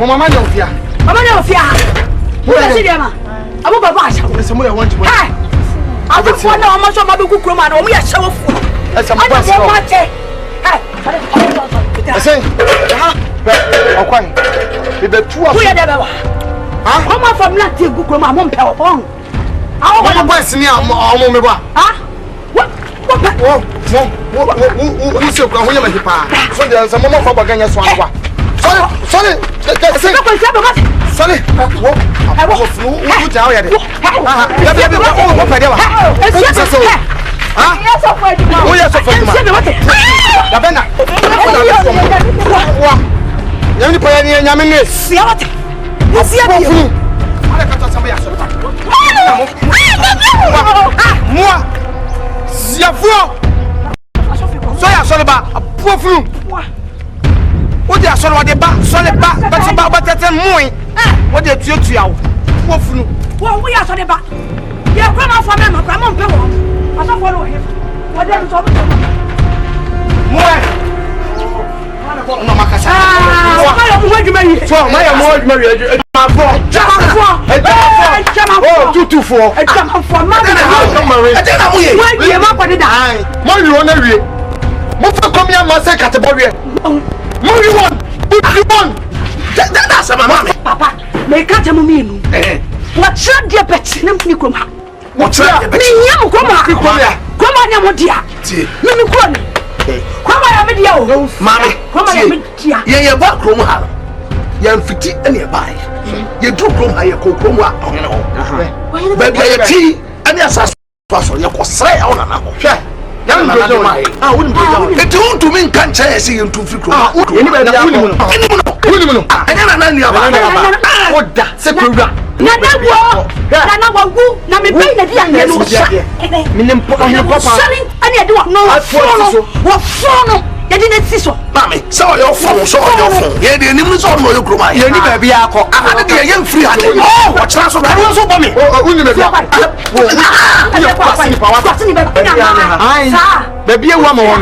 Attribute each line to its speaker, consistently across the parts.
Speaker 1: Mama Yofia.
Speaker 2: Mama Yofia. Who is it, Emma? I will buy some. I want to. I don't want how much of my book woman or we are so full. That's a much. I say, okay. The two of you. Come on from that to go my mom power phone. I want to buy some more. What? Who's your grandmother? So there's a moment for Baganya Swan. Sorry. I was who tell you. What they are sort of the back, solid back, but about better moon. What they do to you? Well, we are so the back. You are grandma for them, grandma. I don't follow him. What they are talking about? That's my mommy. Papa, make a tamamino. What's your dear pet? What's your me? Come on, Yamodia. Come on, Amedio. Mammy, come on, yeah, back room. Young fitty and nearby. You do room, I cook room. But by a tea and your sass, you say on an I wouldn't be down to me. Can't see him to figure out anywhere. You didn't see so. Mammy, so your phone, Yeah, the news on your group. You need to be a cop. I had a young free. Oh, what's that? I was over me. Baby, one more.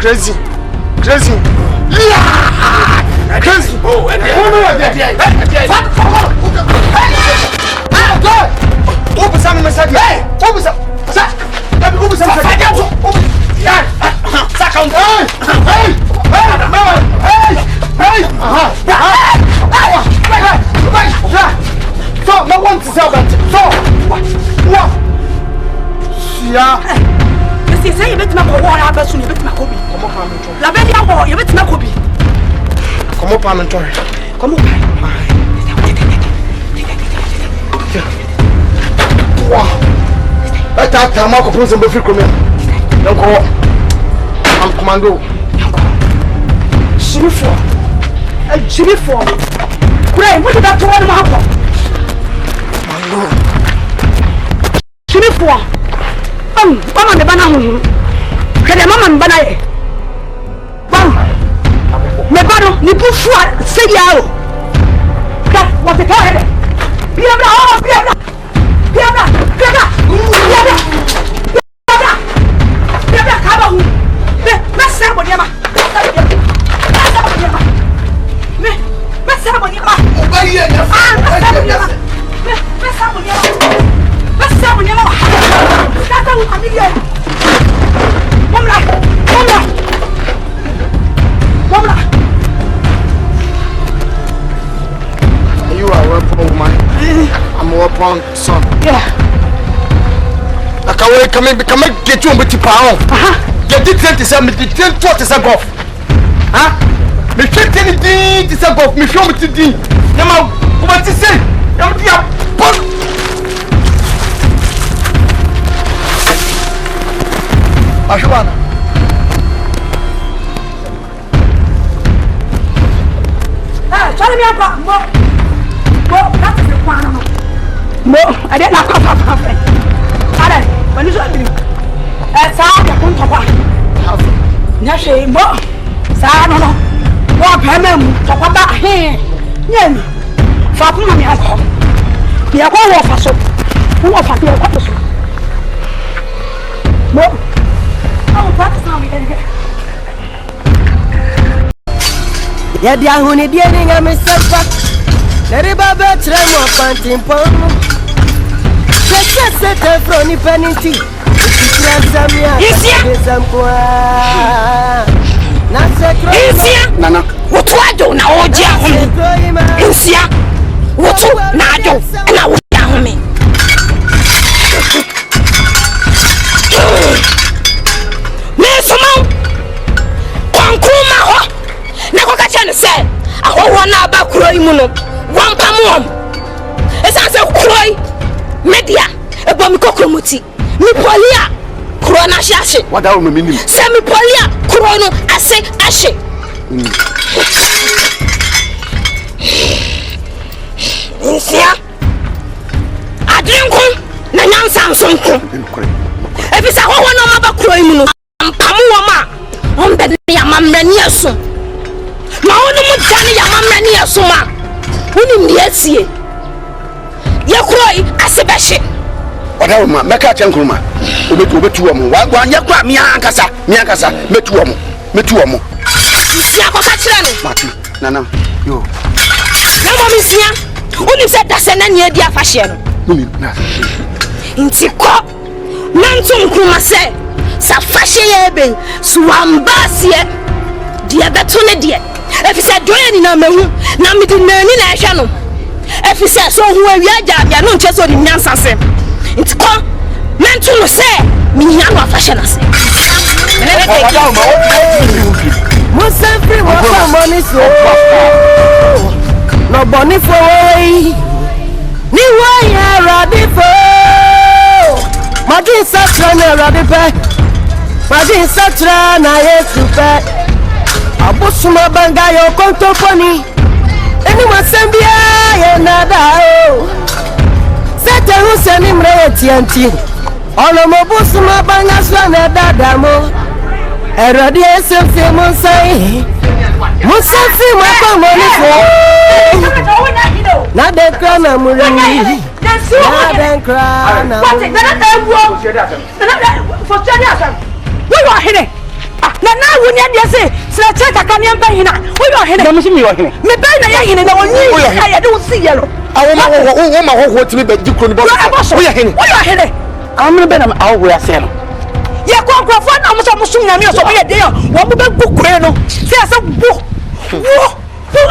Speaker 2: Crazy. You say you bet my war, I bet you bet my copy. La Belia war, you bet my copy. Come up, I'm enjoying. Come up. Wow. That time I could some before coming. Don't go. I'm commando. Jimmy for. Pray, what did that one happen? Jimmy for. Mama the banana. Kede mama mbana. Bam. Me bano ni pufu say yao. Ka what the head. Biabra oh biabra. Biabra kaba hu. Me masa bo dia ma. Me masa
Speaker 1: You are a weapon woman. I'm a weapon son.
Speaker 3: Yeah.
Speaker 1: Come get you on with the power. Get it 27, 27 off. Huh? Me 20 to send off, me show me to D. Yama, what to say? Yama, Ashwana.
Speaker 3: Tell me about more. That's the one. More, I didn't have a friend. When you saw me, that's how you come to buy. Nashi, more. Sano, what Pamem, talk about him. Yen, Fatima, me at home. You are going off so. Who offer your purpose? More. I will practice now.
Speaker 4: Ya dia huni dia ni ngame sepak. Dari baba tremo pantin pom. Sete froni peniti. Ikrazamia. Desamkwa. Na sekro.
Speaker 3: Nana. Wotu ajo na oji ahumi. Insia. Wotu na ajo na oji ahumi. Mesomau. Kwankuma ho. Na kwa kachane se ahoho na aba kuro imu no wampa mo esa se kuro media ebo mi kokromuti mi polia kuro na hye
Speaker 2: wada wo meminim
Speaker 3: se mi polia kuro no ase ahye nsia adrenko na nyansa nsonko efisa ahoho na aba kuro imu no ampamu wo ma ombe ya mamrani aso ma wonu mu dane ya mamrani asoma woni ndiesie ye kroi asebehye
Speaker 2: wada ma meka chenkruma obetu omo wa nya kwa mi ankasa metu omo
Speaker 3: sia ko ka kire no
Speaker 2: mati nana yo
Speaker 3: na mo mi sia woni se dase na ne adi afahye no
Speaker 2: woni na
Speaker 3: intiko nantum kruma se sa fahye ye ben suambasie dia beto ne die efisa doye ni na mehu na midi nani na ehwe no efisa so hu awia jabia no nche so ni nyansase ntiko mentu no se minya no afahye na se
Speaker 4: Musafiri wa money so no boni for ni wa ya radifo Magi satra na radipe Magi satra na Yesu pe Abusuma banga yo kontoponi eni wasambia ye nada o Sete huseni mre tianti Ono mobusuma banga swa na dada mo Erodi esemfi Mensah Musafi mwako monifo Na dekra na muri Na dekra na muri
Speaker 3: na woni ade se sra cheka kan yamba hina wo yo hene
Speaker 2: na misi mi yo hene
Speaker 3: me ba na ya hene na woni ya de wo si ye no
Speaker 2: awo ma ho timi be dikro ni bo wo yo hene amre be na awo ya se no
Speaker 3: ye kwankofo na mo so musum na mi so be de yo wo mo be gukure no se asa bo wo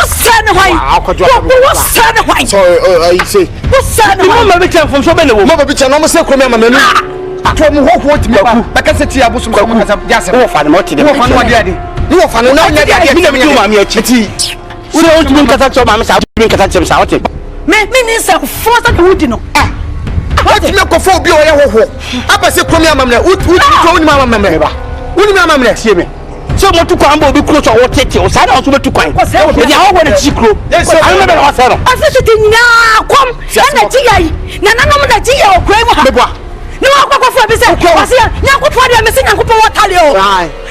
Speaker 3: sana hwan wo sana hwan
Speaker 1: so I say
Speaker 3: wo sana
Speaker 2: hwan mo be chen fom so be ne wo
Speaker 1: mo be chen no mo se kromi amamanu to mo ho timi Kwaku baka se ti abusum so mo kasa jase
Speaker 2: wo fa ne mo ti de
Speaker 1: wo fa no de ade wo fa no na nya de ade
Speaker 2: mi na mi tu ma mi achi wo no tumi kasa cho ma mi sa tumi kasa chem sa wote
Speaker 3: me ni sa fo sa de wudi no
Speaker 1: what me ko fo bi o ye hoho aba se kromi amamna to woni amamna ba woni amamna sie me
Speaker 2: so mo tu kwan bo bi kuro so wo tete o sa na so betu kwan e ya wo de chikro an me be wa sa no
Speaker 3: afisu ti nya kom na ji yayi na nanom na ji ya okran mu ha
Speaker 2: beboa
Speaker 3: ni wa kwakofo bi se wase nyankopɔ de me se nyankopɔ watale o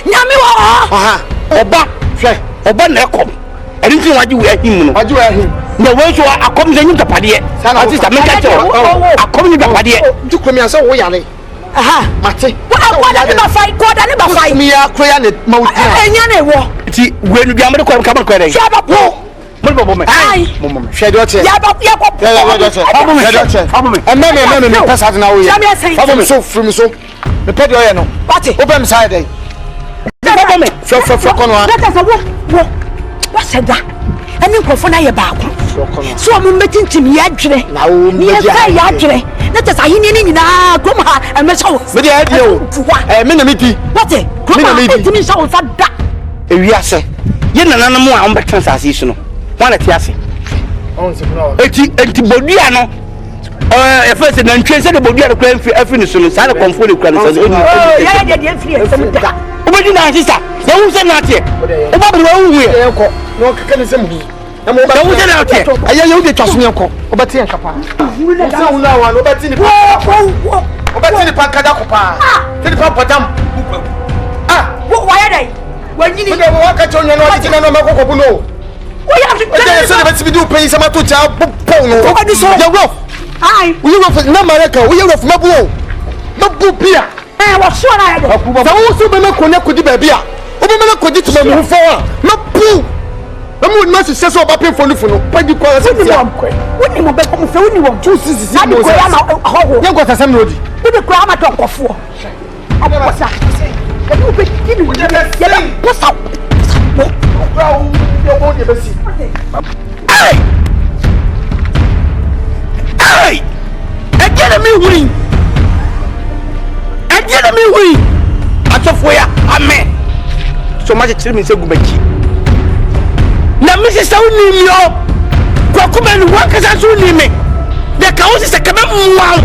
Speaker 3: nyame wo
Speaker 2: aha oba hwe oba na ekom eri nti waji we ahim no
Speaker 1: waji we ahim
Speaker 2: na we so akom ze nyimta pade ati sa me ka che akom nyimta pade
Speaker 1: nti komi anse wo yare
Speaker 3: aha
Speaker 1: mate
Speaker 3: wa da ba fai ko da ne ba fai
Speaker 1: mi ya kroya ne mawuti
Speaker 3: enya ne wo
Speaker 2: ti we nu bia me ko ka ko re
Speaker 3: sha ba po
Speaker 2: mo bo me
Speaker 3: ai
Speaker 1: mo hwe de oche
Speaker 3: ya ba ko
Speaker 1: ya de oche abo me pesa na wo ya abo me so from so Me pedi oye no.
Speaker 3: What?
Speaker 1: Open side dey. Fro kono.
Speaker 3: That is wo. What said that? Any crofo na ye baako. So am metintim ya dwere.
Speaker 1: Na wo me
Speaker 3: ya dwere. That is ahini ni nyina krom ha emeshawo.
Speaker 1: Me dey adi o. Me na me di.
Speaker 3: What? Krom ha etimi shawo fa da.
Speaker 5: Ewiase. Ye nananom a on bekan sase su no. Wan na ti ase.
Speaker 1: On se no.
Speaker 5: Eti bodua no. E first na ntwe se de bodua de kwa afi ni su no. Sa na konfo de kwa no se.
Speaker 3: Ya de free sem da.
Speaker 5: Obodi na sister. Na wu se na tie. Oba bro wu ye.
Speaker 1: Enko. No keke ni sem hu. Na mo ba wu se na tie. Aya ye wu de twaso enko. Obati enka pa. Sa wu na wa no obati ni pa. Obati ni pa kada ko pa. Ti ni pa potam.
Speaker 3: Wo ya dai. Wanyini.
Speaker 1: Ode wo ka chonyo no ati na no makoko bu no.
Speaker 3: Wo ya fi.
Speaker 1: Ode se de beti bi du pe sama to cha po no.
Speaker 3: Obadi so.
Speaker 1: Ya wo.
Speaker 3: Ai.
Speaker 1: Wo ye wo na mareka, wo ye wo mabu o. Mabu bia.
Speaker 3: Wo so na ya de.
Speaker 1: Sa wo so be na konya kodi ba bia. Obi me na kodi to me hu fo a. Mabu. Mamu ma se so ba pe fonu funu. Pagi kwa se ti am kwe.
Speaker 3: Woni mo be ko mo fe woni wo.
Speaker 1: Tu sisi
Speaker 3: mo. Ko ya ma ho.
Speaker 1: Ye ngota sam no di.
Speaker 3: Woni ko ya ma to kofo. Abosa. You be kidding me. What's up?
Speaker 5: Hey! Hey! Again me win. Again me win. Atofo ya amen. So much tell me say gubaki. Na me se sa uni mi o. Kwaku men waka sa so ni me. De ka o se kebe mwa.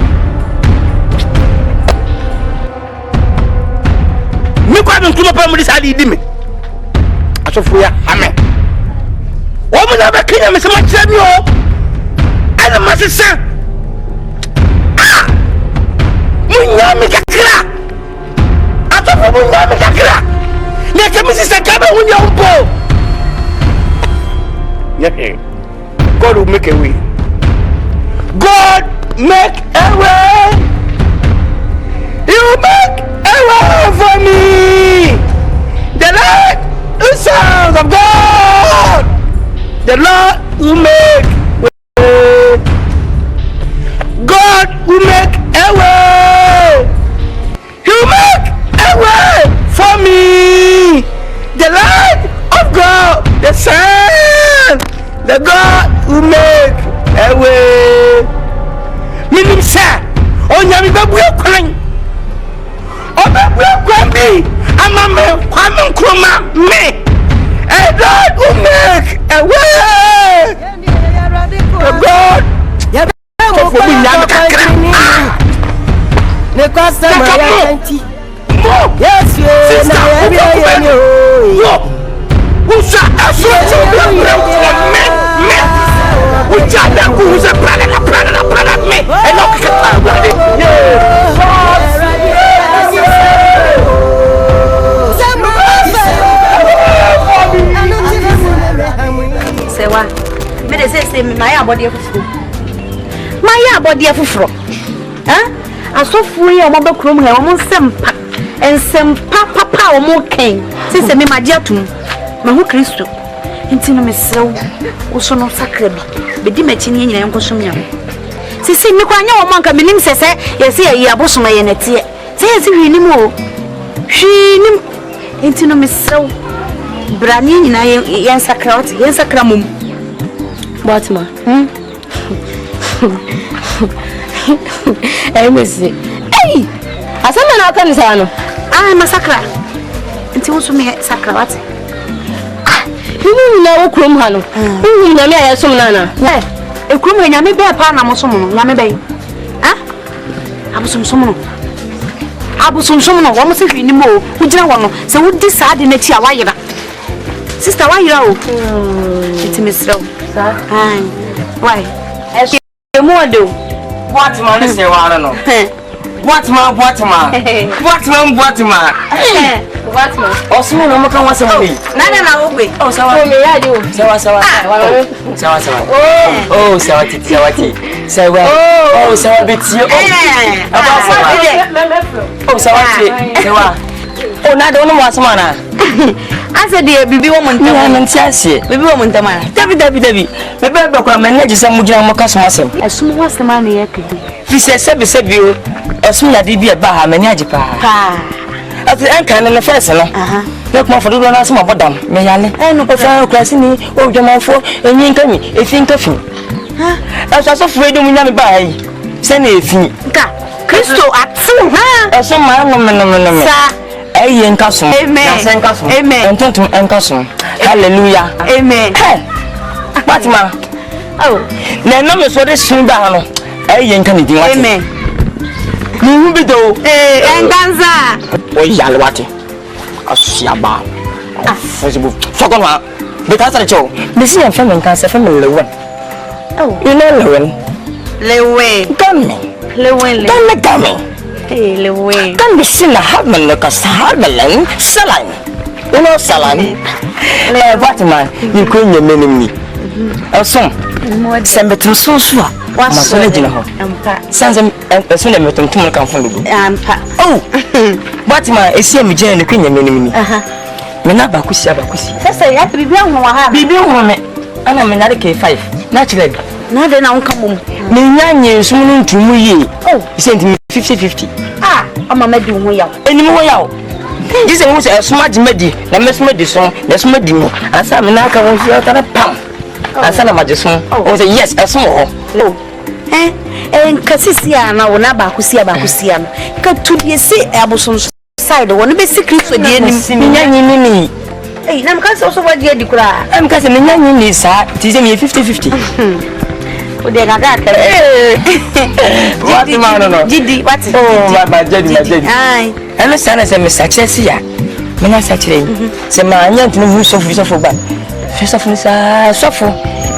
Speaker 5: Me kwa ntuma pa mu di sa di me. Atofo ya amen. O mu na be kenya me se ma kire mi o. Ana ma se sa. Ah! Munyami kakra. Atofo munyami kakra. Ne ke me se ka be hunya umpo. Yeah. God will make a way. God make a way. You make a way for me. The Lord is sons of God. The Lord will make way. God will make a way. You make a way for me. The Lord of God, the Son, the God who make a way. Minim sa, onyami babu ekwan. Obabu ekwan bi, amame kwame nkroma me. A God who make a way. A God. For me nyame kakra.
Speaker 4: Ne kwasa ma ya anti. Yes,
Speaker 5: Sister, Usa asante me. Uja da kuza prada me. Eno kika brade.
Speaker 3: Sewa. Me de say me my abode afufuro. My abode afufuro. Asofo ye o mo be krom he o mo nsempa. Ensempa papa o mo ken. Se me magia tum. Mahu Kristo. Enti no mesrew. Wo so no sakra bi. Bedi machi ne nyina enkosom nya. Sisi mi kwa nya wo manka menim sese yesi ayi abosoma ye netie. Se yesi hwinim o. Hwinim. Enti no mesrew. Brani nyina yen sakra ot, yen sakra mum. Batma.
Speaker 4: Mesi. Hey! Asama na aka ni sa no.
Speaker 3: Masakra. Enti wo so me sakra wat.
Speaker 4: Himu na wo krom ha no. Himu na me ayesom na na.
Speaker 3: Ekrom ha nyame be pa na mo som no. Nyame be. Abosomsom no. Abosomsom no. Wo mo se hwini mo. Wo gina wo no. Se wo di sa de na chi a wa yira. Sister wa yira o. Enti mesrew. Sa. Why?
Speaker 4: Emu ado.
Speaker 5: What man say wa no. What man? Osumo no maka wase mo ni.
Speaker 3: Na ogbe.
Speaker 5: Oh sawa.
Speaker 4: Me ya di o.
Speaker 5: Sawa. Oh sawa titi. Sawa. Oh sawa biti. Oh sawa titi. Sawa. Oh na do no wasoma na.
Speaker 3: I said, dear, baby woman, baby woman, David.
Speaker 5: Maybe because my name is Samuja Mocasmus.
Speaker 3: As soon as the money could be.
Speaker 5: He said, you, as soon as they be a bar, Manajipa. At the anchor and the first, look more for the runners, my madam, may I know for Classini, or the man for a yinkami, a think of him. As I was afraid of me by send anything.
Speaker 3: Crystal at soon,
Speaker 5: as some man, Amen. Amen. And don't Nkansah. Hallelujah.
Speaker 3: Amen.
Speaker 5: What ma? Oh, no, no, so this soon down. Amen. You be do.
Speaker 3: Nkansah.
Speaker 5: Oh, Yalwati. A Siaba. Facebook. Forgot because I told Miss from Nkansah from Lilwin. Oh, you know
Speaker 3: Lilwin.
Speaker 5: Lilwin. Don't
Speaker 3: Hey, Lilwin.
Speaker 5: Can be seen a husband look as Harlan, Salan. You know, Salan. What man, you couldn't mean me. Also, send me to so sure. What's the original? Sends them as soon as I met them to come from the oh, what man is here, me, Jane, the queen, meaning me. Menaba Kusia. That's a happy baby woman. And I'm another K5. Naturally.
Speaker 3: Now then, I'll come home.
Speaker 5: Me, soon to me. Oh, he sent me 50-50.
Speaker 3: Ah, I'm a medium way out.
Speaker 5: Anymore out. This is a smart medi, the Miss Medicine, the Smedimo, and some Naka was out of a pump. And son of Madison, oh, yes, a small.
Speaker 3: And Cassisia, now, Nabacusia, got to be a sea, Aboson's side, one of the secrets with the enemy. Hey, I'm also what you declare. I'm cousin Nyanni, sir, teasing me 50-50. What the man? Did what? Oh, my Jenny. I
Speaker 5: understand as a success here. When I say, say, my young to move so for bad. First of all, suffer.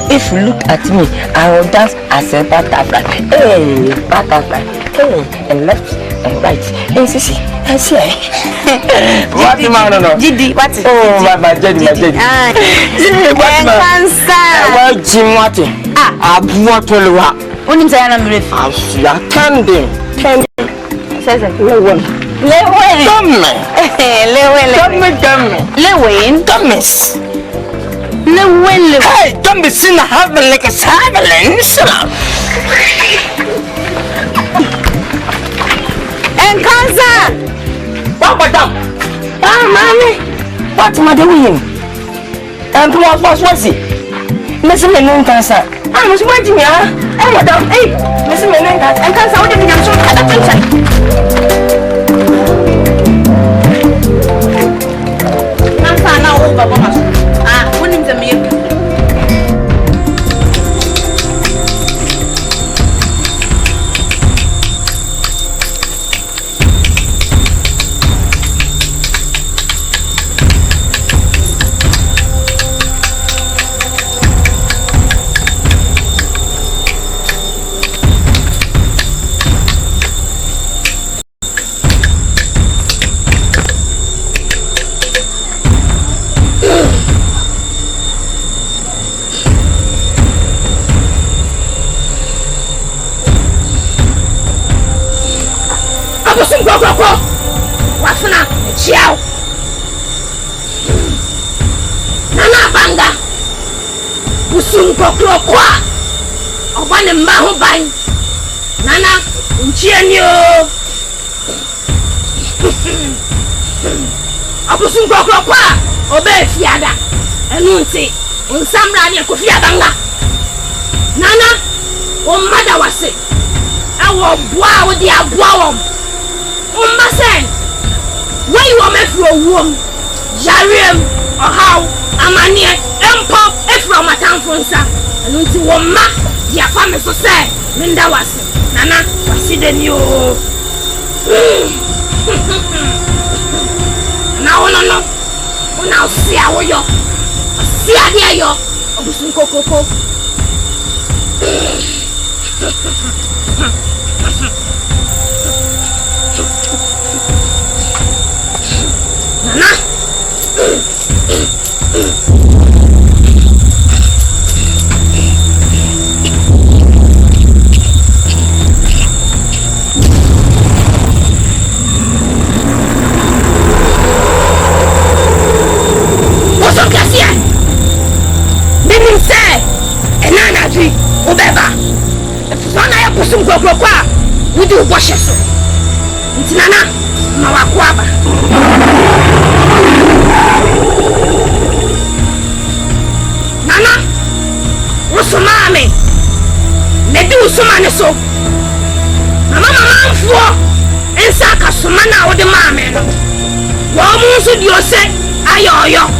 Speaker 5: If you look at me, I will dance as a butterfly. Hey, butterfly. Hey, and left and right. Hey, sissy, I say. What the man?
Speaker 3: Did what?
Speaker 5: Oh, my Jenny. What Jim Watty? I want to look.
Speaker 3: When I am with
Speaker 5: us, you are tending.
Speaker 3: Says a Lilwin. Lilwin. Hey,
Speaker 5: don't be seen having like a silence.
Speaker 3: Nkansah.
Speaker 5: What, madam? Ah, mommy. What am I doing? And what was it? Listen, Nkansah. I was waiting here. Hey, madam. Hey, listen, Nkansah. What did you do?
Speaker 3: Nkansah now over Bomas. Ah, when is the meal?
Speaker 6: Nana, Unchianyo. Abusun kwa obe fiada. Enunti, unsamra ni kufiadanga. Nana, o mada wase. Awo bua odi abua wom. Umbasen. Why you mefro wom? Jarem, ohaw, amanie, empo, efro matamfonsa. Enunti wo ma dia fa me so say. Minda wase. Nana, wasi den yo. No. Una sia wo yo. Sia dia yo. Obusun kokoko. Nana. kusum kwa wudi uboshe so ntinana na wakwaba nana usumame nedi usumane so mama mfo ensa ka sumana wode mame no wo mu so di ose ayoyo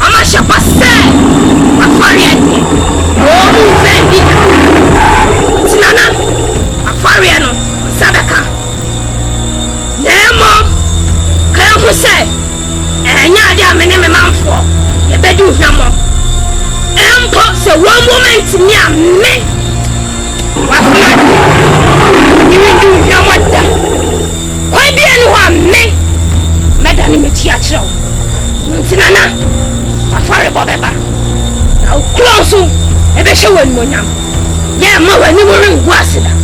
Speaker 6: ama shepase afari ade wo mu fendi tinana afari no sadaka nemo kan ho se enya ade amene me manfo ye bedi uhwamo empo se one moment ni ame wafuna ni ndi uhwamo da kwa bia ni wa ame meda ni meti a kire wo tinana afari bobeba na close ebe hye wani monyam ye ma wani mo rengu asida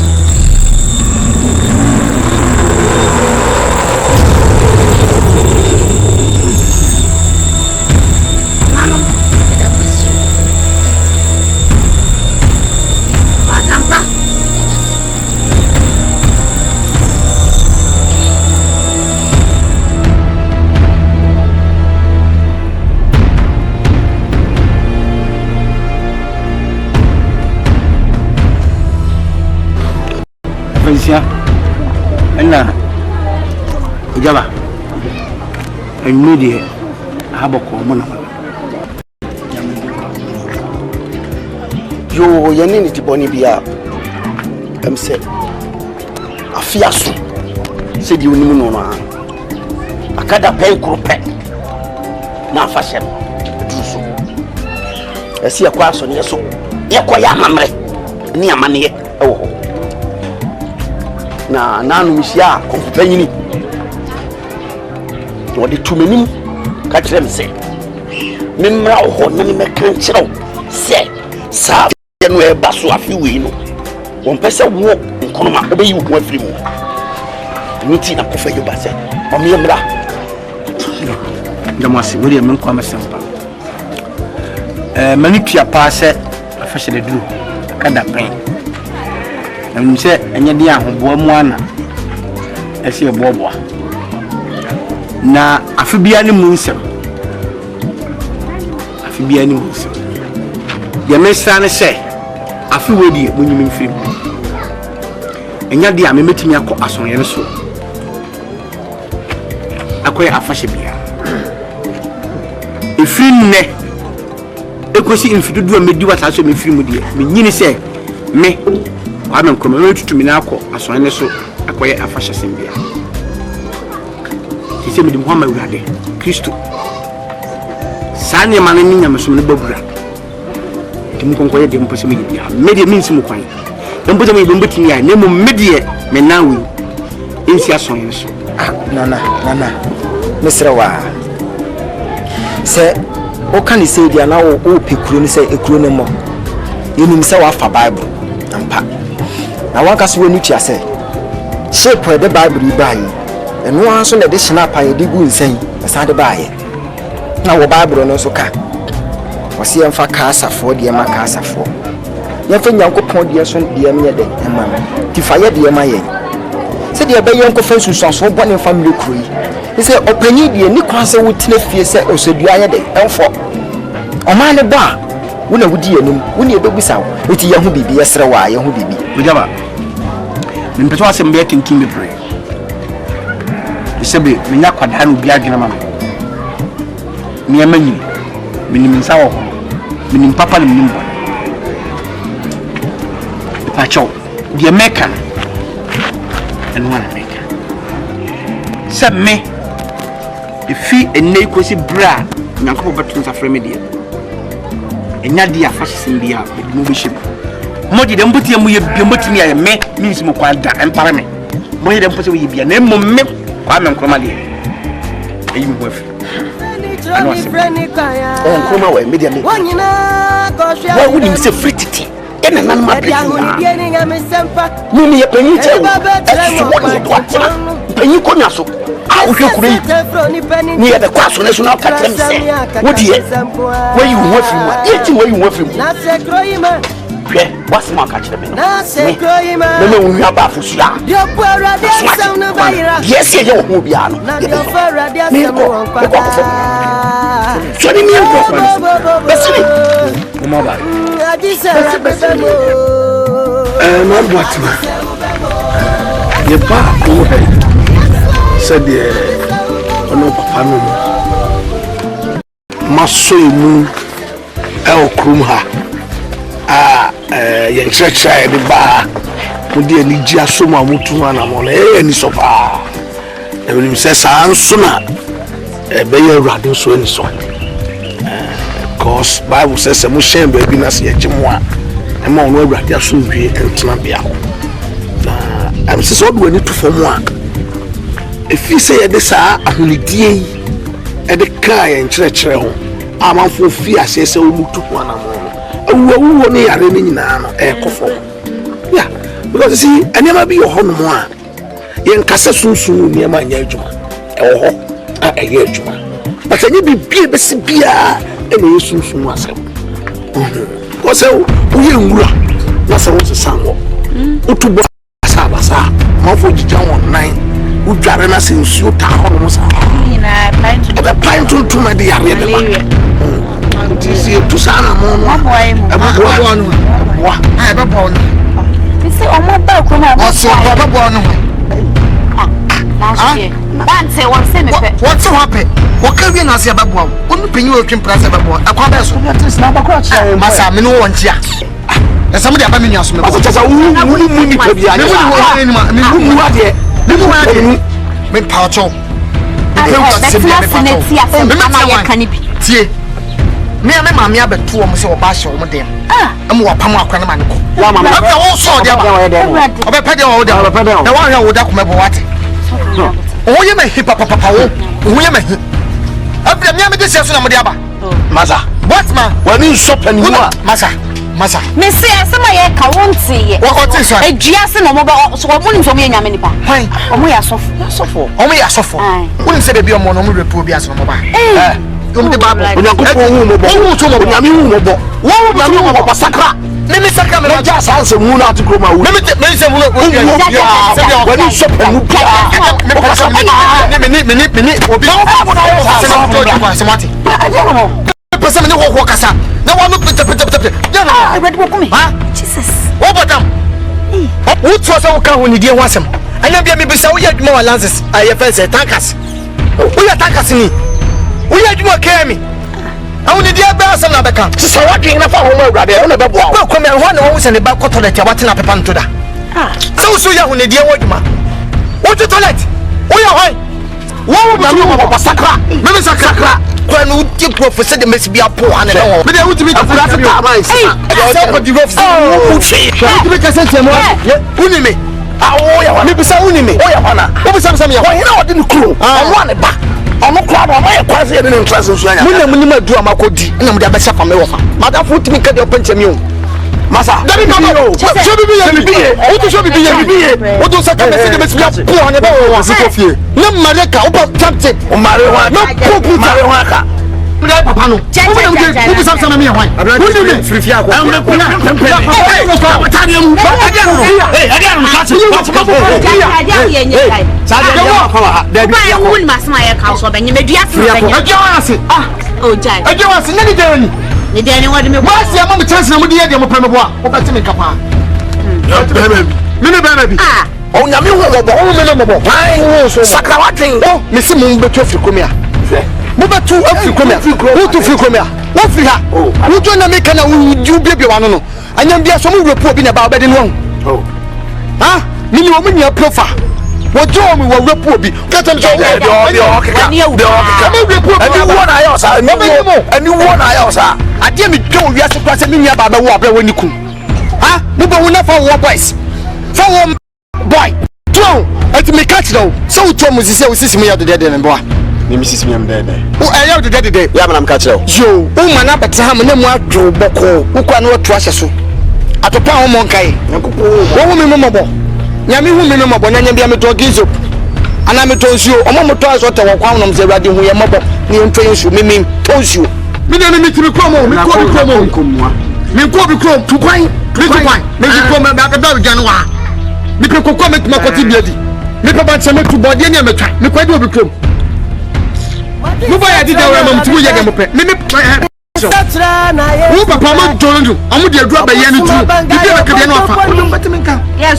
Speaker 5: Ena ijaba enudi haboko mona
Speaker 2: yo yanini tiboni bia emse afiaso se di onimu no no akada pay krope na afashem duso esi akwa so ne so yekoya amamre ni amane ewo na nanu mishia konfupanyini wode tumenim ka kire mse memra ho na me meka kire se sa no e baso afi we no won pese wo nkonoma obeyi wo afiri mu miti na kofa yo base o me mra
Speaker 5: ndamasi wori men kwa masempa manitua pa se afashe de duru kada pen nse enye dia ahoboa mu ana ese eboboa na afibia ni munsem ya mesa ne se afiwodi munyim mfiri enya dia memetimi akọ asonye so akoye afashe bia efiri ne ekosi mfidudu a medi wata so mefiri mu dia menyini se me kwame nkroma me tutumi na akọ asonye ne so akoye afashe sembia kise medi Muhammad urade Kristo sane mane ninya meso ne babura tim konkoye de mpose me bia medi minsi mu kwan mpose me mbetini ya nemo medie me nawe ensi asonye ne so
Speaker 7: nana mesrewa se o kan se dia na o pekuru ni se ekuru ne mo yenim se wa fa bible ampa na waka so woni tua se shape the bible ibai eno an so na de snap aye de gu nsan esa de baaye na wo bible no so ka wose yemfa ka asafo de ma ka asafo yemfa nyankopon de so de me de ema ti fa ye de ma ye se de be yenko fa susuaso bone family kuri ni se opanyi de ni kwan se wutine fie se osodua ye de emfo o ma ne ba wona wudi anim woni ebebisa oti ye ho bibi yesre wa ye ho bibi
Speaker 5: ujaba nimpeto asembe tinkin bebre isebe menya kwada no bia dwena ma me amanyi minim nsa wo minim papa minim bo pacho die meka eno wana meka se me ifi enne kosi bra nyankopɔ beto nsa frɛ me die enya dia fashion dia mu bishop moji de mbuti mu ye biomoti ni ya me minsi mo kwa da empare me moji de mpose wo ye bia na mo me kwa me nkroma de eyi mo afi ano ase
Speaker 2: nkroma wa media me wa wudi mse frititi ena nan ma pe ni ye panyi che wo esu wo ni do atena panyi ko nya so a wo hwe kure ni ye de kwa so na so na ka trem se wodi ye wo yi wo afi mu ye ti wo yi wo afi mu hwe what's my catch them me unhu aba fusua yes ye wo bia no me ko so ni mi ko besini mo ba no boatma ye ba ko he said ye ono papa no maso mu el krum ha ye nchrecha de ba mudi ani ji aso ma mutu ana mo na ani so pa e bi se sa nso na be ye rado so ani so cause bible says mo shen ba bi na se ye gimo a e ma ono awrade aso wie entena bia na am se so do ani to fom a e fi se ye de sa ahunidie yi e de ka ye nchrecha ho amanfo fi ase se o mutu ana mo wo ne yare ne nyina no kofo ya because see enema bi yo hono mo a ye nkase sunsun ne ma nya adwuma wo ho a ye adwuma but enye bibie besi bia ene yesunsun asem ko se wo ye nwura na se wo sesanwo utubo basa mafo jija won nan wo dware na se nsuo ta hono mo sa na pint to na de yare de ba tisi tu sana mo no abo no wa ai ba bo no tisi o mo ba ko na o so ba bo no Bante won se me pe what so happen o ka wi na se ba bo o no penyi o twin prasa ba bo akwa ba so na ba ko cha masa me no won tia esa me de aba me nyaso me ko cha wu mu ni pa bia me mu wa de me mu wa de me pa cho tie me mama abeto o mo se oba hye o mo dem am wo pam akwa na ma ne ko wa mama na wo so de ba obe pede wo de na wa hwe wo da kuma bo wate o ye ma hi papa wo ye ma hi abia me de se so na mo de aba masa what ma wani shop ani wa masa me se asema ye ka wonti ye wo ti so edua se no mo ba so mo ni so mo nyame nipa hwan o mo ya sofo o mo ya sofo woni se bebi o mo no mo repo bi aso mo ba Come the Bible. Onyankopon hu mo bo. Hu to mo nyame hu mo bo. Wo nyame hu mo bo sakra. Me sakra me ja sanse mu na to Kumawood. Me se mu no. Wani shop mu pia. Me obi. Se mo to di kwa se mate. Pese me ne ho kasa. Na wa no pete. Ya no. Ready ko mi. Ha? Jesus. Wo bodam. Wo to so ka hu ni die ho asem. Anya bia me bisa wo ya adwuma wa lances. Aye fence tankas. Wo ya tankas ni. We are doing Kemi. I only dear Belson of the camp. So what do you know for home? Brother, on the back. Well, come and one always in the back of the Tabatina Pepan to that. So you only dear what you man. What to toilet? We are high. What would you have a sacra? Maybe sacra. When would you professor the must be a poor and all? But they would be a African. I what you have said. To make a sense of me. Oh, yeah, maybe some me. Oh, yeah, what was some you know, didn't crew. I want it back. I'm not crab on my quasi and interest in Swanya. Minimum do a macodi, and I'm the best of my offer. Madame put me cut your pension. Massa, let me go. Should be what does that message be on the bowl? No Mareka, about captain, or Marijuana, no Marijuana. Papano, who is some me? Who do you free? I'm not going Move to Africa. Who to Africa? What we have? Who join the maker? You baby one no. And then there's some report in about bedding one. Oh, huh? Minimum in your profile. What job we will report be? Get them job. And you want I also. And you want I also. I dare me go. You have to pass a mini about the water when you cool. Huh? Move on enough for one boys. For one boy. Two. And to make catch though. So Thomas is saying me out the dead and boy. Mrs. Miam dead. Oh, I have the dead day. Yeah, I'm catching. You, woman up at time and then what drove Boko, who can not trash us. At a pound monkey. What woman memorable? Yami woman memorable, and then I'm to gizo. And I'm told you, a moment twice what I want them, the radio, who are mobile, near trains you, me told you. Me don't need to be Como, me call the Como. Me call the Chrome to
Speaker 1: wine. Maybe come back about January. Me pe kokko me tuma koti biadi. Me pe ban cheme tu body anya metwa. Me kwadi obi krom. Mo ba ya di da mam tu ye dem pe. Me wo papa ma jono amu de adura ba ye ne tu. Bi be ka de no afa.
Speaker 4: Yes.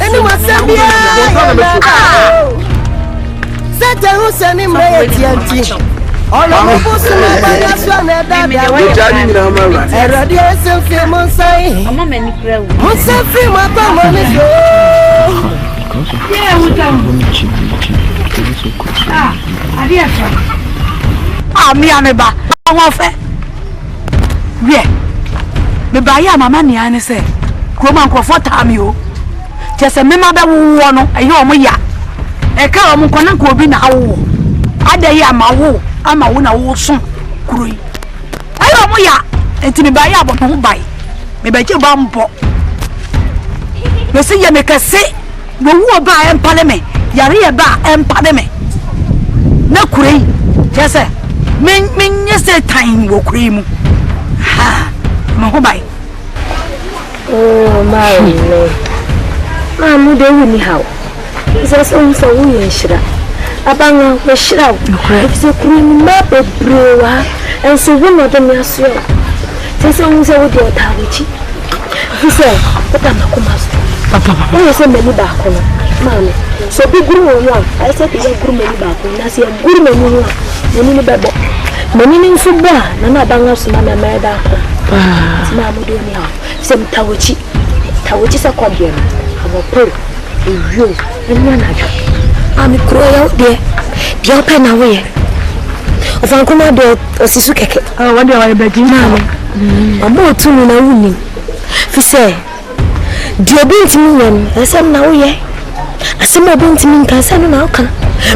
Speaker 4: Sete hu seni mre tianti. Olo mo so na ba ya so na da da.
Speaker 2: We jani ni na ma.
Speaker 4: Erodi ese fi mo sai.
Speaker 6: Mama me ni kra wo.
Speaker 4: Mo se fi mo pa mo ni so.
Speaker 6: Yeah, we can. Adi afa.
Speaker 3: Mi ameba. Won fe. Wie. Me ba ya mama ni ane se. Kroma nkofo ta mi o. Chese me ma be wo no, eyo omo ya. E ka omo kona ko obi na awo. Ada ya ma wo, ama wo na wo so kuroi. Ayo omo ya. Enti me ba ya bo no bai. Me ba che ba mpo. Me se ye me kase. Wo wo ba empale me. Yare ye ba empale me. Na kuroi. Chese men yese time wo kuroi mu. Ha. Mo ho bai.
Speaker 6: Oh my Lord. Mamu de wini how. Isa so wuye shira. Abanga we shira. Ifise kuri ma bebrewa. Enso wo no de me aso. Sese wo se wo de otawichi. Ifise ota makoma so. Papa. Wo se meni ba ko no. Mami. So bi guru wo wan. I say be guru meni ba ko. Na se guru meni wo. Meni ni bebo. Meni ni nfuba na abanga so na me da ko. Mamu de ni how. Sem tawichi. Tawichi sa kwabia. Awopo eyo enu anajo ami kro ya de dia open na we ofan kuma de osisu keke
Speaker 3: What do I be gina?
Speaker 6: amo tunu na wuni fi se dia bintimi yen esem na wo ye asem bintimi Nkansah no na oka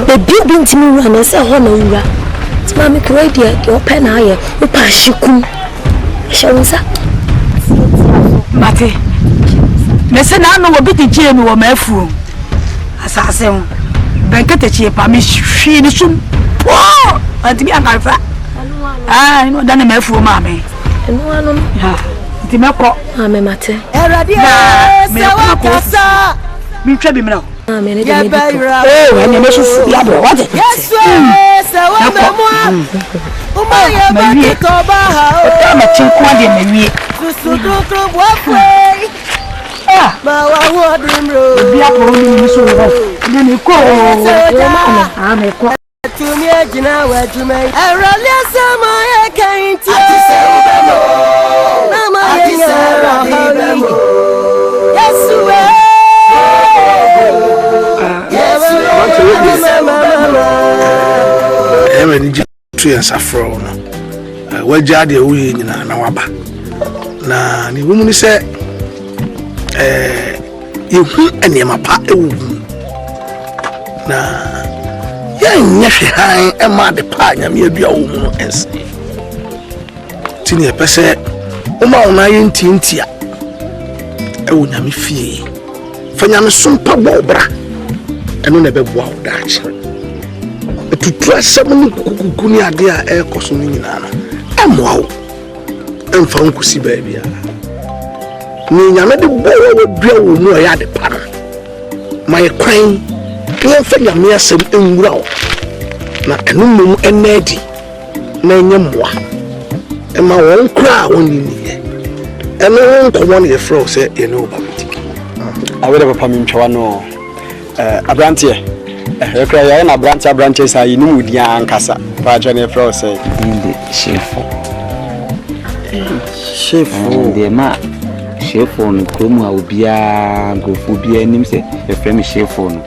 Speaker 6: be bintimi wo na se ho na wura mami kro dia open na ye upa shikum shawunsa
Speaker 3: Mate. Mese na no obi tichie mi wo mafu. Asase ho. Benkete chie pa mi hwi ni sum. Oh! Ati bi ankafa. Ah, no da na mafu ma me.
Speaker 6: enu anu
Speaker 3: Ha. Ti meko.
Speaker 6: ame mate
Speaker 4: Erodi se wa kasa.
Speaker 3: Mi twa bi mi na.
Speaker 6: ame ne de
Speaker 4: Ya
Speaker 6: me
Speaker 4: ba ira.
Speaker 3: Eh, ene me sufu ya bro. What?
Speaker 4: Yesu se wa memo. Uma ye ba ki ko ba ha o.
Speaker 3: Ta ma chinkwa de mewie.
Speaker 4: Susu dukru bo fwe. Ma wa wo dimro.
Speaker 3: Bi akoro ni so ro. Ni mi ko. Ah, me ko.
Speaker 4: Tumi ejina wa jume. Eroli asama ye kainti. Ati se ubemo. Mama ye nyara. Yesu we. Yesu we.
Speaker 2: Eme ni jitu ya safro no. Waja de wuye nyina na waba. Na ni wumu ni se yehu enema pa ewu. Na nya hwan ema de pa nyame adua wo mu no ense tini epese o ma wona ye ntintia ewo nyame fie fa nyame sompa bo bra eno na beboa wo daachi etutu asem ni kukuku ni ade a ekoso ni nyina no emoa wo emfa nkusi ba bia ni nyame de bo wo dua wo mu ya de pa no my kwan Kian fa nyame asem enwura wo na enumum enadi na nyemwa ema won kra won ni eno nkomo ne yefro se ye no babiti
Speaker 7: awede papa mi ntwa no abrantie ekra ya na abrantie sa yi nimu dia Nkasa pa jo ne fro se
Speaker 8: inde chefo de ma chefo no komu a obia ngofobia nim se efrem chefo no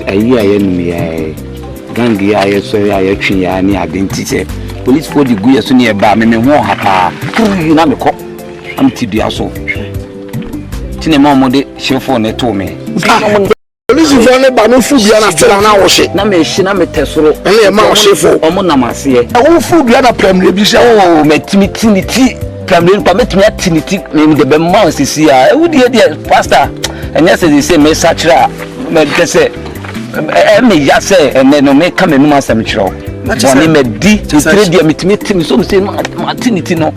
Speaker 8: ayi ayenum ya gangi ya so ya twi ya ni identity police for the gu ya so ne ba me ho hapa na me ko am tibia so tine ma mo de chefo ne to me
Speaker 2: police for ne ba no fu bia na tela na wo hye
Speaker 8: na me hye na me tesoro
Speaker 2: ene e ma wo chefo
Speaker 8: omo na mase ye
Speaker 2: wo fu bia na premier bi se
Speaker 8: oh metimi tiniti premier pa metimi atiniti me de be ma sisi a e wudi de pastor enya se Mensah kira me kese me ya say ene no me come no asem kiro boni me di tire dia mitimi so me say ma tiniti no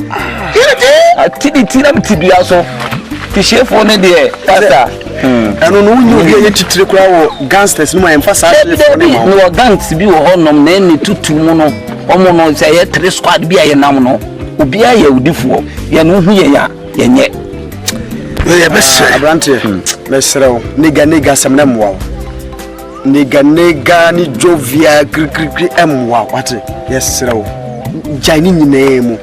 Speaker 8: tiniti na mitibia so Ti chef on there. Pastor.
Speaker 2: Eno no nyu bi ye titire kura wo gangsters no em fa sa chef no ma.
Speaker 8: No gangs bi wo honom na eni tutu mu no. Omo no say ye 3 squad bi aye nam no. Obi aye udifo. Ye no hu ye ya ye nye.
Speaker 2: Ye bese abrante. Mesrew. Nega samna mwa. Nega ni jovia kri emwa wate. Yes rew. Jani nyine mu.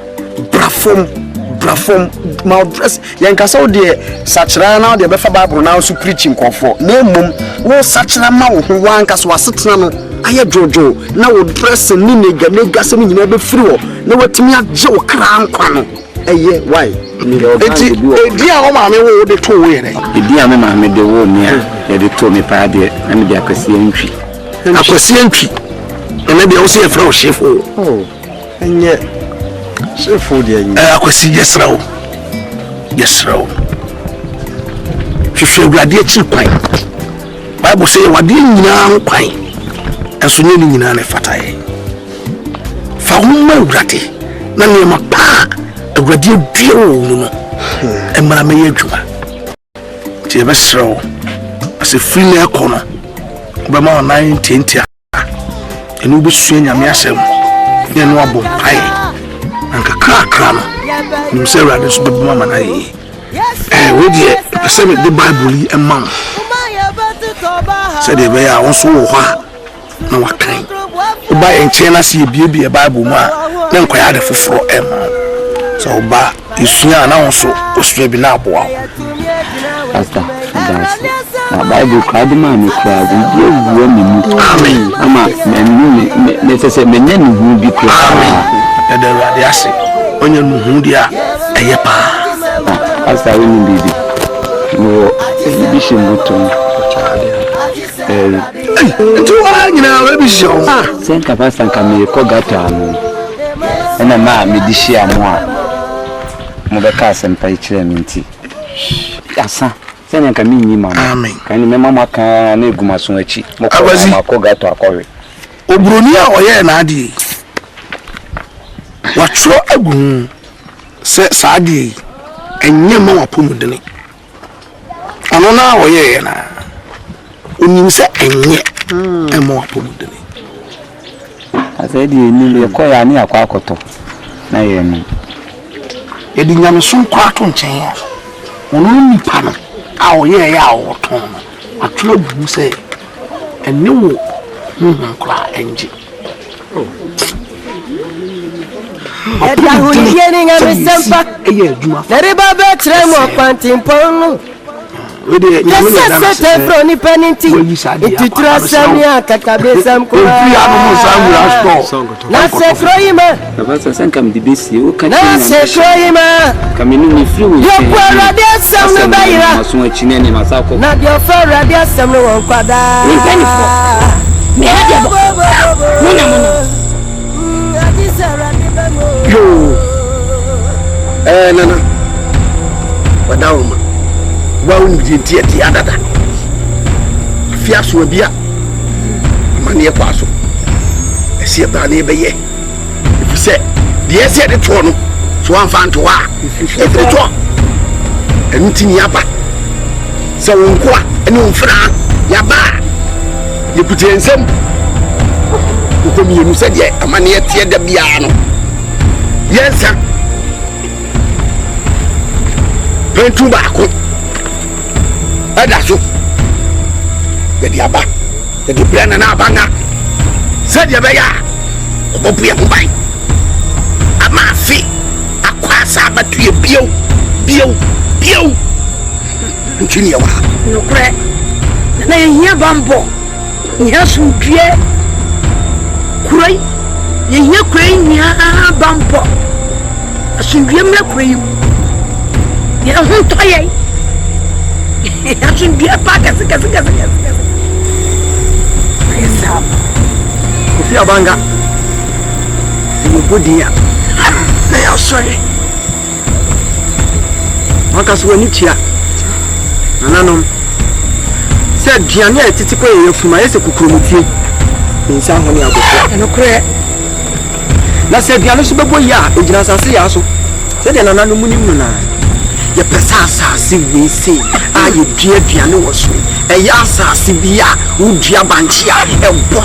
Speaker 2: Brafom my dress Nkansah wo de sachira na de be fa bible na so preaching kofo na emum wo sachira ma wo ho Nkansah wasetena no aye jojo na wo dress ni nega sem nyina be free wo na watimi agye wo kra nkwa no eye why edi a wo ma me wo de to wo yere
Speaker 8: edi a me ma me de wo mi a ye de to me pa de na me de akwasi antwi
Speaker 2: ene de wo se e fra wo chef o enye chef o de enye
Speaker 9: akwasi yesrawo hwehwe glade chi kwan bible say wade nyina kwan enso nye nyina ne fataye fa humma glade na ne ma pa glade duo no emara me yadwuma ti be srawo ase free na ekono ba ma 9:10 enu be sua nyame asem ne no abom pai anka kra no nimse rade so be mama na yi we die pese me the bible yi emam said be ya won so wo ha na wakan ba enche na se biebie bible mu a na nkoya de foforo emam so ba isua na won so osua bi na aboa
Speaker 8: pastor na bible crowd man me crowd bi ewu me mu amen ama me se menye no hu bi crowd
Speaker 9: amen ya de rade ase onye no hu dia eye pa
Speaker 8: pastor we ni bibi no bishop mutum
Speaker 9: tu wa nyina we bishop
Speaker 8: senka pastor nka me ko gata no na ma me di share mo a mo be ka sempa ikire mi nti asa senya nka minyi mama
Speaker 9: amen
Speaker 8: kan me mama ka na egumaso achi mo ko gato akọwe
Speaker 9: obroni a oye na adi watro agun se saadi enye ma wapomudene ano na oye na onim se enye ema wapomudene
Speaker 8: asa di ni le ko ya ni akwa akoto na ye ni
Speaker 9: edi nyame so kwa to nchen ya ono ni pa no a oye ya oton atro agun se enye wo kra enje
Speaker 4: Eda hundieni nga misempa Neriba betre mo kwantimponu Kese sete froni peninti Itutra samia kakabesa mkura Na sekroima
Speaker 8: Kabasa senka mdibesi
Speaker 4: Na sekroima
Speaker 8: Kaminu ni free
Speaker 4: Yokwa radia samnu bayira
Speaker 8: Masuwa chineni masako
Speaker 4: Na diofo radia samnu wankwada
Speaker 6: Nkanifo Mehadiabo Muna
Speaker 2: yo nana wadawma wawu njinti ati adada afia so bia mane kwaso esi ba ne beye ifise de esi de to no so anfa nto wa ifiri to entini aba se wonko a ene wonfra ya ba yekute ensem ko mienu se de amane etie da bia no yensa pentu ba ko ada so de aba de plana na banga se de be ya obopu ya mbai ama fi akwasa batu bio ntini ya wa
Speaker 6: no kre na yehia bambo nya sudie kurai yehia kurai nya bambo asundie mla kurai ya hunto ye asundie pa kasi esa
Speaker 2: kofi abanga ibudia
Speaker 9: na ya sorry
Speaker 2: makaso ni tia nananom se duane a titi ko yefuma yese kukuromutie Mensah ho ni agofo
Speaker 6: no kre
Speaker 2: na se duane so bebo ya ejina sase ya so se de nananom ni mu na
Speaker 7: ye pesa asase we say aye dua duane wo so e ya asase bia wo dua banchi a ebo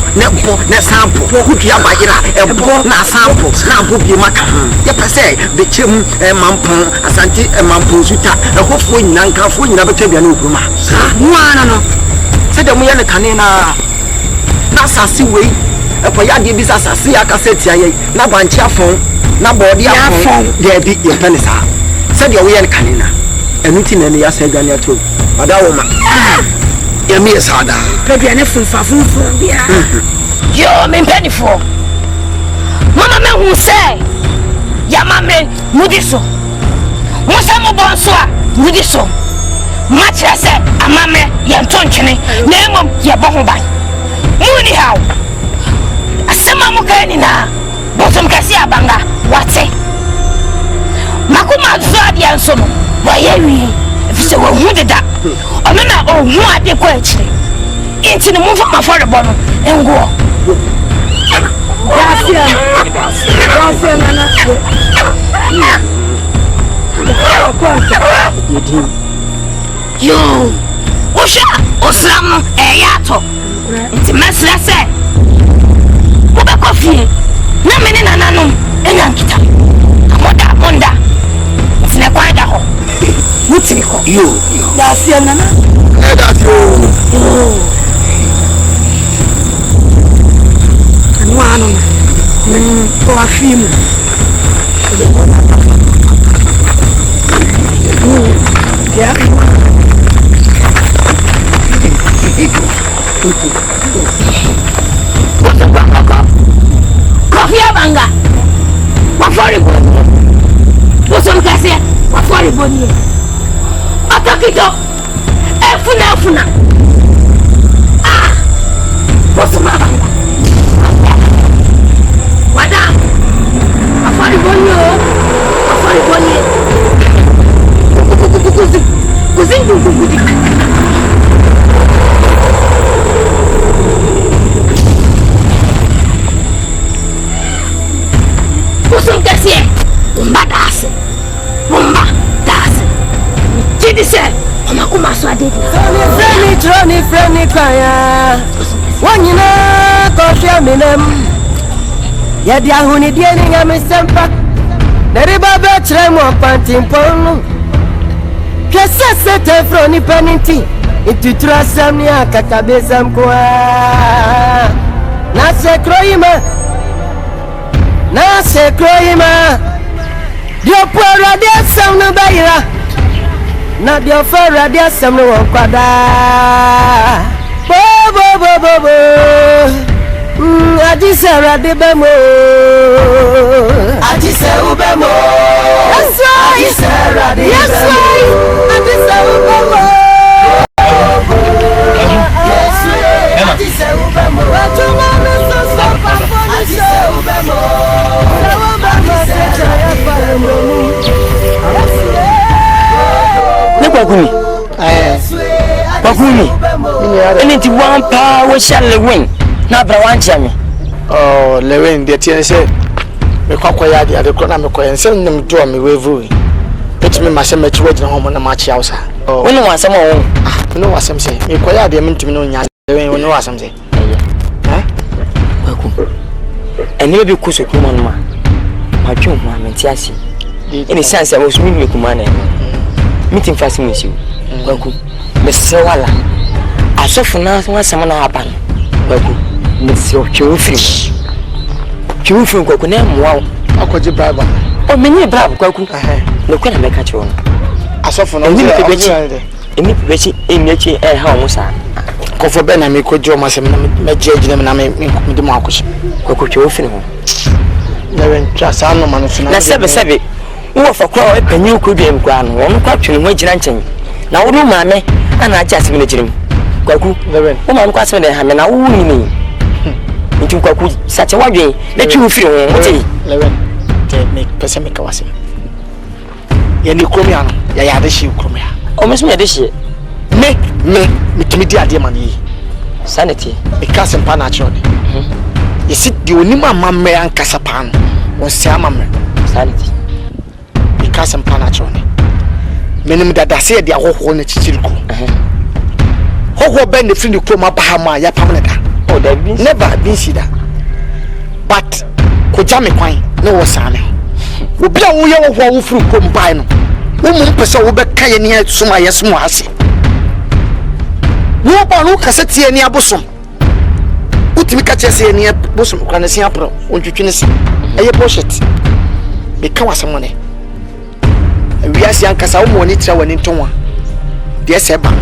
Speaker 7: ne sample wo dua bayira ebo na sample na abo bi maka ye pesa be chem mampon asante mampon suta ehofo nyina nkafo nyina betwa duane okroma no ana no se de mo ye ne kane na asase we epo ya de bi asase ya kaseti aye na banchi afon na body afon de bi ye penisa said your way and canina and meeting any as a Ghana too. But I woman, Yami Sada, Pedro and from you mean penny for Mamma who say Yamame Mudiso Musamo Bonsoir Mudiso much I said a mamma Yantonchene name of Yaboba Mooney how a Samamukanina Bottom Cassia Banga what's it? Makuma zadi ansono wayewi efise wo hu deda onena ohu ade ko akire enti ne mumfa mafore bono engo Gracias nana yo osha osram eyato enti mesra se ko be kofie na mene nananom enyankita monda ne kwanda ho mutini ko yo that's ya nana that's yo anwano ko afimu ya Kofia banga wafari ko Bosom kase wafori boni atakito efuna bosom abanga wada afori boni kuzi bosom kase mbadase Mumba, that's it. Did say, Omakuma Swadi. Friendly, Kaya. One you know, Kofia Minem. Yet Yahuni dealing a Mr. The river Bertram or Panting Polo. Kessa set a frony penalty into Trasamnia Katabesam Kwa. Nase Kroima. Your poor radia some no bayra. Not your fair radia some no quada. Bo. Adisera de bemo. Adisera ubemo. Yes, right. Yes, right. Adisera ubemo. Yes, Adisera ubemo. Adisera ubemo. Kwakuni anything one power shall Lilwin na bra wan chame
Speaker 9: oh Lilwin de tie se me kwakwaya de ade kona me koyen se nim do me wevu etimi ma se machi wagina homo na ma chi hausa oh
Speaker 7: woni wasam o
Speaker 9: no wasam se me kwaya de mentimi no nya Lilwin woni wasam se
Speaker 7: Kwaku eni bi kuso kuma no ma twa mo amenti ase eni sense was me kuma na meeting fast me si Kwaku Mr. Wala asofo na wasam na happen Kwaku Mr. Chiwufiri Kwaku na mwa
Speaker 9: akwaje bribe
Speaker 7: o menye bribe Kwaku no kwena meka che wono
Speaker 9: asofo na
Speaker 7: eni pebechi eniachi ha omo sa
Speaker 9: kofo be na me kojo masem na me jejina na me de mo akoshi
Speaker 7: Kwaku chiwufiri ho
Speaker 9: na wen twa sa no manu na
Speaker 7: sebe wo fa kwa epanyi ko bi emkwa no wono kwa twene ho gira nchen na wo no maame ana acha asem na girim Kwaku
Speaker 9: Lilwin
Speaker 7: wo maame kwa asem na ha me na wo ni nti Kwaku sache wadwen na chiwufiri ho oti
Speaker 9: Lilwin te me pese me ka wasem ye ni kromia no ya ya de shi kromia
Speaker 7: o meso ya de shi
Speaker 9: me timi di ade man yi
Speaker 7: sanity
Speaker 9: e ka sempa na chode ye sit di onima amamme ankasa pan won se amamme
Speaker 7: sanity
Speaker 9: e ka sempa na chode
Speaker 2: menim dada se de ahoho na chichiriku hoho ben the free chroma bahama ya pamneda
Speaker 5: oh that means
Speaker 2: never been see that but ko jame kwan no wo sane obi a wo ye wo free chroma bai no wo mu pese wo be ka ye ne suma yesumu ase wo ba no kasete ani abosom utimi ka chese ani abosom kwana se apro ontwetwe se eye bullshit be ka wasamone wiase ankasa wo mo ni tira wani ntonwa de seba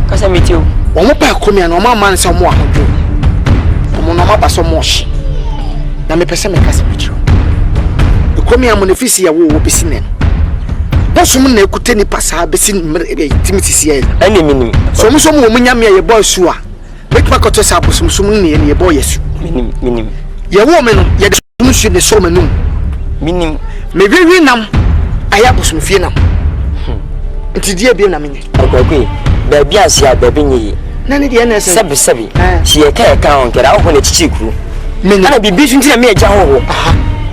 Speaker 5: kasa metio
Speaker 2: wo mo pa komia no ma man se mo ahodwo mo no ma ba so mo hye na me pese me kasa metio komia mo ne fisi ya wo besi nen bosum na ekute ni pasa besi timitisi ya
Speaker 5: ene minim
Speaker 2: so mo so mo nyame ye boy su a mekma koto sa bosum sum ne ye boy yesu
Speaker 5: minim
Speaker 2: ye wo me no ye de mo su ne so manum
Speaker 5: minim
Speaker 2: me wiwi nam aya bosum fie nam ntidie bi na menye
Speaker 5: akwaku ba bia sia ba binyi
Speaker 2: na ne de na
Speaker 5: sebi si e ka on kera ho na chichikuru ana bibi sunti na me agya ho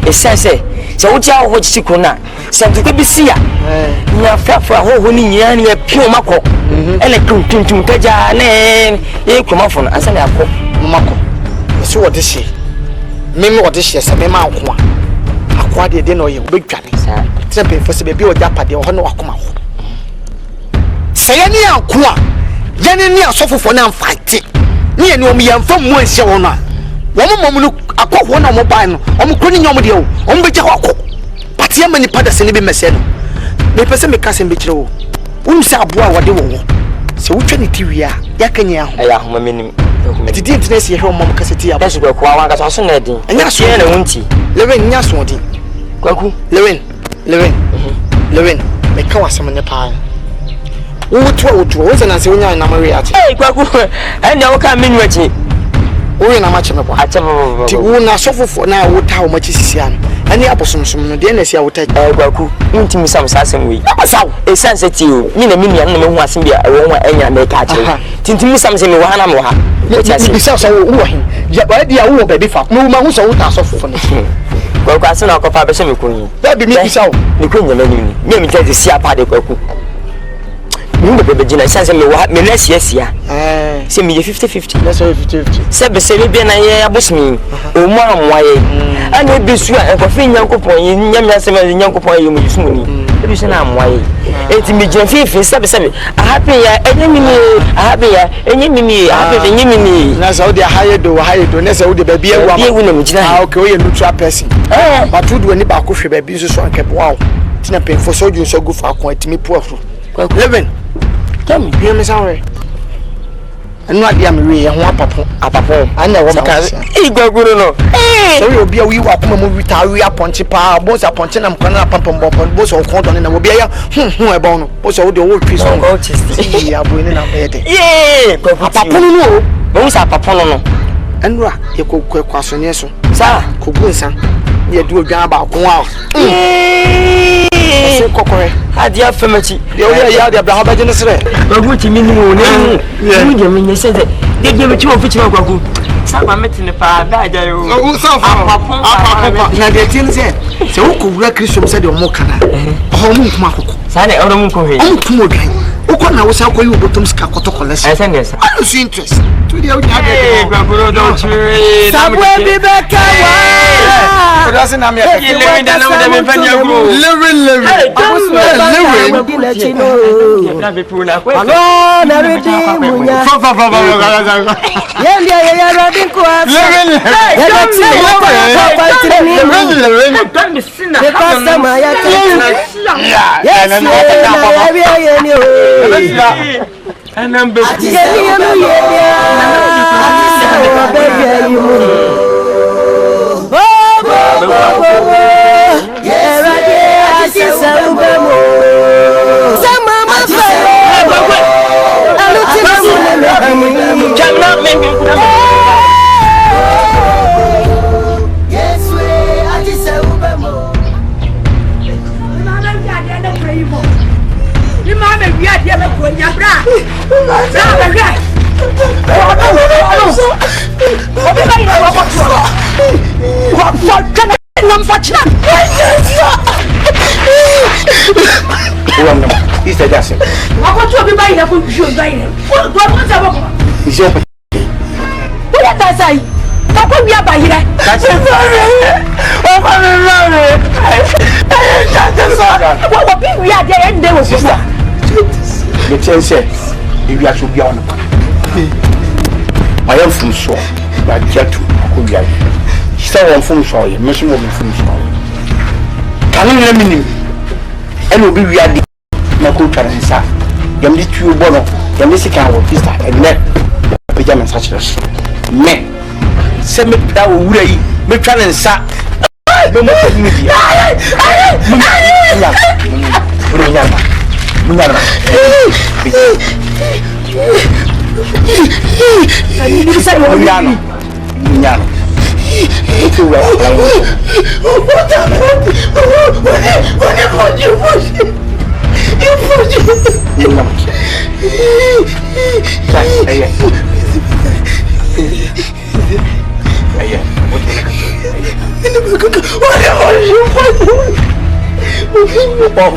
Speaker 5: esense se wo tia ho chichikuru na se ntuko bi sia nya frafra ho ni nyia ne pio makọ ele tuntum kaja ne e komafo no ansa na akọ
Speaker 2: makọ so wo de hye meme wo de hye se meme akọ akwa de no ye obedwane sa trepe fo se be bi o japade ho no akoma ho se ye ni akọ a ye ni asofofo na amfate ni ye ni o mi yamfa mu anhye wo no a wo mo no akọ na mo ban no o mo kro ni nyom de o mo be je ho akọ patia mani pada se ni be mese no me pese me kase be kire wo won se abo a wode wo se wo twani tiwi a ya kanya ho
Speaker 5: ya ho menim
Speaker 2: ati di internet ye ho mo kaseti abo
Speaker 5: dasu kwa wanga so na din
Speaker 2: anya so
Speaker 5: na wunti
Speaker 2: Lilwin nya so din
Speaker 5: Kwaku
Speaker 2: Lilwin me ka wasem ne pa wo to wo na se wonya na mari ati
Speaker 5: Kwaku anya wo ka menu achi
Speaker 2: wo na ma cheme bo
Speaker 5: acha bo
Speaker 2: ti wo na sofofo na wo ta wo ma chi sisia no ani abosomsom no de na sia wo ta
Speaker 5: Kwaku ntimi sam sasem wi
Speaker 2: abasaw
Speaker 5: esanse ti o mi na menu na me hu asem bia wo ho anya me ka achi tintimi sam se me wo hana mo ha
Speaker 2: bi sa so wo hin ya ba dia wo ba bi fa mo ma hu so wo ta sofofo no
Speaker 5: Kwaku asena akofa be se me kunyi
Speaker 2: ba bi mi bi sa wo
Speaker 5: ni kunya menu ni me tete sia pa de Kwaku mi be gina sanse me wa me na sia se me 50-50
Speaker 2: na so 50-50
Speaker 5: se be bi na ye abosmi o mu amwa ye ana bi su a enkofi nyankopon ye nyame asem nyankopon ye mu yisum ni e bi se na amwa ye enti me gina fifi se be happy ya enyimini happy ya enyimini happy enyimini
Speaker 2: na so de haye do na se wo de ba bi ewu
Speaker 5: bi ewu na mu gina
Speaker 2: ah okay we neutral person but wo do ni ba ko hwe ba bi so so anke bo tina pen for so ju so go fa ko atimi poafro Lilwin tami bi me sawe anu ade am we ye ho apapo anya wo maka
Speaker 5: igwaguru no
Speaker 2: so we obi a wi wa kuma mu wita wi aponche pa bo sa ponche na mkwana papam bo so konto ne na obi ya e bon no bo so wo de wo twi so ya bo ni na be de apapo no
Speaker 5: bo sa apapo no
Speaker 2: anu a ye kwasonye so
Speaker 5: sa
Speaker 2: kogu nsan ye du odwan ba ko a se kokore
Speaker 5: adia femachi
Speaker 2: de o ya de abraham ba jene sere
Speaker 5: Kwaku ti minimu ne mu de me se de me ti wo fichi Kwaku sa ba meti ne pa da aja yo
Speaker 2: o sa fa na de tin se wo ko wura Christian se de o mo kana o mo kuma akoko
Speaker 5: sa ne o mo ko he
Speaker 2: o mo kuma odwan o ko na wo sa ko yi obotom ska koto collection
Speaker 5: ese ne sa
Speaker 2: I see interest to the onya
Speaker 5: de Kwaku do chiri
Speaker 4: Sabu bi beka wa
Speaker 2: ko da se na me e
Speaker 5: Lilwin da na me fanya go
Speaker 2: Lilwin
Speaker 5: na be puna ko
Speaker 4: Alo na redi munya
Speaker 2: fa
Speaker 4: Yendi ya radi kwa
Speaker 2: Lilwin
Speaker 4: ya gati kwa tini
Speaker 5: don me sina
Speaker 4: the customer ya yes ya yeni o
Speaker 5: anam be
Speaker 4: yeni yenu yeni o be yeni mu ya radi asisa ubemo sama mafa aluti na
Speaker 5: jamna me
Speaker 3: What was I?
Speaker 9: Is your
Speaker 3: What did I say? Papa, we are by here.
Speaker 5: That's it.
Speaker 3: What we are there and there was sister.
Speaker 9: The chance if you are to be on I am from shore, but jet to Kuya. Still on from shore, mission woman from shore. Can you let me? And will be we are the Makuta and Sa. You need to borrow the Mexican or sister and net pajama such as men. Send me that way, make try and sa. No more media.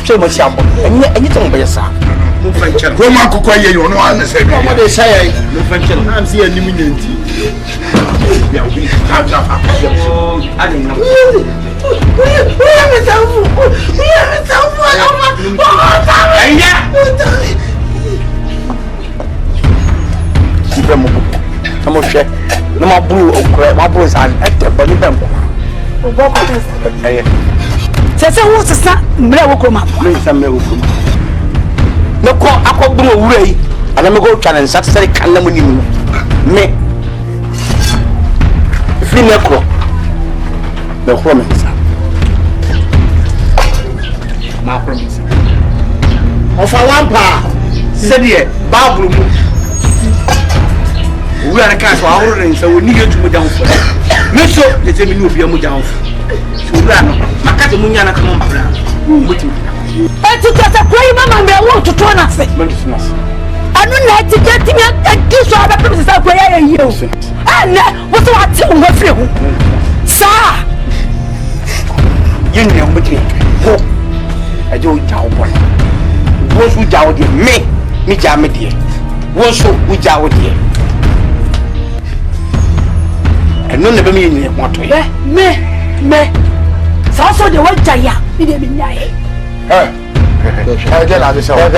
Speaker 9: So much and you don't be a son.
Speaker 2: Roman Kukwaya, you know, I'm saying, what they say, I'm seeing an imminent. I don't know.
Speaker 9: I'm going to check. No more blue or my boys are active, but you don't.
Speaker 3: Say, what's the son? Mewokoma.
Speaker 9: No call Akwa blue way, and I'm going to try and satisfy Kalamu. Me. If you never the promise. My promise. Of a lampa, said ye, Babu. We are a cast for our rain, so we need you to move down for that. No, so let me move your move down. So, Makata Munyana come on,
Speaker 3: I took us a play, Mamma, I want to turn us. I don't like to get him a dish of the princess of where I you. And what's what you want to do? Sir,
Speaker 9: you know, but I don't tell one. What's with our dear me, Jammy dear. What's with our dear? And none of me in your water.
Speaker 3: Me. So also the one Jaya, he didn't die.
Speaker 2: I tell her this. Oh,
Speaker 3: what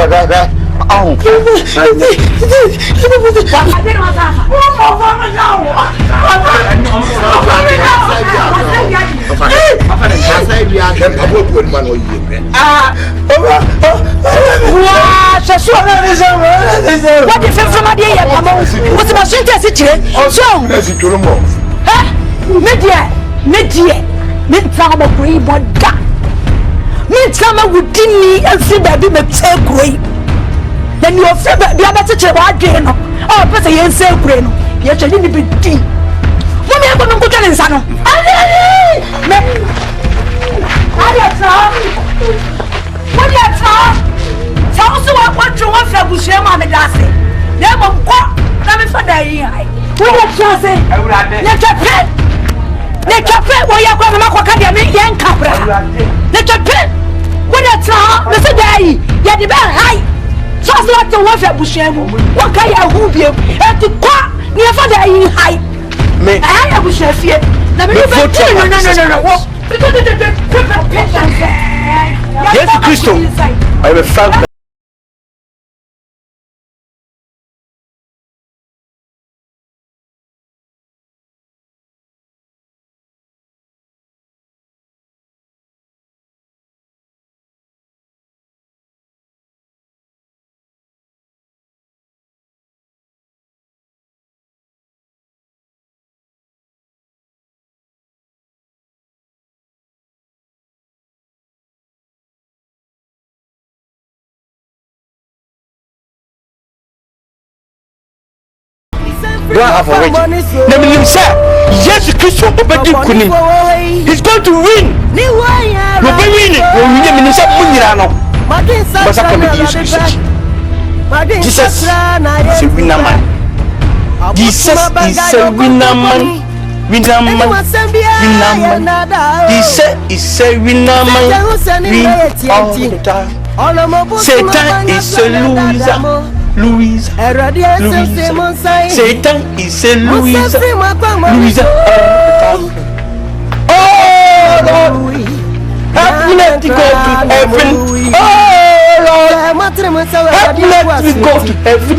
Speaker 3: if from a day? What's my sentence? Media, Mensah free but God. Mensah would give me and see baby me take away. Then your favorite the other teacher was again. Oh, but I ain't say brain. Yet I didn't be deep. When I go to get in Sano. What you saw? So what you want to share my glass. Never walk. Let me for the what you say? Let your pet. Let your pet. Why you going to make a academy? Young Capra. Let your pet. What you saw? Mr. Day. You're the best high. So what you want to share? What can you hope you? And to quack near for the high. I will share fear. No.
Speaker 9: Yes, Crystal. I will found. Do I have already? Let me say, yes, Christian, he's going to win. We'll be winning. We'll win. Minister Munirano. But I can be used to Jesus is a winner man. Jesus is a winner man. Winner man. Jesus is a winner man. Win all the time. Satan is a loser. Louisa. Satan is a Louisa. Louisa. Oh Lord, help me not to go to heaven. Oh Lord, help me not to go to heaven.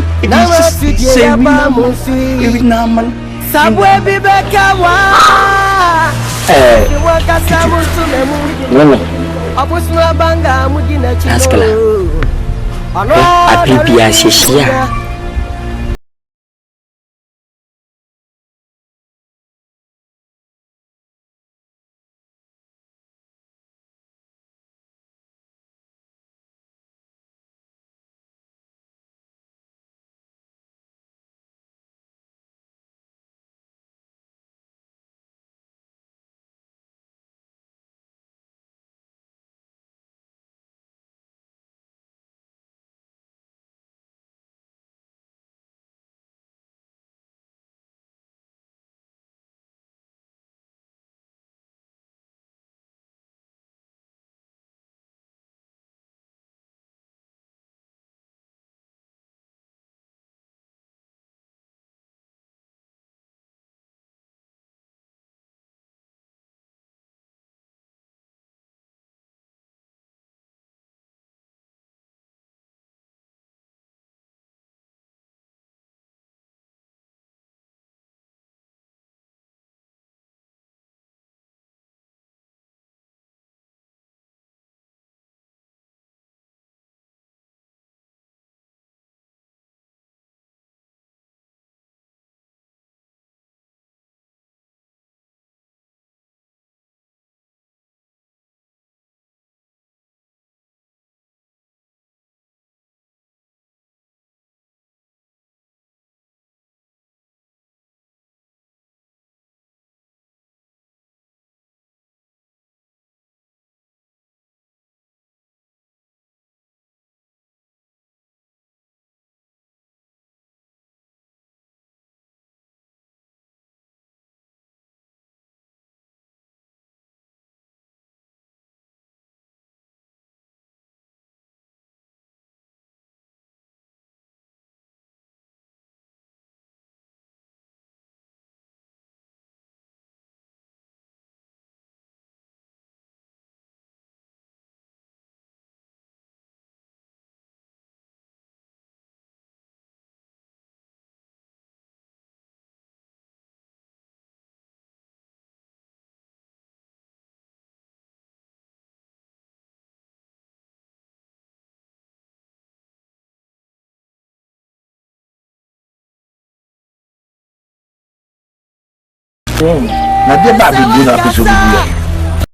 Speaker 2: Na de ba bi na peso bi ya.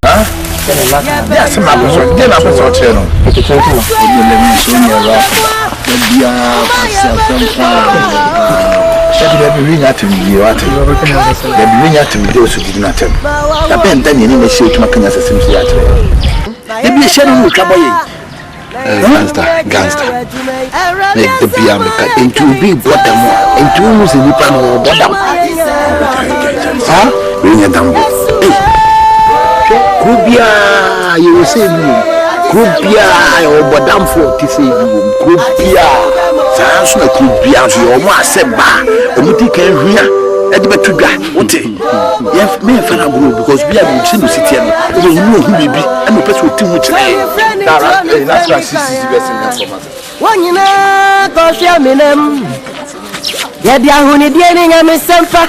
Speaker 2: Ha? Ya se ma peso, de na peso che no. Ke che no. O le mi so ni ra. De bia fa se de bi ri na te bi wa te. De bi ri na te bi de so bi na te. Ya ben dan ni me se tuma kanya se sim se ya tre. De bi se no twa boye. Gangster. Make the bia me ka into bi bottom. Into mu se ni pa no bottom. Ah, we dambo. Krubia, you will say me. Krubia, or Badam for to say you. Krubia, Sans na Krubia, you almost said ba. Omuti can hear at the Batuga. What? Yes, me and Fana Group because we have seen the city and you know who we be and the person too much. That's why she's the best in the one you know, go share me them. Yadi ahuni dieni ngame sempa.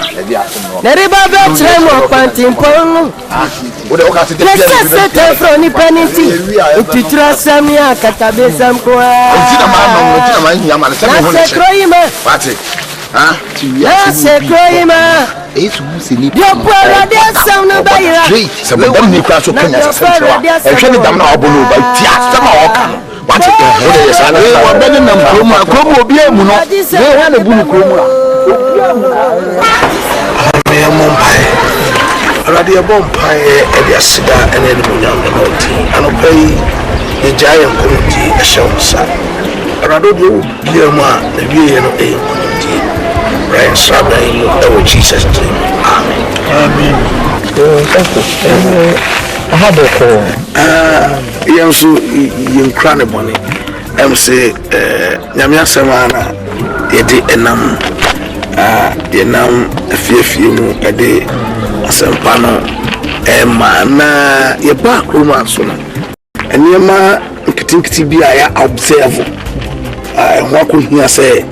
Speaker 2: Neriba betre mo pantimpong. Ode okati de pia. Sese froni peniti. Utitra samia katabeza mkoa. Utina ma nyama na sema hone. Nase kroima. Pati. Ha? Nase kroima. Esu musini. Yo kwa de samna bayira. Sebe dam ni kwa so kanya sasentwa. Ehwe ni dam na obolo ba tia sama oka. Wati ode yesana. Wa bene nam kromo obi emu no. We wa na bunu kromo la. I am Mumbai. Already a Bompire, a Sida, and then Munyanti, and obey the giant community, a show son. Rado, dear man, the Vian of a community, Brian Sabay, our Jesus' name. Amen. Amen. I had a call. Yansu, you cranny money.
Speaker 9: say nyame semana yedi enam yenam afiefi mu ede asempa no na ye ba kroma so no enema nkitinkiti bi a ya observe ho akohia say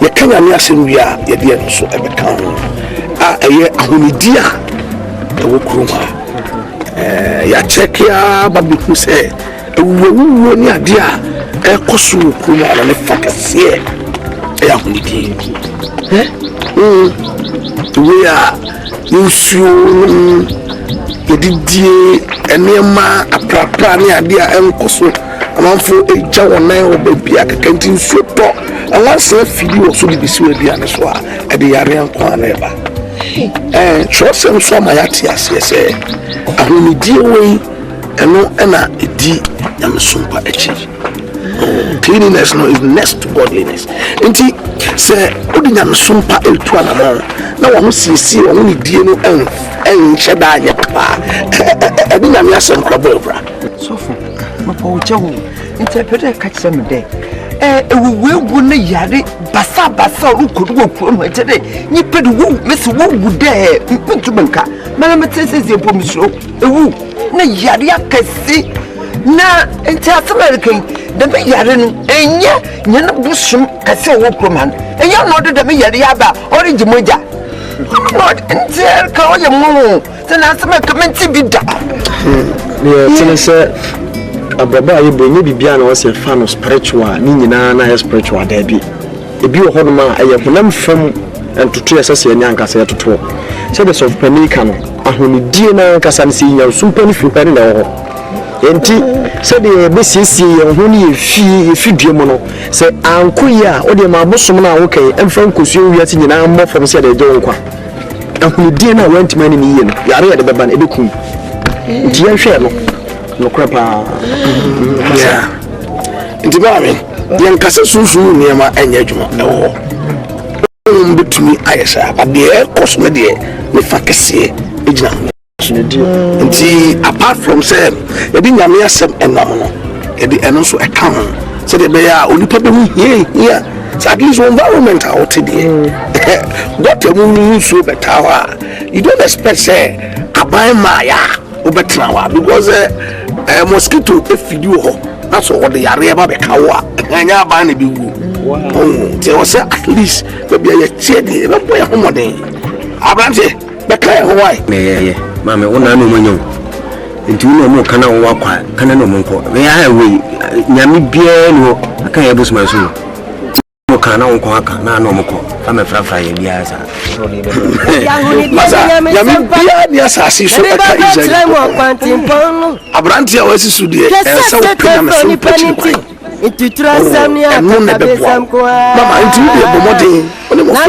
Speaker 9: ye kanya ne asem wi a ye de so ebeka ho eye ahonidi a ewo kroma ya check ya babi ku say ewu ni ade a ekoso kroma na ne fakase ya ahonidi we are you yedidie enema aprapra ne ade a enkoso amanfo eja wonan wo baby akakanti nsuo to alanse fidi wo so bibisi we bia ne so a ade yare anko na eba chosem so ma yati asese ahonidie we eno na edi nyamsumpa echi cleanliness no is next to godliness enti se odi nyamsumpa etu anamo na wo sisi wo ni die no en sheda anya pa ebi nyame asem krabo bra
Speaker 7: sofo mapo jawo interpreter catch some day ewu na yare basa rukodu okuro no ejede ni pedu wu mesi wu de mpuntu banka mana metese ze pomisro ewu na yare akasi na entasem American da me yare no enya na busum kase wo kroman enya no de me yare aba origi moja no entel ka oye mu tena asem kamenti bida
Speaker 10: ne tena se ababa ayi bonye bibia na wose fa no spiritual ni nyina na spiritual da bi ebi wo hono ma aye honam fam entutu yesese nya Nkansah yetoto se be sof panika no ahonidie na Nkansah ne sinya sumpani flipari na wo enti se de be siesie ye honi efi due mo no se ankoya o de ma bosom na wo kai emfa nkosuo wiati nyina mo fam se de je nkwa ahonidie na wantimani ni ye no yare ya de beba na ebekum di ahwe no no krapa
Speaker 9: yeah nti ba me ye Nkansah sunsu niema enye adwuma na wo betumi ayesa ba de kosme de ne fakese ejina nti apart from say yedi nyame asem enam no yedi eno so eka ho so de be ya onipa be hu here so at least environment out there what you mean so better you don't expect say abai maya obetra wa because mosquito if you ho that's what the yare ba be kawa anya ba na be wu they was at least maybe ya chedi be boy homoden abrante be kai ho why
Speaker 10: me mama wona no manyo nti wona mo kana wo akwa kana no monko me ya we nyame bia no aka ya bosuma so mo kana wo ko aka na no monko ama frafra ya bia sa
Speaker 9: nyame bia ni asasi so aka izai abrante ya wasi su de esa wo kana me so pati
Speaker 4: Itutura samia kabesam kwa
Speaker 9: mama nti de bomode one mo fe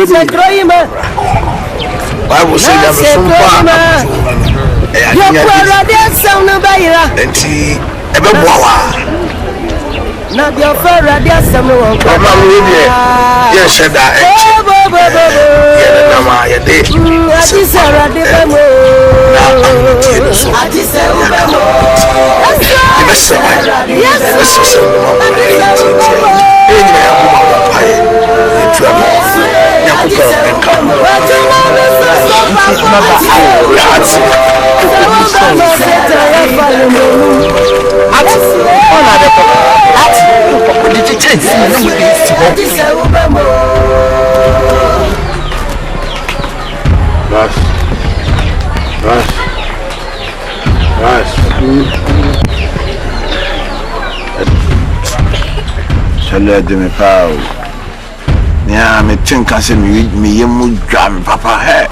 Speaker 9: Bible say that sumpa
Speaker 4: yo kwara de sam no bayira
Speaker 9: enti ebe boawa
Speaker 4: na de kwara de sam no won
Speaker 9: mama we de ye sheda ye na ma ye de
Speaker 4: ati sara de bemo
Speaker 9: ati se ubemo ebe se yes
Speaker 1: Salut de mes parents. Nya me Nkansah me yemu dwa me papa he.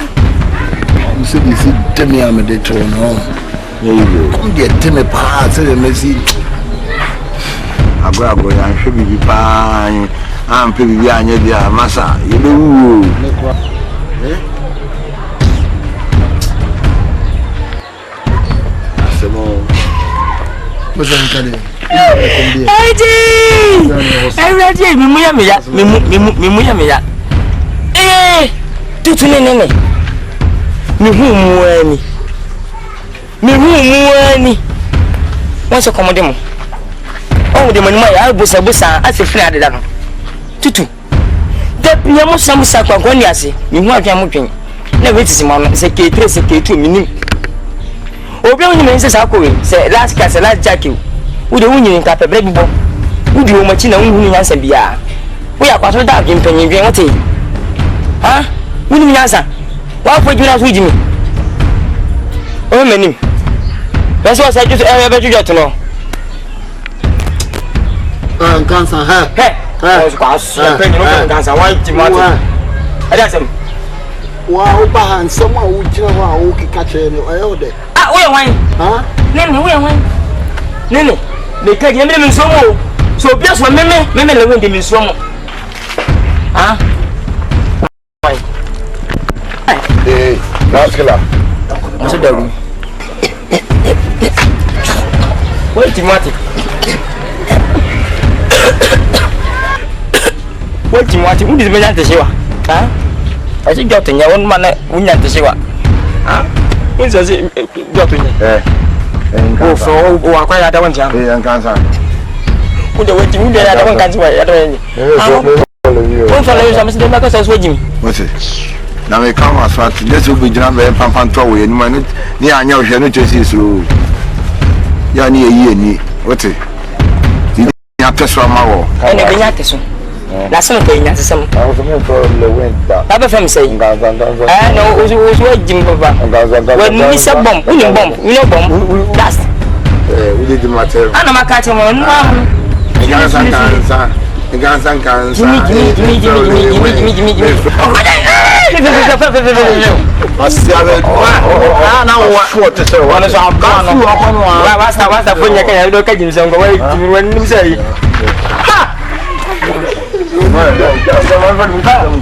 Speaker 2: You said you see Demi am de to no. Come get Demi pa say the Messi.
Speaker 1: Agora ya hwe bibi pa am pe bibi anya dia masa ye be wu. Semo.
Speaker 2: What's on kale?
Speaker 5: I ready me ya. Tutu nene. Me hu muani. Wọ́n ṣe komode mo. Oh, the money I was a busa as a friend. Tutu. The Yamusam Sakoniasi, you want Yamukin. Never is Simon, say K3, say K2 minute. Obion Mensah Akui, say last cast a last jacket. Would the union in Cap a baby bomb? Would you machine a woman answer Bia? We are quite dark in Penny Granty. Huh? Wouldn't answer. Why would you not with me? Oh, many. That's what I just ever got to know.
Speaker 1: Nkansah,
Speaker 5: hey, Nkansah, why do you want to? I got him.
Speaker 1: Wow, and someone who catch any oil.
Speaker 5: Ah, where wine? Huh? Name, where wine? Nene, they take him in so more. So just one minute, Lilwin give me some. Huh?
Speaker 2: Hey, Rascala.
Speaker 5: What's it doing? Wait, Timothy. What do you want to do? Huh? I think you're your own man. We have to see what. Huh? Who's it? Got oh, for quite other one.
Speaker 2: Nkansah.
Speaker 5: Who the waiting? Who the other one can't wait. Don't follow you. Something because I was waiting.
Speaker 2: What's it? Now we come as far as this will be done by Pampanto and Manu. Near I know you just so. Yani a year. What's it? You have to swam our.
Speaker 5: And a vinyatis. That's something that's some. I was a for Lilwin. Other from saying, I know who's waiting for when we said bomb, we know bomb, we know bomb. That's
Speaker 2: we did the matter.
Speaker 5: I know my catch on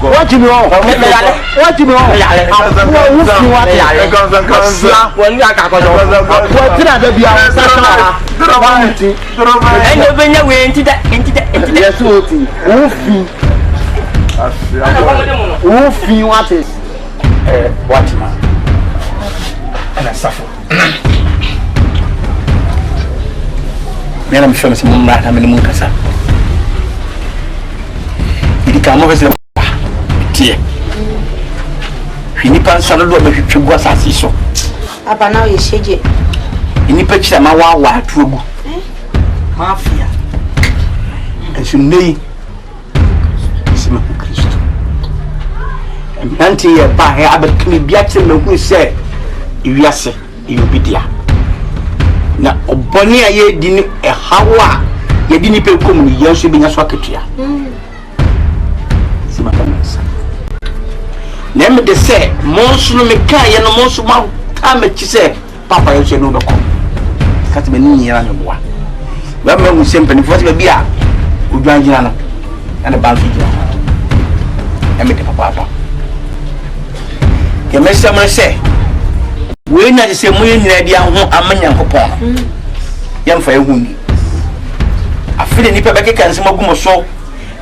Speaker 1: What you know? What you know? When you are
Speaker 9: It can always be dear. Finipan Salado, but you go as I see so.
Speaker 6: Up now you shake it.
Speaker 9: In the picture, my wild trouble. Mafia. And she may see my Christ. And Auntie, by Abbott can be acting who said, if you say, you be dear. Now, Bonnie, I didn't a how you didn't pay come, you should be a secretary. Name the say, Monsoon Mekay and most mouth time at say, Papa, you should know the call. Cut me near and one. Well, we simply first be a good Jana and a bounty. I make a papa. You may someone say, we're not the same way in the idea of a man upon young for a wound. I feel any paper can smoke so.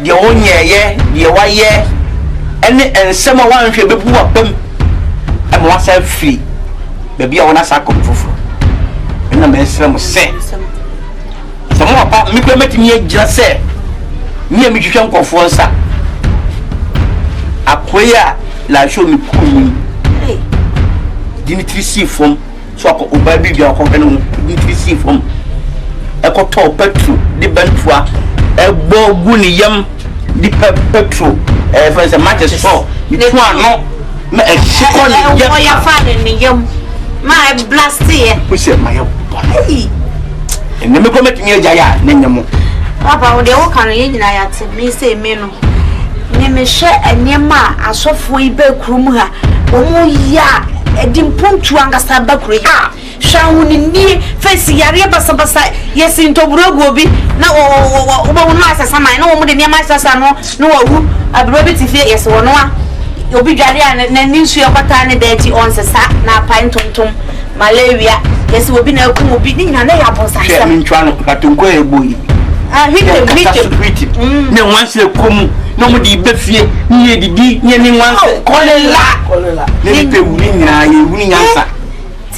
Speaker 9: The own year, the one year. And some one should be put up them and was free. Maybe I want to sack of proof. And the Mensah say, some more about me permitting me just say, near me to come for one sack. A queer like show me cool. Didn't receive from so I could obey your company. Didn't receive from a cotton petrol, the Bentua, a boguni yam, the petrol. For a matter so, you can't know. A second, your father in the my blast here. We said, my body. And never commit me a jaya, Nemo. Papa, the old Canadian I had to me say, Menu. Name share and Nema, a soft way bell crumha. Oh, yeah, a dimpunct to understand Bakri. Shall we need face Yaria Basabasa? Yes, in Tobrogobi. No, master, some I know more than your master, no. I brought it if yes or no. You'll be Jarian and then you see a patani dirty on the sack, now pine tum malaria. Yes, will be no cool beating and they have on I'm trying to go a boy. I hit it. No one said, come, nobody but fear near the deep, near once. Call a la. Let me winning answer.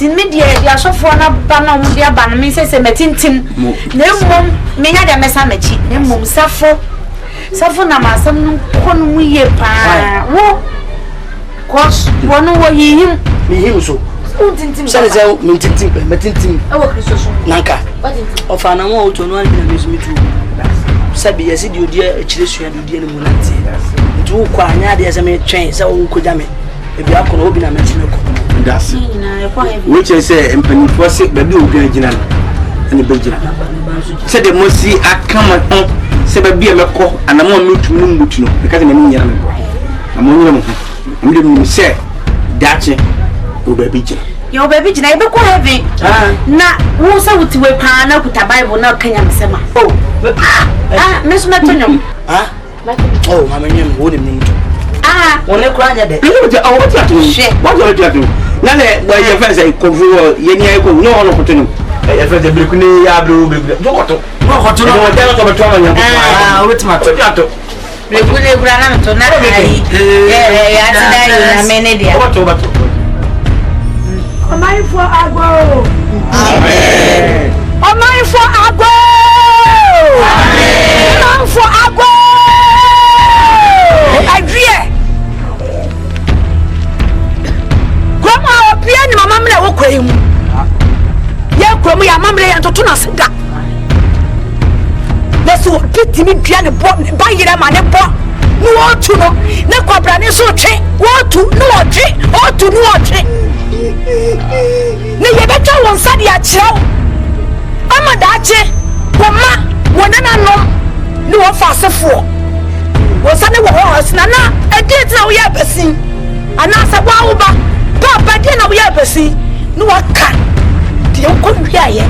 Speaker 3: media dia so for na ba na mo dia ba na me say metintim na mmom me nya de mesa machi na mmom safo na masam no kono mu ye pa wo kos wono wo hihim
Speaker 2: me him so
Speaker 3: tintim
Speaker 2: say me tintim
Speaker 3: e wo kristo so
Speaker 2: nanka ofa na wo to no an na me mitu sabi yesi di odi a chire sua di odi na mu nanti nti wo kwa anya de se me twen se wo ko jame e bi akono obi na meti me ko
Speaker 8: das which is say empanifo se baby obi agina na be gina se de mosi akama se baby ameko anamo metu no mutu no because me nyira me bo amonye mo amde me se dache o baby gina
Speaker 3: yo baby gina e be ko heaven na wo se wuti we pa na kuta bible na kanya mesema mesu metonyo oh
Speaker 2: mama nyem wo dem nyem wole kura nya de
Speaker 8: what you are doing na le wa ye fa say ko fu ye ni ay ko no ono ko tenu ye fa de briku ni ya bru jokoto no de ko beto anya
Speaker 3: ultima to briku le kura na to na ai ya tidai na mene dia
Speaker 8: bato
Speaker 3: omai for agbo amen omai for agbo amen omai for agbo agrie Grandma opia ni mama mle wo kwai mu ye kromu ya mama mle ya ntoto na sida leso kitimi dua ne bo ba yire ma ne bo no otu no ne kwabra ne so twe otu no otwe otu no otwe ne ye betwa won sade a kirew ama daache woma wonana no ne wo fa asefo wo sane wo ho asina na edit na wo ya besin ana sa wa wo ba papa dia na wo ya besi no waka de ko wiaye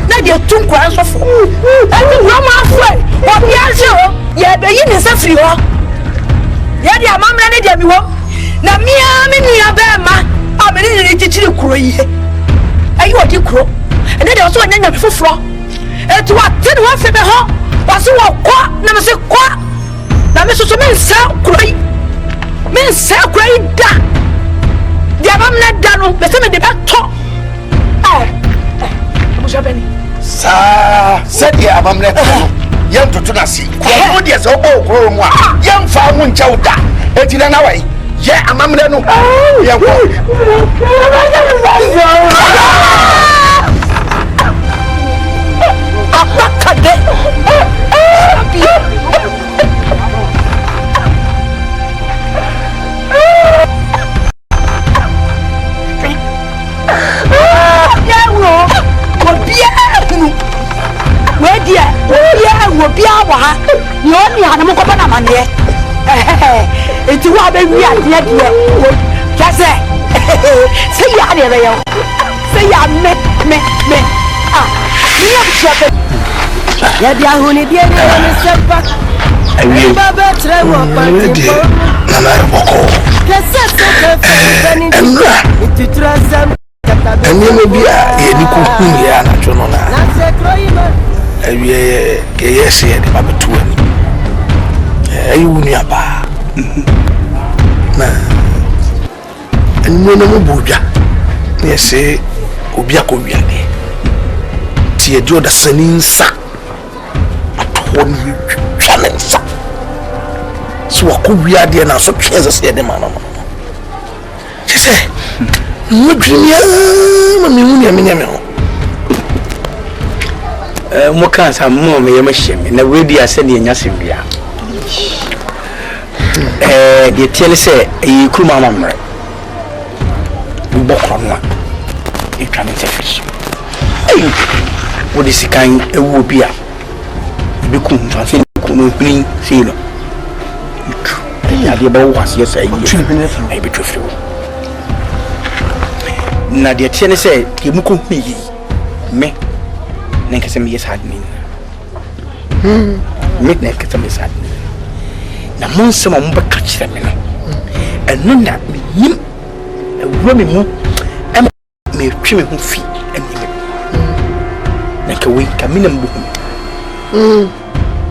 Speaker 3: na de tunkwa nsofo ati grandma afwe o bia je ho ye be yi ni safiri ho ye de amamra ne de mi ho na mia me nua ba ma a me ni chichiri kuro yi ayi odi kuro ene de so nyanya foforo etu wa te no afi be ho wa so wo kwa na me se kwa na me so me nsa kuro yi me nsa kuro yi da dia bam na da no be se me de ba to mo jabeni
Speaker 2: sa said ya bam na to yam to na si ko dia so bo kuro mu a yam fa mu ncha uda eti na wai ye amamle no yam ko
Speaker 3: apakade Wobia wa ha yo ni hana mo ko bana mane enti wa be wi ade de wo kase se ya de be yo se ya me ni ya chope ya dia honi dia ni sepa ayi baba tre wo pa ti
Speaker 2: na na boko
Speaker 3: kase se ni ti trasa
Speaker 2: eni mo bia ye ni ko hu ya na chono na yes, yeah, the Baba 20. You knew about and when I'm a Buddha, they say, Obiako, Tia do the sending sack at 1 challenge. So I could be there now, so cares the man. She said,
Speaker 5: mo kan sa mo me yema hyem na wedi ase de nya sembia de tiele se yi kuma mamre bokro no e twa me tefish wodi sikan ewu bia bi ku nfa se ku no pin se no ya de ba wo ase se yi ai bi tofri na de tiele se ke mu ko mi me Nkansah me yes hadni midnight ka me sad na mon sama mo baka kire me no enu na yim ewuro me mu em me twi me ho fi ani me na ka we ka me na mbu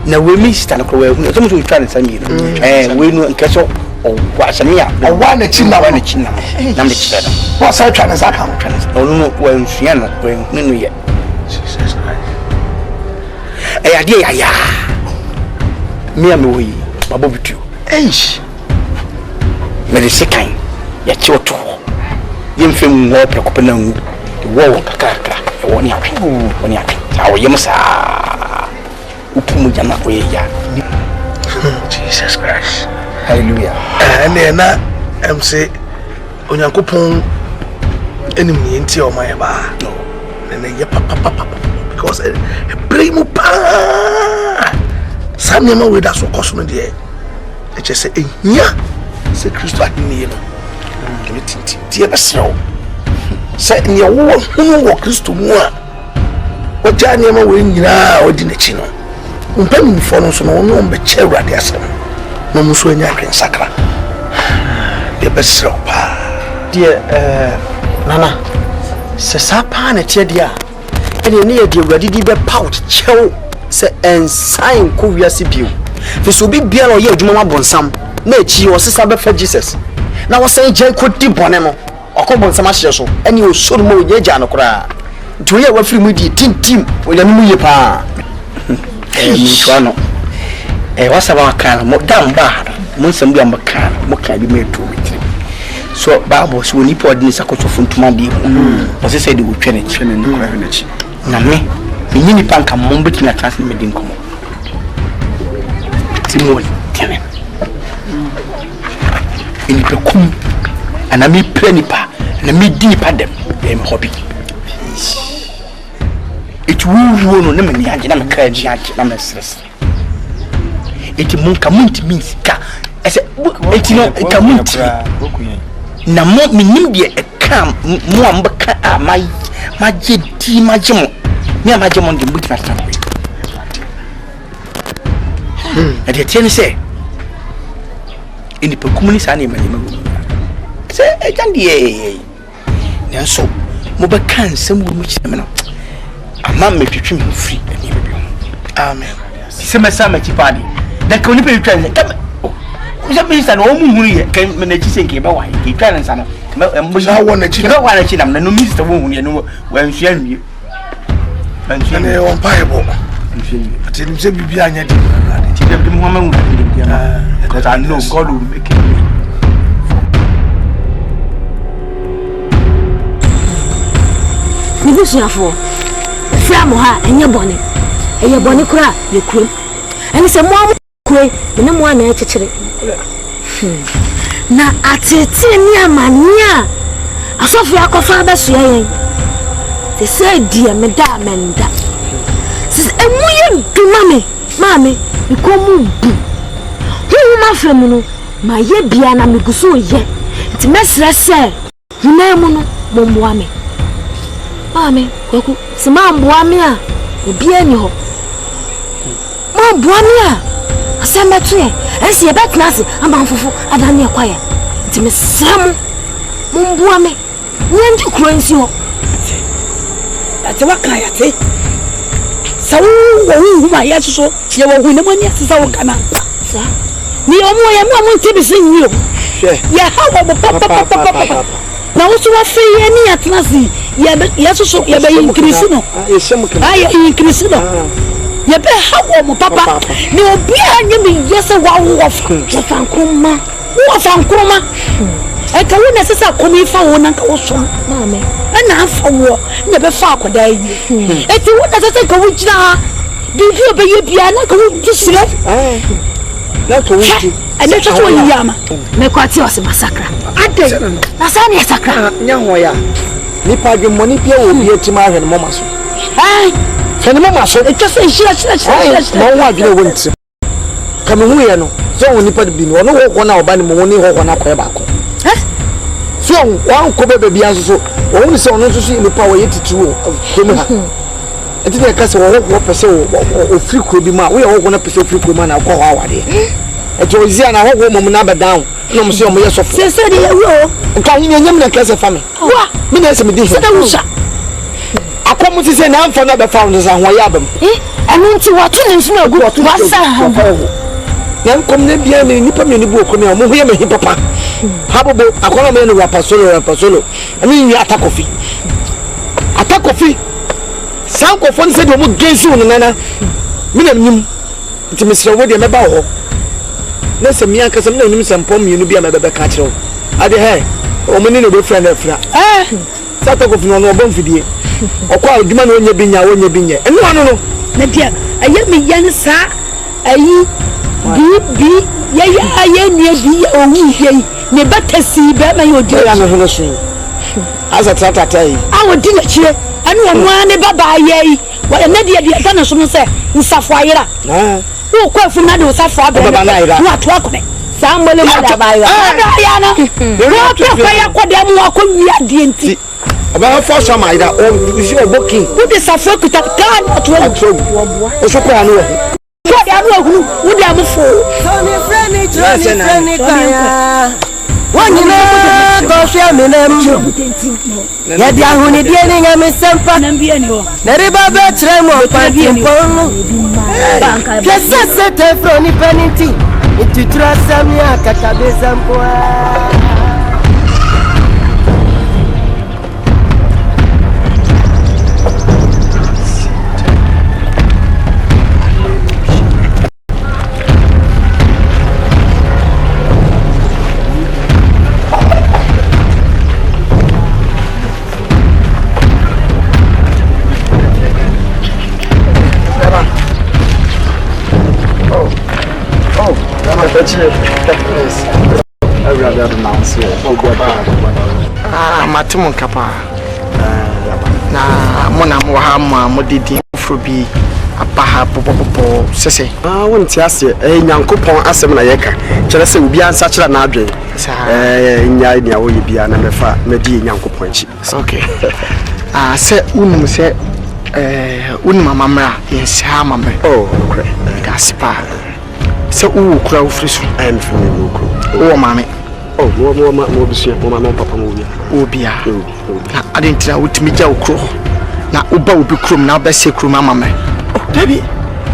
Speaker 5: na we mi sta na ko we hu so mo twa ne sami no we no nkaso
Speaker 2: o wasania o wana china wana china na me chira no wasa twa na saka mo twa na no wa nsua no wa nnu ye Jesus Christ ade ya me am we babo bitu me de sekan ya choto yemfem wo prekope na ngu wo kakaka e woni atwe awo yemsa upumu jama ko ya Jesus Christ hallelujah
Speaker 9: na MC onyankopon enim ni enti o man ba no na ye papa because e primo pa samyama we da so koso no de e che se ehia se Kristo adini no tinti tie besro se ni wo hunu wo Kristo mu a o ja ni ma we nyina o di na chi no mpam fo no so no no be che urade asem no mu so nya hwen sakra de besro pa
Speaker 7: die nana se sapa na tie dia ene ne ye de urade di be pout chew se ensign ko wiase bio fi so bi bia no ye adwuma ma bonsam na echi o sesa be fa Jesus na wo say je ko di bone no okọ bonsam ahye so ene o so mo ye ja no kra nti ye wa firi mu di tim o ya mu ye pa
Speaker 2: mi twano wasa ba kan mo dam ba mo nsam bi am kan mo kan bi me to mitri so babo so ni po di sakoto funtuma bi o se say de wo twene twene ni kwa na chi na me ni panka mo mbeti na trans me din komo timon tene ini pekum ana mi planipa na mi di pa dem em hobby it will no na me age na me ka age na me stress it munka munti means ka ese it no ka munti na mo minim de e kam mo ambaka ma je di ma je mo me ma je mo de mbuti na tan ade tiene se ini pekumuni sa na ma se e jandi e nso mo ba kan sam wo mu chime no ama me twetwe me free ani bi amen se me sa ma chipadi da ko ni pe twetwe ne kam o se me sa no mu hunu ye kan me na chi senke ba wa ke twetwe ne sa no mo na wo na chi ba wa na chi nam na no mi sta wo hunu ye no wa nsua nwie nsua
Speaker 9: ne on bible ati ni se bibi anya di
Speaker 2: ti de mo ma mu di because I know God will make it.
Speaker 6: Nibusuafo framo ha enye bone kura ye kurom eni se mo kure ne mo na ekekere na atete ni amania asofu akofa ba so yen te say dia me da menda sis emu ye duma me mame ikomu bu hu ma fremu no ma ye bia na me guso ye ti mesra se huna mu no momboa me mame Kwaku se mamboa me a obi ani ho mamboa me a asembeto ye ense ye betna se amanfofo adane e kwaye ti me sram momboa me nyendi kronsi ho ati wakaya te sawu wo ma ya so ye wo hu ne mani asesa wo kana sa ni omo ye mo ntibi se nyi o ya ha wo papa na wo so wa fe ye ni atna si ya so ya be increase no ay increase no ya be ha wo mo papa ni obi anya me yese wa wo fankroma e ka wo na sesa komi fa wo na ka wo so mame na afa wo na be fa akoda yi e ti wo na sesa ka wo jina bibi obe ye bia na ka wo tusire na ko wo ti ene to so yi ama me kwati o se masakra ade na sa ne sakra
Speaker 7: nya ho ya ni pa dwe moni pia wo bi etima ahwe no mama so fene mama so e twese hira mo wa dwe wo nti ka me hu ye no so woni pa bi no no wo na oba ni mo woni ho na kwa ba ko so wan ko bebe bia so wo ni se ono so ni pa wo yetitu wo ko me ha enti de ka se wo pese wo free kro bi ma wo ye wo na pese free kro ma na ko ho awade eto ozia na ho mo na ba down no mo se o mo ye so
Speaker 6: se de wo
Speaker 7: nka ni nyam na kase fa me
Speaker 6: wa
Speaker 7: mi na se me di
Speaker 6: se da wusa
Speaker 7: akomu ti se na amfa na be fa no za ho ya bam
Speaker 6: enu nti wato ne nsu agu wa sa ha
Speaker 2: yan kom ne bia ne nipa me ne bu okro ne mo ho ye me papa habobo akola me no rapa solo ani ni atakofi sankofo ne se de mo gensu no nana me na nim nti mesre wo de meba ho na se mi anka se me na nim se mpom mi no bia me bebe ka kire wo ade he o mo ni no be friend afra satakofi no no bomfidie okwa adwuma no onye binya enu anu no
Speaker 3: na dia aye me yan sa ayi bi aye ni bi owu yi ne batasi be ma yo di
Speaker 2: ya no hono so asa tata yi
Speaker 3: awo di na chire anu omo ane baba aye wa na dia ta na so no se nsafo ayira wo kwa fu na de nsafo abere no ato akone sambole ma da bayira ya na wo kwa ya kwode mu akonni ade enti
Speaker 2: aba for some ida o isi obokin
Speaker 3: wo de safo kuta kan ato
Speaker 2: o so kwa no
Speaker 3: so ya no hunu wo de amfo
Speaker 4: Tony friendly kaya wanyina go share me nam ya dia huni die ni ngame sempa na riba be tre mo pantimpon pesa sete froni peniti itutra samia katabeza mpoa
Speaker 1: Matimun kapa na mona mo ha ma modidi frobi abaha popopopo sese
Speaker 10: wonti ase nyankopon asem na yeka kire se obi ansa kire na adwen nya nya wo yebia na mefa medi nyankopon chi
Speaker 1: okay se unum se unum amamra yensa mamre
Speaker 10: oh okay
Speaker 1: gaspa se u kura u friso
Speaker 10: am fini mu ko
Speaker 1: o mame
Speaker 10: oh mo bisia mo mama papa mo
Speaker 1: obia na adentra utimi ja ukro na uba obi krom na obese krom amame
Speaker 10: dabi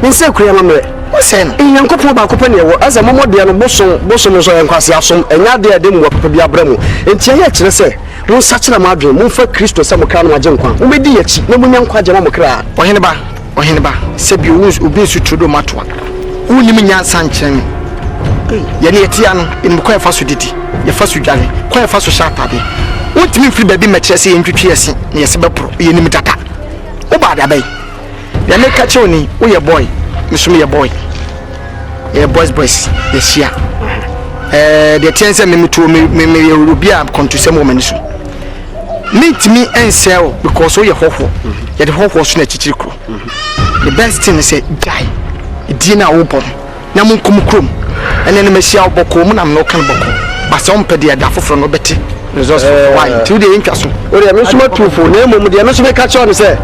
Speaker 10: mense kura amame
Speaker 1: o se no
Speaker 10: nyankopon ba kopa ne wo asa momode no boso so enkwase asom enya de ade mu papa bi abramu enti ya kire se won sakira ma adwen mo fa Kristo se mo kra no agye nkwa mo bedi yachi na mo nyankwa agye na mo kra
Speaker 1: ohene ba se bi obi su trudo matwa unim nyansa nkyerem ye ne yetia no in mo kwa fa so didi ye fa so dwale kwa fa so shatade wotimi mfiri ba bi mekire se yentwetwe ese ne yese bepro ye nim data wo ba da bai ye me ka che oni wo ye boy misum ye boy ye boys ye shia de tense me mutu me ye rubia kontusem wo maniso meet me and sell because wo ye hoho ye de hoho so na chichirikro the best thing is say die dina wo bon na mun krom ene ne mehia wo boko mu na me no kan boko ba se on pede da foforo no beti resource why to the intwaso
Speaker 10: o de me suma tufo na emom de no so be ka che on se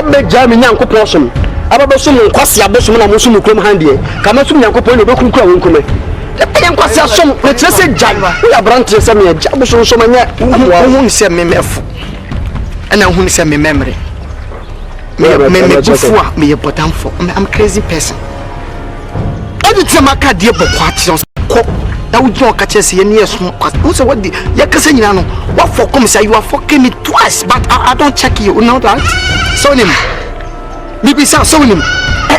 Speaker 10: be jami nyankopon som ababa som nkwase abosom na mo som krom handie kama som nyankopon no be kunkura won kume de pe nkwase asom na kire se jai wo ya brantre se me ja abosom so manya
Speaker 1: wo se me mefu ana hu se me memory me bufua me ye potamfo I'm crazy person odi tema ka die bokwa ati ko da wo ka chese ye ne yeso wo se what ye kase nyina no what for come say you are fucking me twice but I don't check you know that so nim bibi sa so nim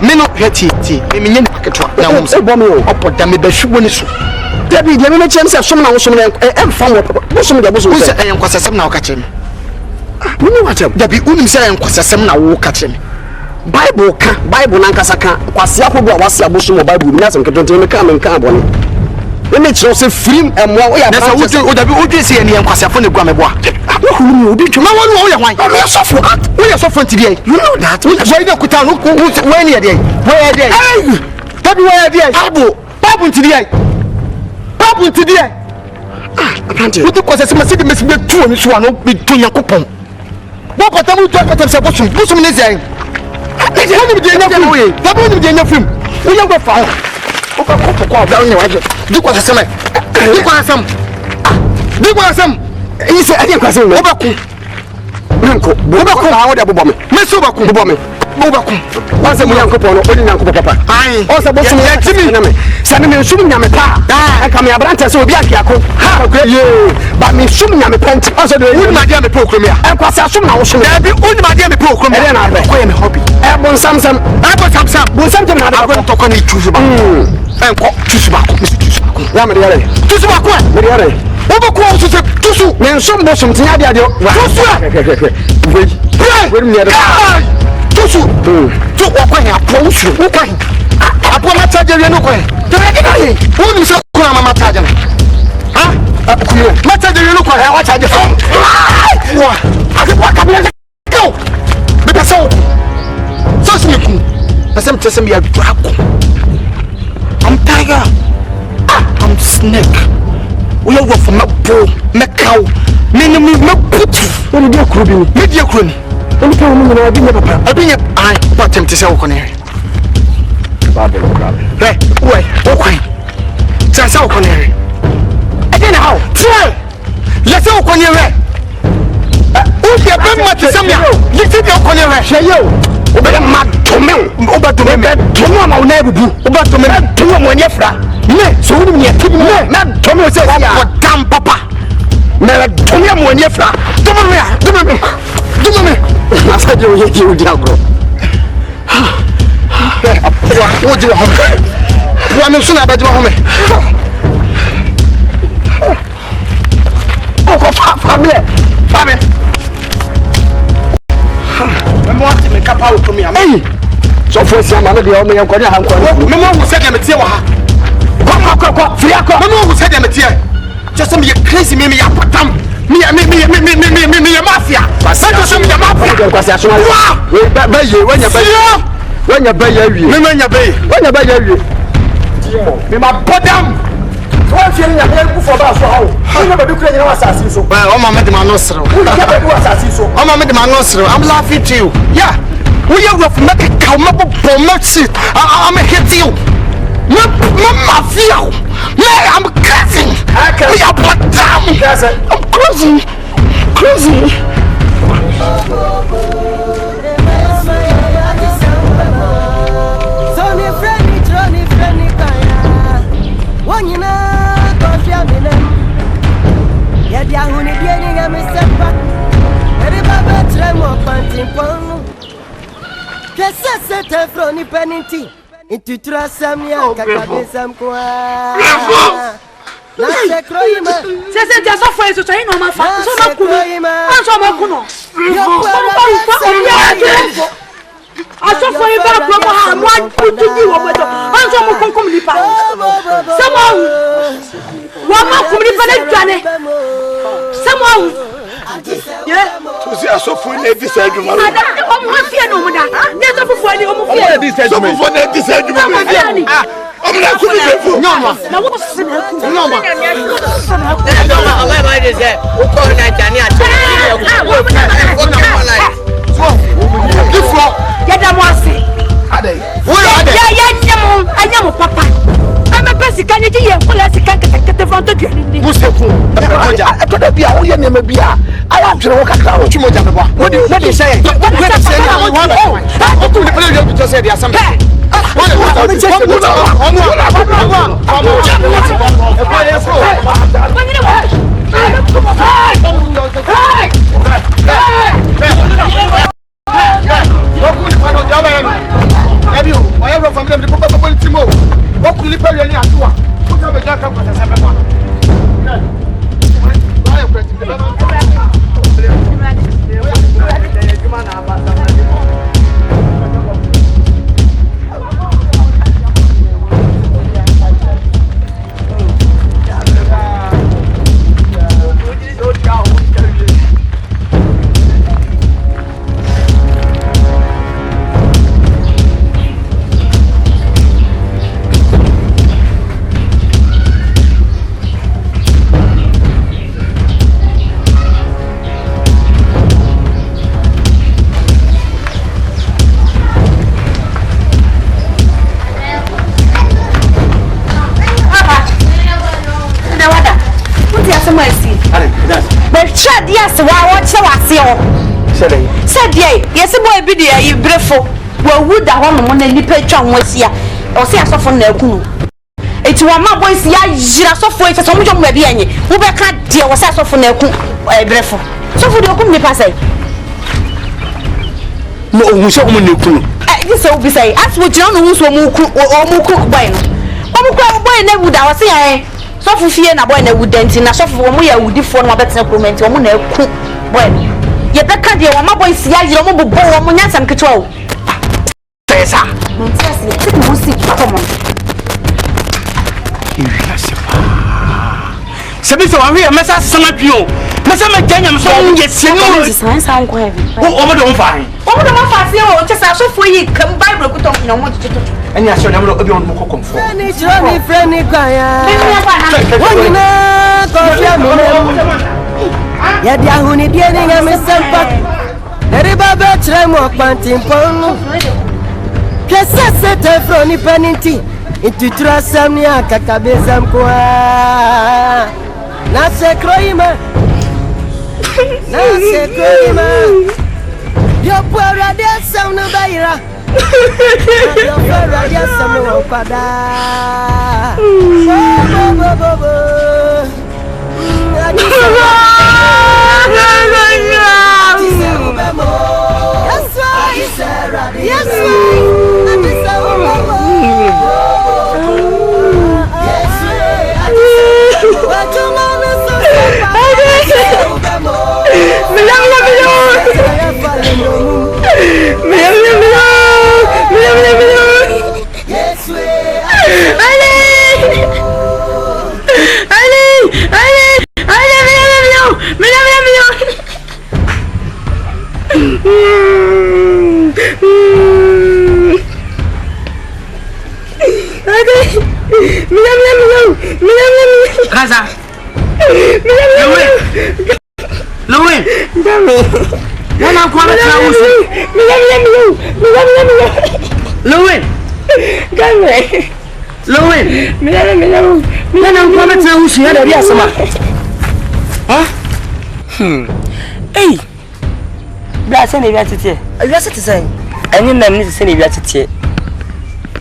Speaker 1: me no heti me nye paketwa na wo se
Speaker 10: bo me
Speaker 1: opoda me ba hwo ni so
Speaker 10: David ye me chem se som na wo som na emfa wo som da bo so
Speaker 1: se en kwasasem na wo ka chem
Speaker 10: Wuni watem
Speaker 1: dabi unim se en kwasasem na wo ka chem
Speaker 10: Bible na nkasa ka kwase akodo a wase aboso mo Bible mi asem ketonte me ka abone me chiro se film emwa wo ya
Speaker 1: na se wo dabi wo se en kwasafo ne gua me boa
Speaker 10: wo huru obi twema wonu wo ya hwan
Speaker 1: me sofo wo ya sofo ntidi ai you know that wo ida kuta no wo ni ade ai dabi wo ya ade babu ntidi ai
Speaker 10: Asante
Speaker 1: wo kwasase ma se de mesi be tuo mi so ano be to yakopon wo kwata mu to kwata se bosom ne zai Wani bi enya film we. Dabi wani bi enya film. Wo ya go fa. Wo ka ko ko ba nya waje. Di kwa sasem. Yi se ade kwa sasem. Wo ba ku. Nko. Wo ba ku ha wo de bobome. Me so ba ku. Bobome.
Speaker 2: Bobako. What's the Yankopo? Papa. I also bought some Jimmy. Send me shooting Yamapa. I come here, Branta, so be a Yako. How great you! But me shooting Yamapent. Also, the Unimadia program. I was a shooting. There be Unimadia program. And I am hobby. I want some. I want some. Will something I want to connect to you. And choose back, Mr. Yamari. Choose back one. Mariare. Overcall to Tusu. Men some bosom to Nadia. Tusu. To walk when I approach you. Upon my charger, you know where. Who is a Kurama Matajan? Huh? Matajan, you look where I watch the phone. I can walk up and go. Because so sneaky. As I'm telling you, I'm tiger. I'm snake. We are from my bull, my cow. Many put. What did you crowing? Media crony. Only time I've been I bought him to sell Connery. Hey, wait, okay. Sell Connery. Again, how? Try. Let's go Connery. Who's your big much? Some you take your Connery. Say you. Obey mad to me. Over to me. To me, I'll never do. Over to me. To me, when you're fra. Me, so you need to be mad. To me, say, what damn papa. Me, to me, when you're fra. Do me. I said you dear bro. What do you want? One soon about your home. Oh, family. I'm watching me cap out to me. Hey, so for some other the only uncle, Mamma who said them a tear. Come, Fiaco, Mamma who said them a tear. Just some crazy me up. Me mafia. When you buy you, me my bottom. What's your name for about how? Never do clean your assassin. So, I'm a madman. I'm laughing to you. Yeah, we are of make a come up for mercy. I'm a hit you. Mafia. I'm cussing. We are bottom. I'm crazy. Into Trasamia, Kakabisam Kwa. C'est déjà ça fait ça non ma femme ça m'a coulé ça m'a coulé à chaque fois il va prendre moi tout dit au moto on ça me comme il parle ça moi comme il parle jamais ça moi tu sais à chaque fois il dit ça du mal on m'a fait non madame n'est pas pour aller on m'a fait dit ça du mal on dit ça du mal I'm not going to do no man. Now what's no man.
Speaker 3: Yes, why watch the Wasio? Said ye, yes, a boy be there, you breful. would that one on any picture was here. Or see a soft on the Kunu. It's one my boys, yeah, so for it, some of maybe any. Who can't deal was as often a breath. So for the Kunu pass.
Speaker 1: No, we saw Manu.
Speaker 3: This will be say, as would you know who's or Muku bueno. Omuku boy na would I say, so for fear na boy na would dent in a soft one we would deform a better comment or Munu bueno. Yet the candy or my boy see I don't know Munyas and control.
Speaker 1: Mensah.
Speaker 3: Come on.
Speaker 1: Sabisa wa here Mensah Samapio. Mensah Majanya so yes no
Speaker 3: Science I'm going.
Speaker 1: Over the fine.
Speaker 3: Over the fancy or just so for you come Bible could talk no more to
Speaker 1: and yes, I'm not beyond Moko comfort.
Speaker 4: Friendly choir. Ya dia huni dia ni ngame sempat. Dari baba tremo pantin pon. Kesa sete froni peniti. Itu trasamnia kakabezam kwa. Na se kroima. Na se kroima. Yo puara dia sam no baira. Yo puara dia sam no pada. Bo.
Speaker 1: Kaza. Lilwin. When I'm coming to Lilwin. When I'm coming to who's here, yes, huh?
Speaker 5: Hey, that's any reality. I was to say, I knew them need to say reality.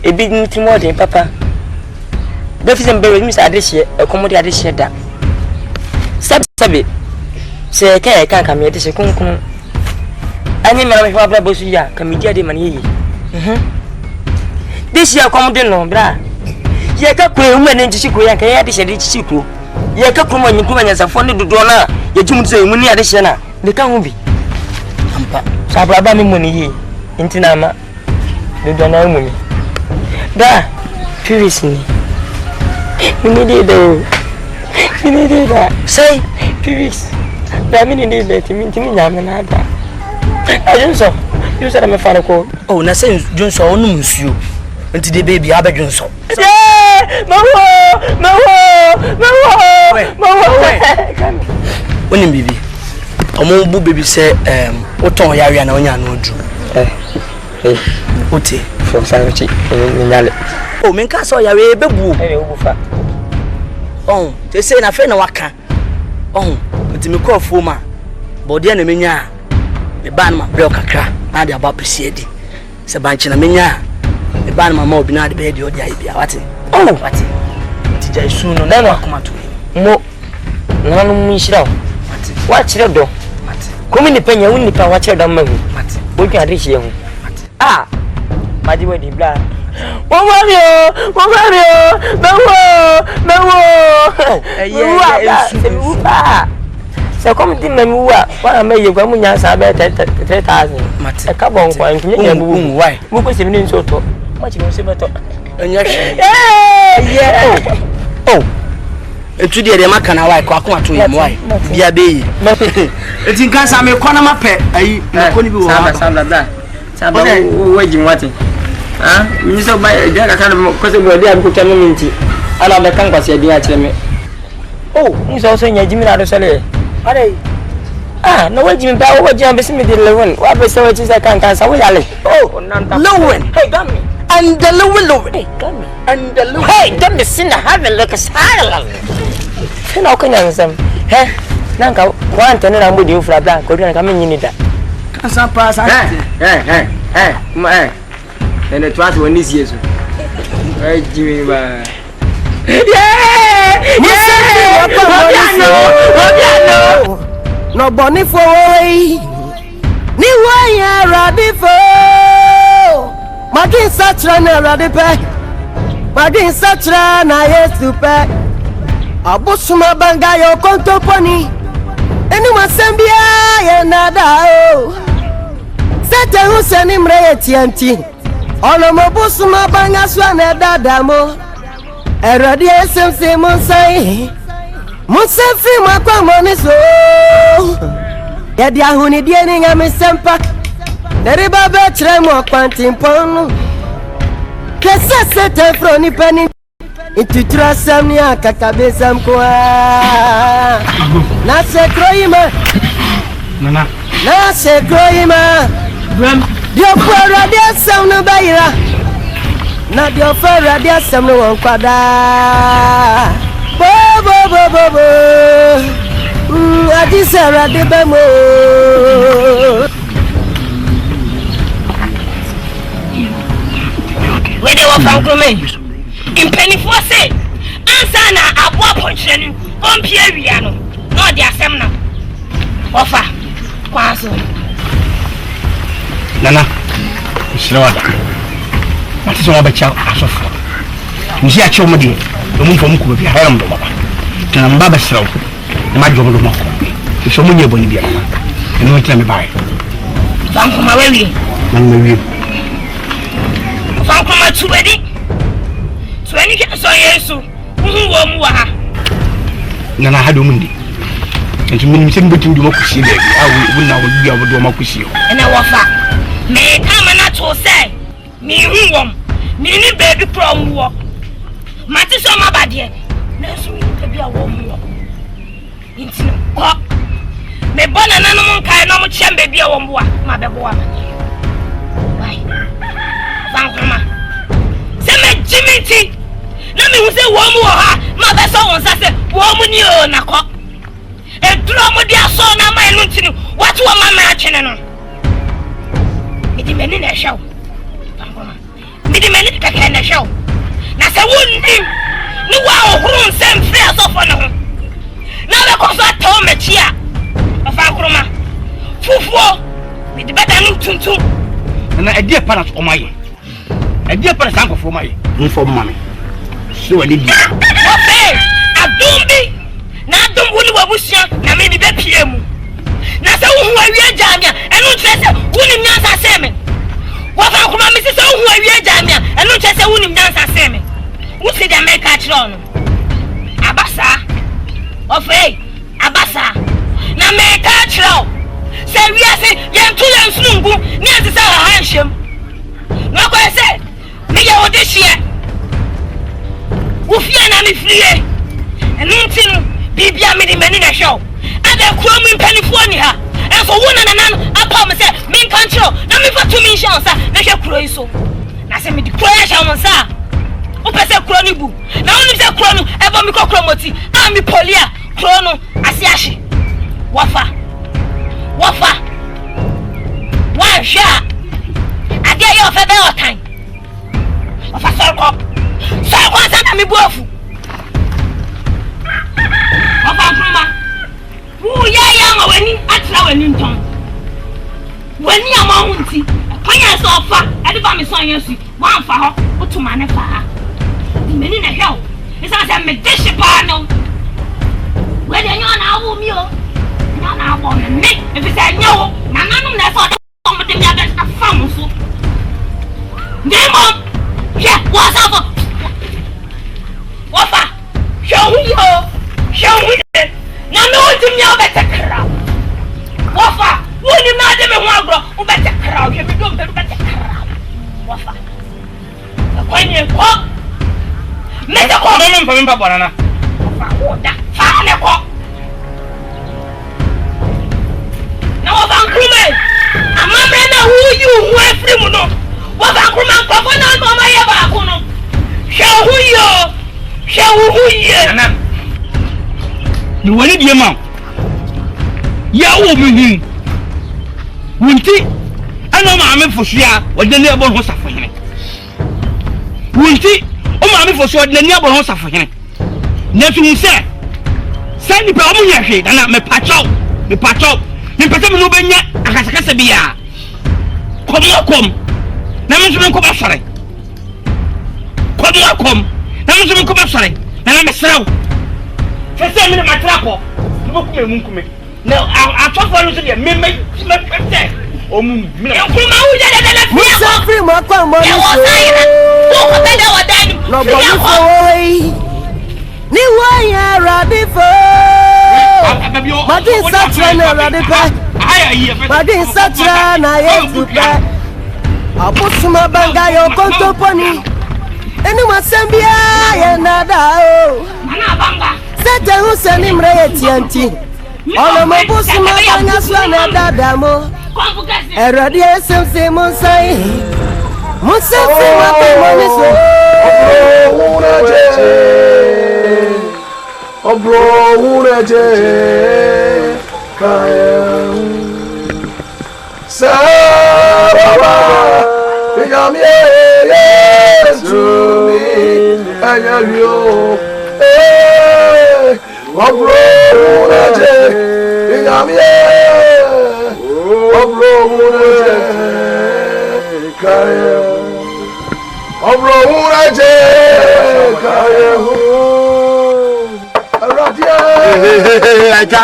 Speaker 5: A big meeting more than Papa. Breakfast and berry, Miss Adish, a commodity Adish that. Sabi, say, I can't come here to say, come. I mean, my father was here, come here, the money. This year, come no, bra. Yaka woman into Chico, and can add this Chico. Yaka come when you come as a phone to Donna, your Jim say, Muni Adishana, the can't be. Sabra money into Nama, the Donna money. Da, previously. We needed that. Say, please. I mean, that you mean to me, Yamanada. I don't know. You said I'm a fan of call. Oh, nothing, Johnson, no, monsieur. Until the baby, I beg you so. When baby, a mobile baby say, what on Yarian on your no drew. Uti from Sanchi in Yale. Oh, Nkansah, you are a baby. Oh, they say na friend na waka. Oh, nti me call for ma. But the enemy nya. Me ban ma block kakra. Na dey about appreciate. Se banchi na menya. Me ban ma obi na dey be dey odi ayi bia. Wati. Oh, wati. Nti jai su no na akoma to. Mo. Na no mu nhira o. Wati. Wa kire do. Wati. Komi ni penya woni pa wa kire do ma hu. Wati. Wo twa ade hie hu. Wati. Ah. Madi we di bla. Mario! So come to me, what I may you go when I saw 3,000. A couple of points. Why? Who was even so tall? What you say about yeah. Oh, it's really a macana like Kwaku to him. Why? Yeah, be. It's in Nkansah, I'm a corner map. I couldn't be that. Somebody waiting, what? Ah, Mr. By the kind of because we are good community. I love the campus here. Oh, he's also in Jimmy Adosale. Ah, no way, Jimmy Power, what Jim Bessie did Lilwin. What was so it is I can't answer. Oh, Lilwin. Hey, got me. And the Lilwin. Hey, got me. And the Lilwin. Hey, don't be seen to have a look as high. How can I answer? Hey, Nanka, one turn around with you for a black. Go to come in, you need that. Can't pass. Hey.
Speaker 7: and the trust when this year. Hey, Jimmy,
Speaker 4: no bonny for way. Ni way ready for. Magin Satra na ready pay. Magin Satra na yes to pay. Abusuma banga yo konto poni. Anyone send be a nada. Sete who send him re TNT. Ono mo busuma banga swana dada mo. Eradi SMC Mensah. Mensah fi makwa money so. Yadi ahuni dieni ngame sempak. Neri baba chre mo kwantin ponu. Kesa sete froni pani. Intutura samni akakabe samkwa. Na se kroima.
Speaker 9: Nana.
Speaker 4: Na se kroima. Dio fera dia samno bayira. Na dio fera dia samno wankwada. Bo. Adi sera de bemo.
Speaker 6: Where they were from Kumawood. In penny for say, Ansana abwa ponchenu, on Pieriano, no dia semna. Offer, Kwaku.
Speaker 9: Nana, Slawada. What is all about child as of you see a chomody, the moon from Kubi, I am the Baba. Can Baba Slow, the Major of Moko. If someone you're Bolivia, and won't let me buy.
Speaker 6: From Kumawood. From Kumawood. So any can say yes, who won't
Speaker 9: Nana had Mundi. And to me, send between democracy, I will now be able to do democracy.
Speaker 6: And I offer. May come and not say, me whom, me baby from war. Matis on my body, let's be a woman. It's no me born an animal kind of chamber be a woman, my baby woman. Why? Vancoma. Send me Jimmy T. Let me say one more, my best someone says, woman, you on a cock. A drum with their son, my luncheon. What was my matching? Midi meni na show. Midi meni kaka na show. Na se wundi ni wa ohuru nsem free asofo no. Na be ko so taw mechia. Afa kroma. Fufuo midi beta nu tuntum.
Speaker 9: Na ade para so omaye. Ade para sanko fo omaye. Nfo mama. So we dey.
Speaker 6: Ofe, adumbi. Na adum woni wabusia na me bi be piemu. Na se wo awie jamia enu trese woni nyansa seme wafa kuma mi se wo awie jamia enu trese woni nyansa seme wo se da make chiro no abasa ofe abasa na make chiro se wiase yentu yensungu ni antisa ha hanhiem na ko se me ye odehie wo fie na me fie enu ntinu bibia me di mani na show ada kuomu impenifo ni ha enso wona nanan apa me se me Nkansah na me fatu me Nkansah na hwe kuro yi so na se me di kuro ya Nkansah o pese kuro ni bu na woni se kuro no ebo me kokro moti a me polia kuro no ase ahye wafa wa hwa ade ye ofa be otan ofa sorko sa na me buafu ofa kuma Who ya ma wani atra wani nton wani ama hunti kwanya so ofa ade ba me son yesu wan fa ho otuma ne fa ha meni na hell isa se me dish pa no we de nyo na awu mi o nyo na awu me if say nyo na nanum na so de mo de mi abet afam so demo yeah what's up wafa show you na me wodim ya obetekra wafa woni na de me ho agro obetekra hwe me dom be betekra wafa kwanye ko me de ko me mpa bwana wafa woda fa ne ko na wafa nkrume amamre na hu afri mu no wafa nkrume nkofo na no ma ye ba ko no hwe
Speaker 9: nana ni wani die ma ya wo muhin wunti ana ma ame fosia wode ne ebo ho safo hene
Speaker 5: wunti o ma me fo so na ni abon ho safo hene na tu se sani pe o mu nya hwe na me pacho me pese me no benya akasakasa bia kom na me so me ko ba sore kom na me so me ko ba sore na me sraw fese me na matrako mo kuma mu nkume na atofo no so de me pese o mu me na Kumawood de
Speaker 4: Musa free mo kwa mo ni so
Speaker 6: ko be da wadani
Speaker 4: no bo ni so ni wa ya radifo Madin satra na radipa Madin satra na yetupa Abusuma banga yo kontoponi Eni wasembia ye nada o
Speaker 6: ana banga
Speaker 4: Sete huseni mre yetianti Ono mabusuma banga swana dadamo Eradi esemse monsai Monsai mapimoni so
Speaker 2: Obro ureje kaya Sawa Bigam Yesu Anyalio Obro ureje Bigam Obro ureje kaya Obro ureje kaya Eja.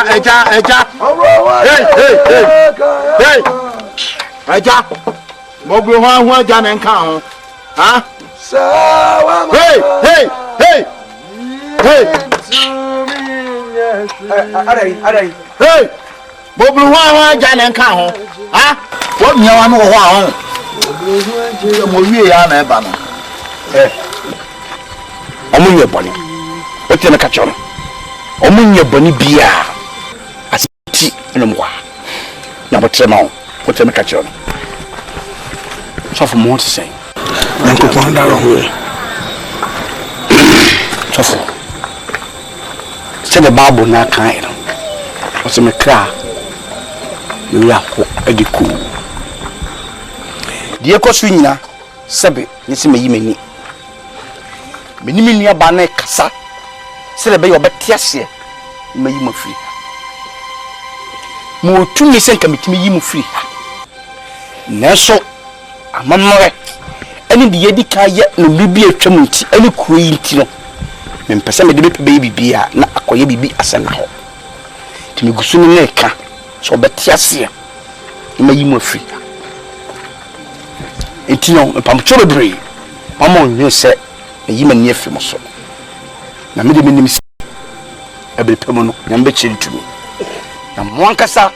Speaker 2: Hey. Eja. Mo gbe ho aja na nka ho. Ha? Sawa ma. Hey. Arai. Hey. Mo gbe ho aja na nka ho. Ha? Wo nya wa no ho. Mo wie ya na e ba no. Omo ye boni. O ti na ka choro. Omunye boni bia asiti enomwa na botrema o teme ka choro so for more to say nko kwanda ro ho so for the bible na kan no o se me kra me ya ko ediku die ko so nyina sebe ni se meyi mani menimi nua ba na kasa sele be obetiase mayi mafiri mo tumi senka mitimi yi mafiri neso amamore eni de yedi ka ye no bibi atwam nti eni kuyi nti no mempese me de be bibia na akoye bibi asena ho timi gusuni ne ka so obetiase mayi mafiri enti no pamcho bebre pamo nyese yi mani afi mo so na me de menim ebe pemu no nyambe chintumi na mwankasa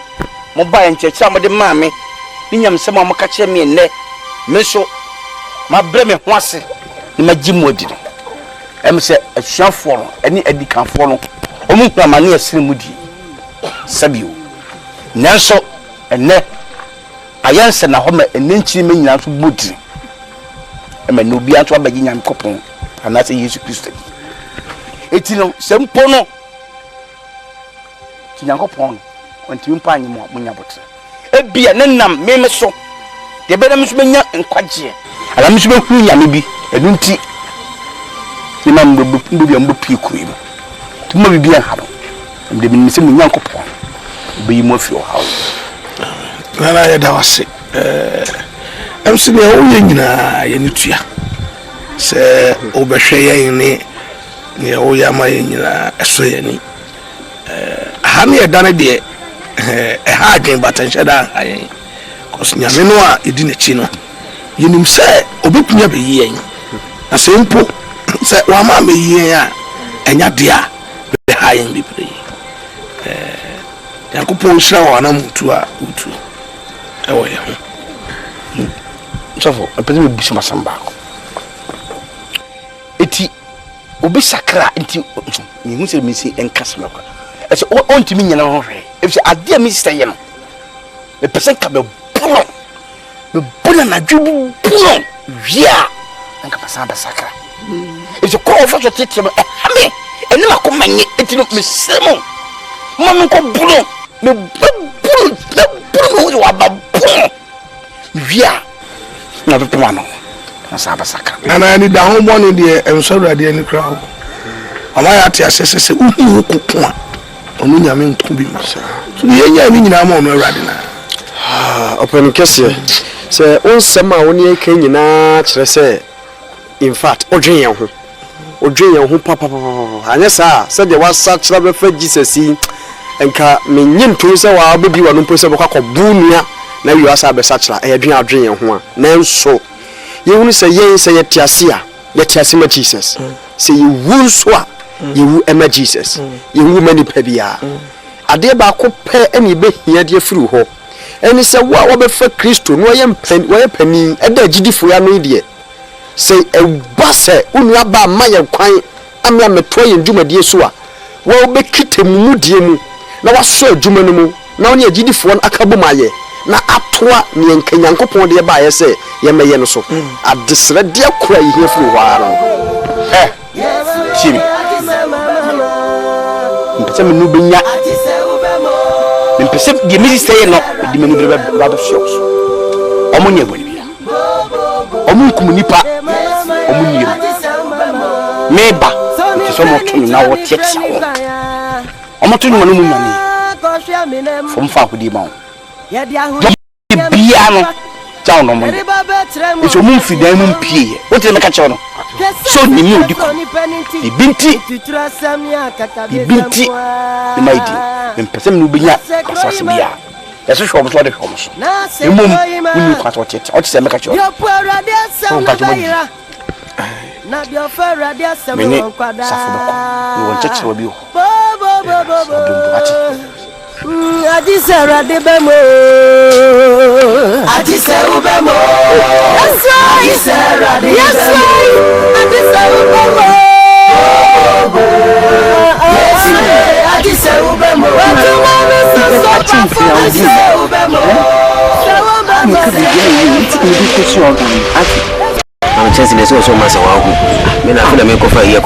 Speaker 2: mo ba enchechira mo de maame ni nyamsem mo ka che me enne me so ma bre me ho ase ni ma gimu odi no em se asuafo no eni adikanfo no omu kura ne asire mudi sabio nanso enne ayanse na ho ma enne nchiri me nyina so bodi em no bia to abagi nyam kopon anase Yesu Kristo etino sempo no tinyankopon ontimi mpa anyi mo munya botre ebia nenam meme so de bena mso benya nkwaje ala mso be hu nyame bi enunti ni mam do bia mbopi kurim tuma bibia ha no de me se munyankopon be yimo afi o hawo nana ya dawase emse be o ye nyina ye nitua se obehwe ye ni o ya ma ye nyina eso ye ni hami e dane de ha adwen batanhyeda ayen cause nyame no a edi na chi no yenim se obepunya be yen na se mpo se wa ma me yen a enya de a be ha yen bi pre yakopon hira wa na mutu a utu e wo ye ho sofo apese me bisuma samba ko eti obi sakra enti mi hu se mi si Nkansah me kwa ese o ntimi nyina ho hwe efse ade mi seye no me pesen ka be bulo na dwu bulo wia nka pasa ba sakra ese ko ofo so tete me ame eni ma ko manye eti no me semo mo me ko bulo me bulo wa ba bulo wia na be pema no
Speaker 8: Sabasaka.
Speaker 9: And I need the home one in the and so ready in the crowd. Am I at your sister? Who could one? Only I mean to be myself. So the meaning I'm on already now.
Speaker 10: Open Cassia. Say, oh, summer when you came in, say, in fact, Odrian who papa. And yes, sir, said there was such trouble for Jesus and car mean to say, I'll be one person of Bunia. Now you are such a dream one. Now so you won't say, yes, say, Tiasia, the Tiasima Jesus. Say you won't swap, you will Emma Jesus, you will many pebia. A dear Baco pay any bit here, dear through hope. And it's a what over for Christo, no penny, a dead for your media. Say a basse, unraba Maya quine, I'm a toy and Juma dear Sua. Well, be kitty mudium. Now I saw Jumanu, now near Gidi for one Akabumaye. Na atwa ni Nkanyankopon de ba ye se ye meye no so adesra de akura ihe furu hwaro
Speaker 8: Chimi mpese me nu benya mpese de mi say no de me nu ba do shows omonya boni bia omunkum nipa omunyem meba ti so mo tunu na wo tietia wo omotunu mo no munyane fom fa ko di ma Biano, town on Monday. It's a moon for them in P. What is the catcher? So you knew the Binti, the mighty, and Person Nubia, Sassabia. That's a short of homes. The moon, you can't watch it. What's the catcher? Not your Ferradia, some you won't touch you.
Speaker 4: Adisera de bemo Adisera bemo Yes right Adisera de Yes right Adisera bemo Yes right Adisera bemo Adisera bemo
Speaker 11: I'm chasing the social mass of me. I feel make of a year.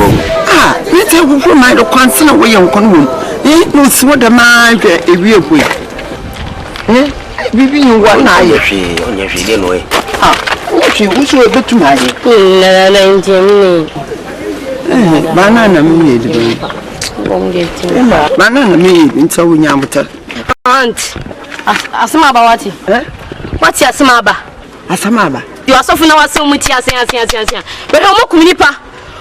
Speaker 5: We take who might have considered way on Conwood. No, what the man a real way. Bibi you one eye on your feet away. What you wish you a bit too high. Banana me, banana me, into Yamata.
Speaker 6: Aunt, Asamaba, what's your Samaba?
Speaker 5: Asamaba.
Speaker 6: You are so for so much as but I'm not communipa.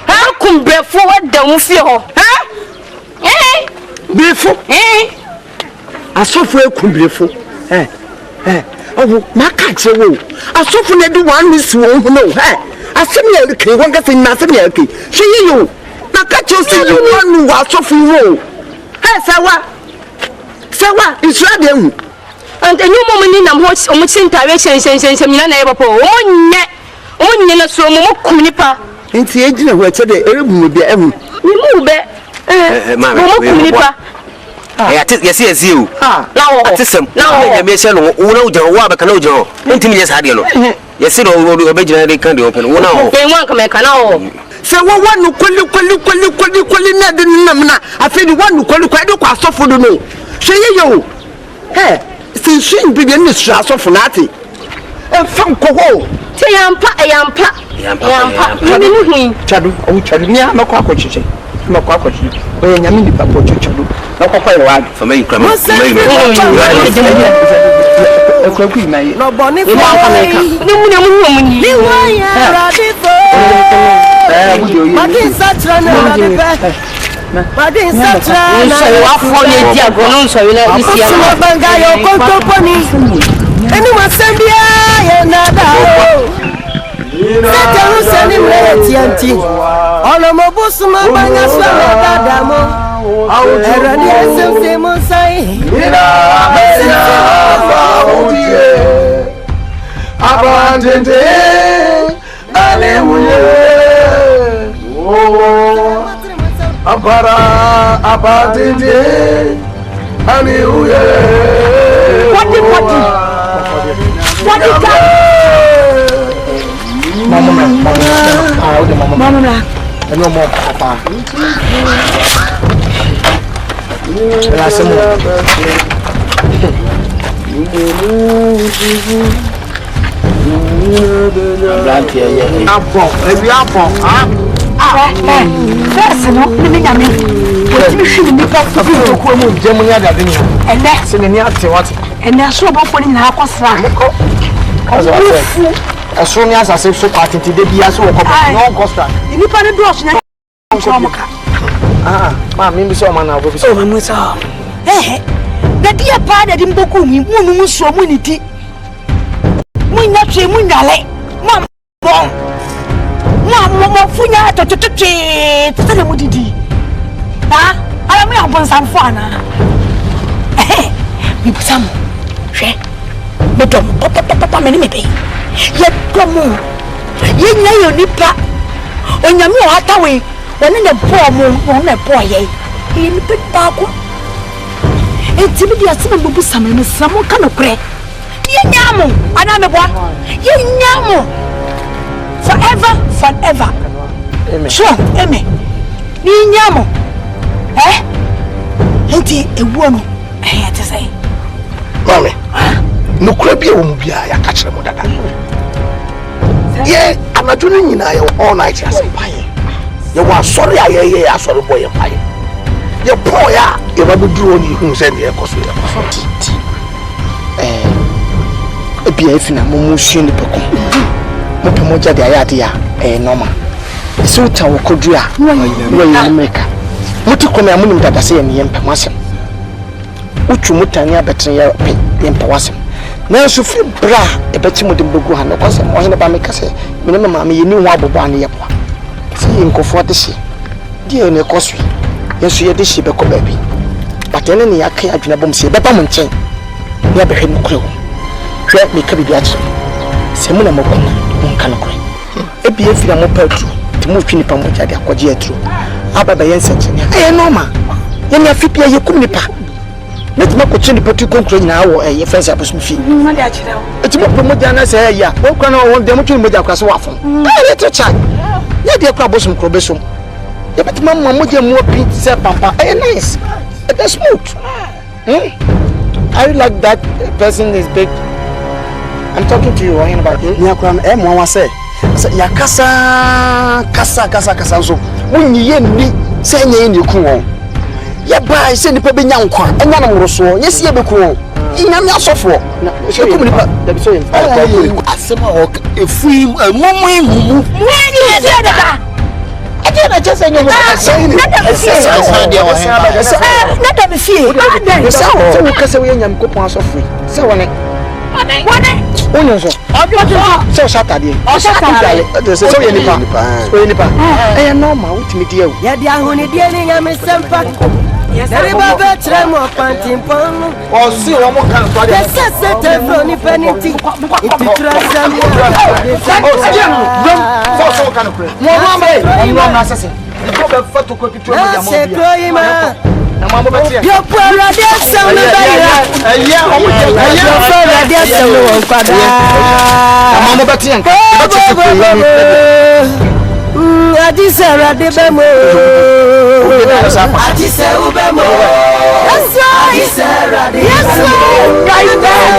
Speaker 6: How come be forward down feel? Eh?
Speaker 5: Before, I saw for a kumbreful. Oh, my cat's a woe. I saw for the one miss won't know. I said me a king, one getting nothing. See you. Now catch you see you one who was so full row. Hey, Sawa, it's right.
Speaker 6: And a new woman in a horse on which direction sends a million neighbor. Oh, net, so more kumnipa.
Speaker 5: Ain't the agent of what said the Arab will be ever.
Speaker 6: Remove it. Mamma,
Speaker 11: yes, you. Now, I may say, no, Joe, Wabacano Joe. Intimate Hadiano. Yes, it will be generally candy open. They won't come a canal.
Speaker 5: So, one who call you Namna. I feel one who call you quite so for the no. Say you. Hey, since she began the stress of Nati. And from Koho.
Speaker 6: Say, Yampa.
Speaker 5: Chadu, oh, Chadu, no cockroach. No cockroach. When you mean the papa, Chadu. No cockroach for me. No bonnet. Mama, no more papa.
Speaker 3: First, no, me nyame. What you should be back to Kumawood.
Speaker 1: Germany da din.
Speaker 3: And that
Speaker 1: se ne ate what.
Speaker 3: And that so before in ha kwasra.
Speaker 1: Aso ni asase so kwatenti de bia so wo no costa.
Speaker 3: Nipa ne do so na nkomoka.
Speaker 1: Ma me bi so ma na go bi so.
Speaker 3: Ma mu so. Da dia pa da dim boku mi mu nu so mu ni ti. Mu nya twe mu nyale. Mo bon. Mo funya to tele mu didi. Ha? Ala mu abon sanfo ana. Mi busam. Hwe. Betom papa me ni me be. Ye domo. Ye nya yo nipa. Onyame o hatawe. Woni ne bo mo, woni ne bo ye. Ye ni pa ko. Etimi dia se me busam me samo ka no kre. Ye nyamo, ana me bo. Ye nyamo. Forever. Amen. Sure, amen. Ni nyamo. Enti ewu no. Ate say.
Speaker 2: Mami. No kura bia wo mu bia ya ka kire mo dada. Ye anadwo ni nyina ye all night ya say paye. Ye wa sorry aye asori boy ye paye. Ye boy ya ye ba duro ni hu se ne ye koso ye.
Speaker 7: Bia efina mo mu hye ni peko. Mo pe mo jade ayade ya normal. So ta wo kodu a wo ye America. Mo ti ko na mo nim dada se ye ne yempa masem. Uchu mutani abetre ye pe yempa wasem. Na so fi bra e beti mo dem begu ha no kwase mo hene ba me kase me ne mama me ye ni hu abobo an ye po. Se ye nkofo de hye. Die ne koso. Yeso ye de hye be ko ba bi. But ene ne yakai adwena bom se be ba mo nchen. Ne abehwe no kro. Hwe me ka bibi achi. Se mo na mo kona mo nka no kro. E bi efira mo patru. Ti mo twi nipa mo jade akwaje atru. Aba ba yen sekene. E normal. Ye me afipia ye kum nipa. Let me go change the petty concrete now or a fence up with me. It's more promoted say, yeah, what can I want them to make a class waffle? Little child. Let the crab some crobesum. The better mamma would get more pizza, papa. Nice. That's smooth. I like that person is big. I'm talking to you about it.
Speaker 10: Nyakram M1 say, Kasa. So when you me say in your cool. Ya ba se nipa be nya nkwa enya no moroso nyesi ye bekuo nya me asofo na se ko nipa da bi so yen
Speaker 2: asema o efui mumu
Speaker 3: ni se da ade na chese nyo na da me fie
Speaker 7: se wo kase wo nya mkopon asofo se woni Onyo so. So Saturday. Saturday. So ye nipa. So ye nipa. Eh normal utimi die o.
Speaker 4: Ya dia honi die ni nya me sempa. Dari baba tremo pantimpon.
Speaker 1: O si wo mo kan so ade.
Speaker 4: Se telefone ni peniti. Itutra samia.
Speaker 1: So kan kure. Mo no ma e. Mo na sese. Ko be foto ko pitu mo ya mo bia. Na mambo betia.
Speaker 4: Yo pora dia sam no bayira.
Speaker 1: Eya o mo je.
Speaker 4: Yo pora dia sam no kwada.
Speaker 1: Na mambo betia.
Speaker 4: Adisera de bemo.
Speaker 5: Adisera ubemo.
Speaker 4: Yes sir.
Speaker 5: Adisera de.
Speaker 4: Yes sir.
Speaker 5: Right there.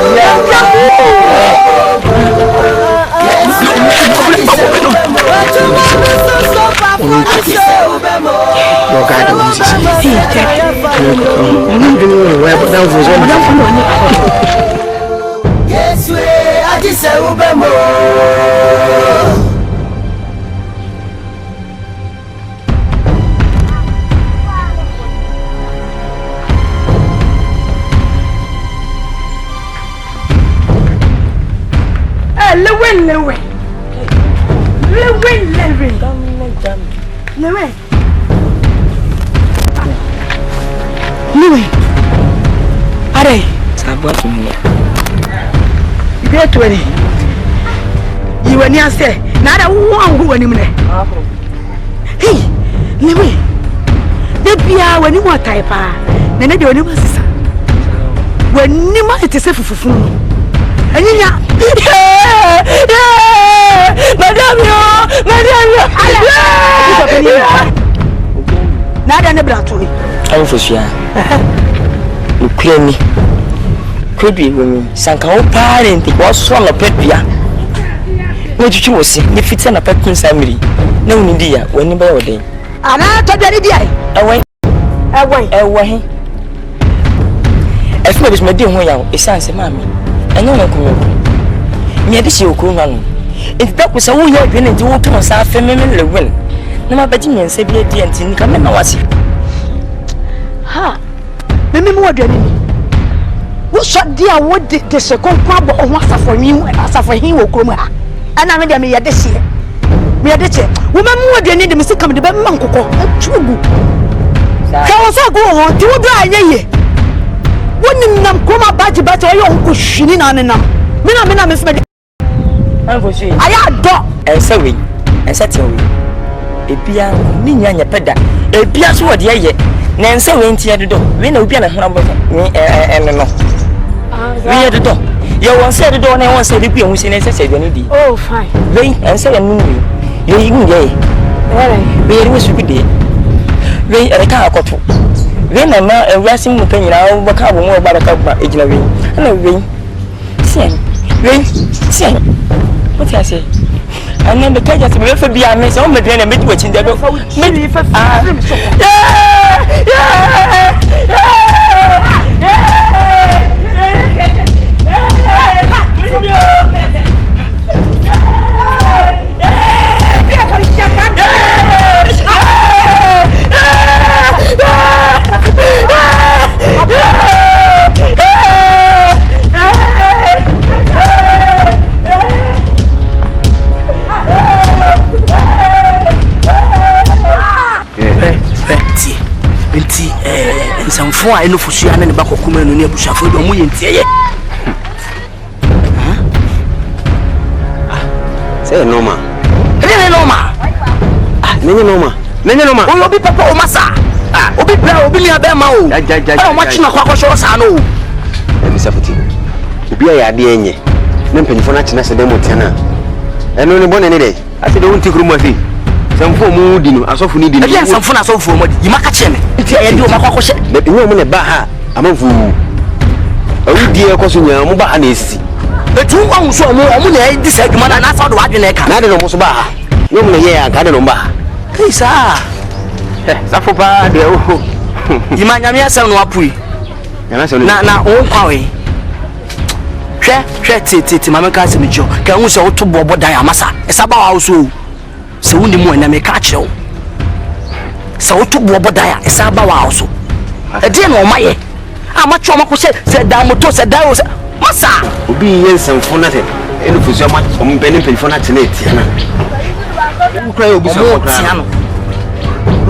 Speaker 5: Yes, we Adisera ubemo.
Speaker 3: Lilwin. Are.
Speaker 7: Sabwa tumia.
Speaker 3: Get ready. You when you say, "Nada who when you Hey, Lilwin. The bia when you want type na na de oni masisa. When you ma ite se fufufu. Anya. Madam yo. Nada ne brato.
Speaker 7: Awu fosia. Ukreni. Could be women. Sanka o parent was swallow pet bia. Wochichi wosi, ni fiti na pekun samiri. Na unidi ya, wani ba ode.
Speaker 3: Ana to de di ai.
Speaker 7: Ewe. Efu be me di ho ya, esanse mami. Enyo na kumo. Me de shi okuru no. Enti da ku se wo ya dwe ne di wo to sa afa me Lilwin. Na ma baji nyense bi edi enti nika me na wase.
Speaker 3: Ha. Me mu wadwe ni. Wo so dia wo de se konkwa abo ho asafo hin wo kurom ha. Ana me de me ye de sie. Me ye de che. Wo me mu wadwe ni de me sika me de be ma nkokɔ. Atugu. Ka wo sa go ho ti wo do ayeye. Woni nam koma baji oyo ko hwini na ne nam. Me na me fme.
Speaker 7: Anko shi.
Speaker 3: Aya do.
Speaker 7: Ensawe. Ensate we. Ebia ni nyanya peda. Ebia so wode ye. Na ensawe ntia dodo. We na obia na hona bo. Ni no. We ye dodo. Ye won say dodo na won say bi hu si na ensase aduani di.
Speaker 3: Oh fine.
Speaker 7: We ensawe nu we. Ye yi nge. We ye we su bi de. We ereka akoto. We na ma ewasi mu panyina wo baka bo mu ba baka ba ejina we. Na we. Sien. What I say? And then the page has been for be a mess on the drain and make watching the maybe if
Speaker 5: Nsamfo a eno fusua na ne bakokuma no ne abushafo do mo yentie ye.
Speaker 11: Say normal.
Speaker 5: Ele normal.
Speaker 11: Nenye normal.
Speaker 5: O obi papa o masa. Obi bra obi ni abema o. O mo china kwa kwasho sa no.
Speaker 11: Ebi safuti. Obi ya ade enye. Ne mpanyifo na china se demo tiana. Eno ne bone ne de. Ase de wonti kuru mo afi. Samfo mu di no asofu ni di no.
Speaker 5: Ebi samfo na asofu mo di. Yimaka cheme. Nti ya di o makwa hye.
Speaker 11: Be wo mo ne ba ha amanfu. Awudi e koso nya mo ba ha na esisi.
Speaker 5: Etu won so mo na di sa adwuma na sa do wadwe na ka.
Speaker 11: Na de no mo so ba ha. Yo mo ne ye ya ka de no ba ha.
Speaker 5: Kaisa.
Speaker 11: Safo ba de o.
Speaker 5: Yimanya me asem no apui. Na o kwa we. Hwe tete mama ka asem jo. Ka hu se wo to bobo dan amasa. Esaba wa so. Se woni mu na me ka kire wo. Se wo to bobo dan a esaba wa so. E de no maye. Amacho mako se dan moto se dan o se masa.
Speaker 11: Obi yensen fona te. Enu fusu ama ombeni pelifona tene tiana. Ukra obi so ukra.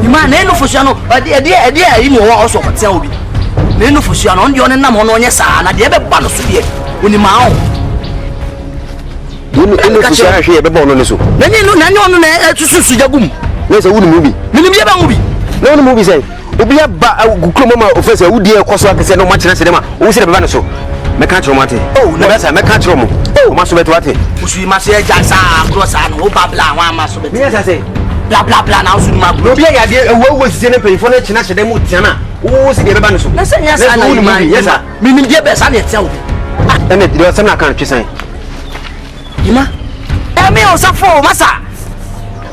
Speaker 5: Ima na enu fusu no ade ayi no wo so kwatia obi. Na enu fusu no ndi on nam ho no onye saa na de be ba no so de. Oni ma ho.
Speaker 11: Enu fusu a hwe be ba no ne so.
Speaker 5: Na ni no na ni ono na susu jagum.
Speaker 11: Na se wunu mu bi.
Speaker 5: Minim ye ba mu bi.
Speaker 11: Na wunu mu bi sai. Obi aba gukro mama ofese wudi e koso akese no ma kina se dem a wo se de be ba no so. Meka chiro mate. Oh, na besa meka chiro mo. Oh, ma so beto ate.
Speaker 5: Usu ma se ja sa cross an o babla wa ma so beto.
Speaker 11: Me yesa say.
Speaker 5: Bla bla bla na usu ma.
Speaker 11: Obi ya de wo sise ne pelifo na china hede mu tiana. Wo se de be ba no so.
Speaker 5: Na se nya sa na ni ma.
Speaker 11: Yesa.
Speaker 5: Minim de be sa na etia wo.
Speaker 11: Ene de sem na kan twisan.
Speaker 5: Ima. Me o sa fo masa.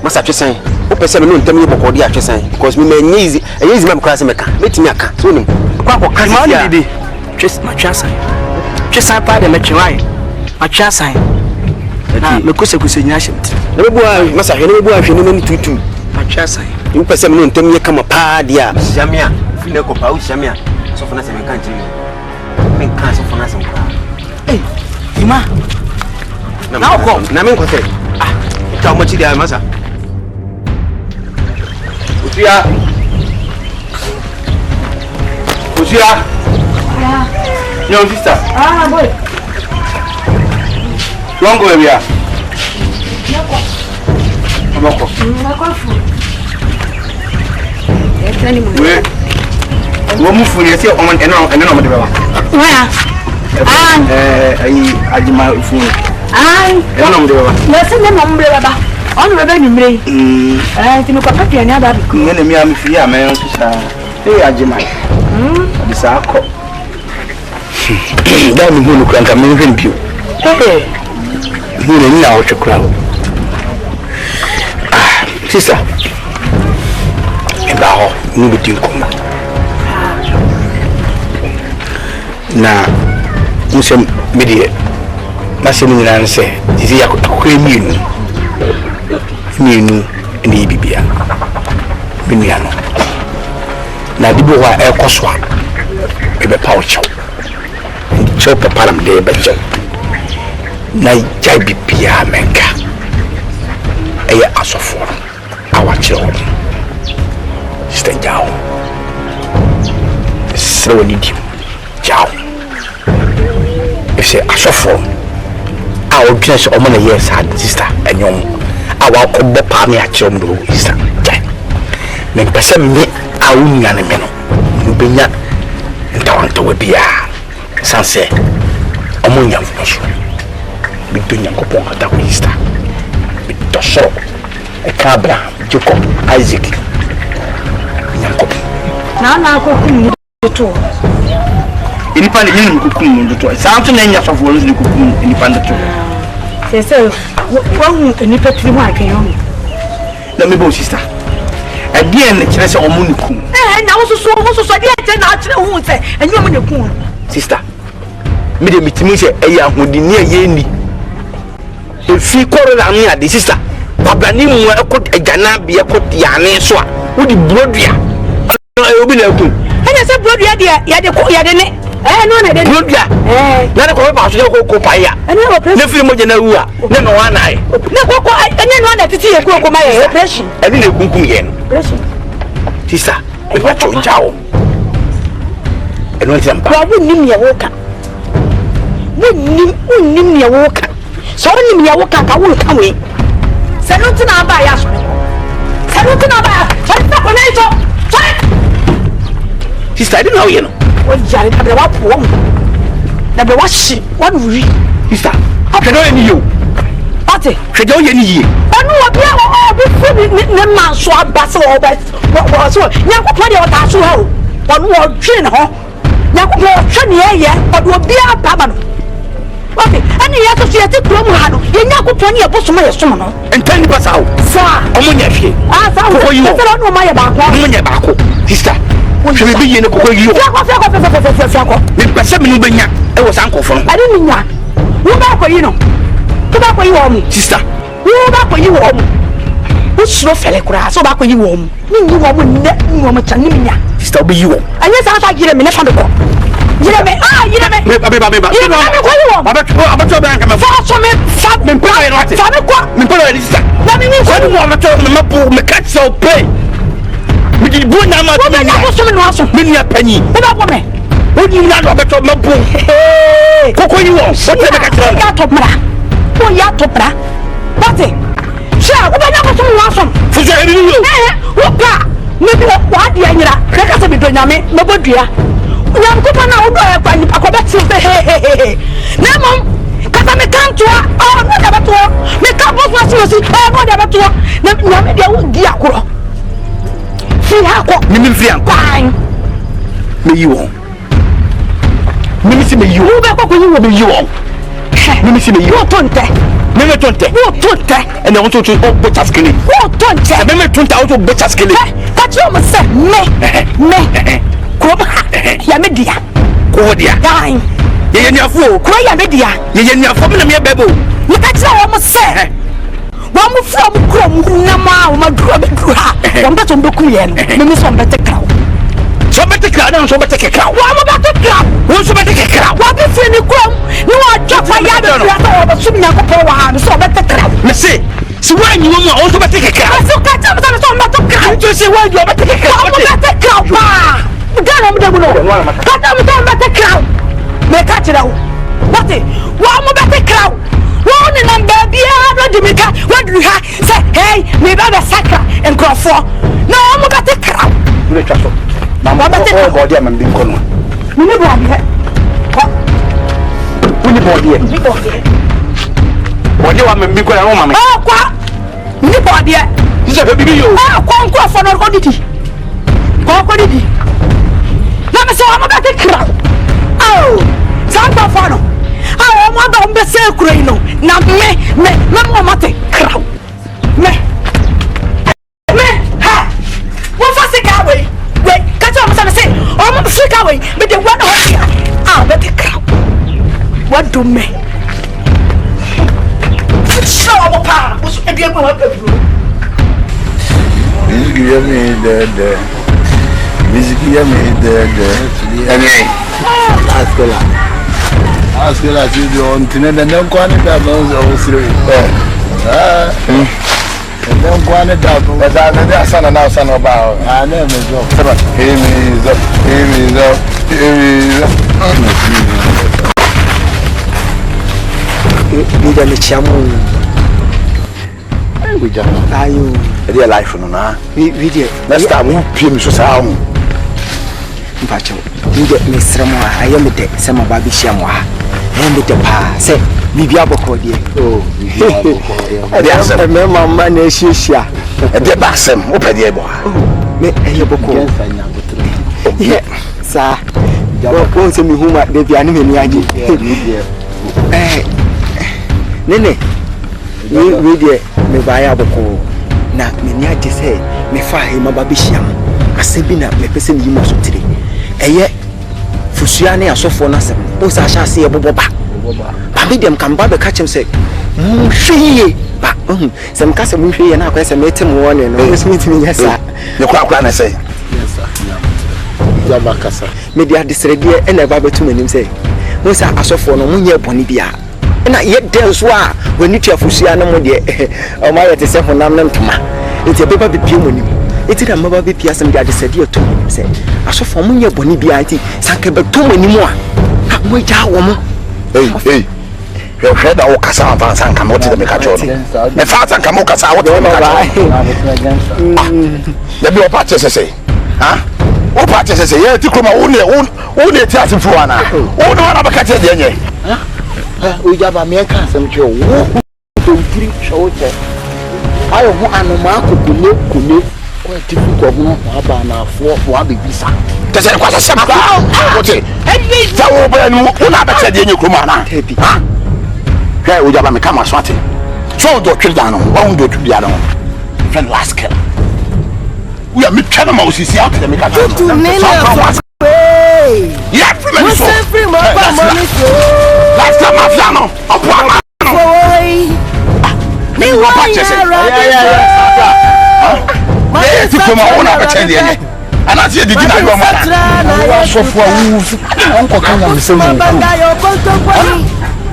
Speaker 11: Masa twisan. O pese me no ntem ye bokodi a twisan because me ma easy. Easy ma class meka. Metimi aka. So nim. Kwa ko kasi ya.
Speaker 5: Bibi. Twis ma twisan. Twisan pa de metwai. Ma twisan. Na me kose nya hyemti.
Speaker 11: Na be bua masa hwe na be bua hwe no mani tutu.
Speaker 5: Ma twisan.
Speaker 11: Mo pese me no ntem ye kama pa dia. Siamia. Fi na ko pa o siamia. So fona se me kan tiri. Me kan so fona se mkra.
Speaker 5: Eh, Ima. Na ko.
Speaker 11: Na me nkwete. Ta mo chi dia masa. Usia. Yeah. Yo, sister.
Speaker 3: Boy.
Speaker 11: Long go area.
Speaker 3: Nako.
Speaker 11: We. Wo mu fu ye se o man eno mo de baba.
Speaker 3: Where?
Speaker 11: Ajima fu. Eno mo de baba.
Speaker 3: Na se na mo mbre baba. On baba ni mbre. Ti me kwa papa ni aba bi.
Speaker 11: Ngene mi am fi ya me sister. Ajima. Bisa akọ. Da mi hunu kranka me hwen bio. Hunu ni na wo twekra wo.
Speaker 2: sister embaho nu bi tin koma na musem medie masem nyina nse disi yakokre mienu ni bibia binia no na dibo wa ekoswa ebe paucho so papa lam de becho na jai bibia menka eye asofo awache ho sister jao so ni di jao ese asofo a odwene so omo na yes had sister enyom awa ko be pa me achom do sister jai me pese me awunya ne me no benya ntawanta we bia sanse omunya fuso bidunya ko pon ata ko sister bidoso e kabra Jacob Isaac nyanko
Speaker 3: na ko kum to
Speaker 1: inipa ne nyinu kukum ndoto santo na nya sofo nzu kukum inipa ndoto
Speaker 3: se wo inipa tiri mu akenyo
Speaker 1: na me bo sister adie ne kire se omu ne kum
Speaker 3: na wo so adie te na akire hu se enyo mu ne kum
Speaker 1: sister me de mitimi se eya hodini eye ni efi korona ni ade sister babani mu ekot agana bia ekot yane so a wo di brodua obi na kum
Speaker 3: anya se brodua de ya de ne no na de
Speaker 1: brodua na ko ba so ko pa ya na fi mo je na wu a na no wa na e
Speaker 3: na ko anya no na titi ye ko ma ye operation
Speaker 1: eni na kunkum ye no
Speaker 3: operation
Speaker 1: sister e ba cho jawo eno ntia mpa
Speaker 3: wa bu nim ye wo ka nim ye wo ka so nim ye wo ka ka wo ka we se no tina ba ya so se no tina ba so ta ko nei to
Speaker 1: sister I don't know you know
Speaker 3: what jare ka wa po na be wa shi wa nuri
Speaker 1: sister okay no any you
Speaker 3: ate
Speaker 1: hwedo ye ni yie
Speaker 3: onu obi a obi fu ne man so abase wo so nyankopon de o ta so ha o onu o twe ne ho nyankopon twe ne ye obi a baba no okay ani ya to ye ti krom ha no ye nyankopon ne ye bosoma ye som no
Speaker 1: entani ba sawo
Speaker 3: sa
Speaker 1: omunya hwe
Speaker 3: sa wo ye no ma ye ba ko
Speaker 1: omunya ba ko sister hwe bi ye ne kokko yi o
Speaker 3: fiako
Speaker 1: me pese me no benya e wo san kofo no
Speaker 3: ade ni nya wo ba ko yi no wo ba ko yi wo mu
Speaker 1: sister
Speaker 3: wo ba ko yi wo mu wo suro fele kura so ba ko yi wo mu ni yi wo mu ne ni wo mu cha ni nya
Speaker 1: sister obi yi wo
Speaker 3: anya sa ta gire me ne fa me ko gire me
Speaker 1: me ba
Speaker 3: ko yi wo
Speaker 1: abato ba nka me
Speaker 3: fa so me fa
Speaker 1: me pa ye no ate
Speaker 3: fa me ko
Speaker 1: me pa ye sister
Speaker 3: na me ni
Speaker 1: ko ni mo abato me mapu me catch so pay me di bu na ma
Speaker 3: wo me na ko so me no aso
Speaker 1: me ni apanyi
Speaker 3: wo ba ko me
Speaker 1: wo di na do abato mapu koko yi wo wo te me catch
Speaker 3: ya top mara wo ya top mara bate sha wo ba na ko so me no aso
Speaker 1: fuso e ni yo
Speaker 3: wo pa me bi wa di anyira ka se bi do nyame me bodua nyam ko na wo do e kwa ni akoba ti he na mom kata me kantoa no da beto me ka boss na si no da beto na nyame dia wo di akoro fi ha ko
Speaker 1: ni mi fi an
Speaker 3: kwan
Speaker 1: me yi wo ni mi si me yi wo
Speaker 3: be ko yi wo
Speaker 1: me yi wo ni mi si me yi wo
Speaker 3: tonte
Speaker 1: me tonte ene won to bo chaskele
Speaker 3: wo tonte
Speaker 1: me tonte o to bo chaskele
Speaker 3: ka ti o mo se me ko ya me dia
Speaker 1: ko dia
Speaker 3: gan
Speaker 1: ye ni afu
Speaker 3: ko ya me dia
Speaker 1: ye ni afu me na me bebo
Speaker 3: ni ka ti o mo se wa mu fu mu kro mu na ma o ma duro be duro ha wo mba to mbeku ye no me so mbete kraw
Speaker 1: so bete kraw na so bete kraw
Speaker 3: wa mo bete kraw
Speaker 1: wo so bete kraw
Speaker 3: wa be fi ni krom ni wa joffa ya be duro to o be sum nya ko po wa ha so bete kraw
Speaker 1: me se si wa nyi wo mo o so bete kraw
Speaker 3: so ka ta so mbete kraw
Speaker 1: to se wa nyi o bete kraw
Speaker 3: wa mo bete kraw pa gana mo de mu no ka ta mo to bete kraw me ka tira wo bate wa mo bete kraw wo ni namba bia no de mika wa duru ha say hey me ba be sakra enkrofo na wo mo bete kraw
Speaker 1: me twa so na mo ko body am bi nkono
Speaker 3: ni bo abi ko
Speaker 1: ni body wa me bi ko na wo mama
Speaker 3: kwa ni body
Speaker 1: se be bi yo
Speaker 3: ko nkrofo no ko didi na me se wo mo bete kraw santa fano mo ba mbe se kuro ino na me mo mate kraw me What do me? Show our power. What's a dear one?
Speaker 1: Give me the music, give me the ask you like you don't know the quantity that knows also. And don't go on it down, but that's son and son about. I never know. Here is up. We just are you a dear life on we did. Next time we pim so sound. But you get Miss Ramo, I am a dead, some of Baby Shamwa, and the pa, say, Bibiabo, dear. Oh, there's a member man, Shisha, a dear bassam, open the boy. Make a book. Yeah, sir. Don't tell me whom they be animated. Nene, we dear, me buy a book. Now, me to say, me fire him a baby sham. I say, be not me person you must today. Eye fusuane asofo na sem o sa sha se eboboba ba be dem kan ba be catch him say hweye ba sem ka se hweye na akwese metem wone no so meeting yesa ne kwa na say yes sir ya makasa me dia disrede e na ba betum anim say mo sa asofo no munye boni bia na ye den so a wani tua fusuane mo de o ma yete se honam na ntoma enti be ba be pie mo nim eti da maba be pia sem dia disrede o to say asofo munye boni bia enti sanke be to mo nim a mo ja wo mo hey hwe da wo kasa avan sanka mo ti de me ka cho no me fa sanka mo kasa wo de me ka cho da bi o pa che se ha o pa che se ye ti kroma wo ne ti atimfu ana wo no na ba ka che de nye ha o ja ba me ka sem che wo to tiri show che ayo ho anoma akokule kule ko ti fu ko no aba na afo wa bebisa tese kwa se ma ko te ta wo ba nu una ba che de nye kroma na ha hey o ja ba me ka ma so ate so do twiri da no wa do twiri da no friend last kill we are me kana ma osisi out de me ka cho no yeah from so last time after no opo no me wa pa yeah ti ko ma una ba che de nye ana ti di na yo ma na so fo awu onko kan ya se mu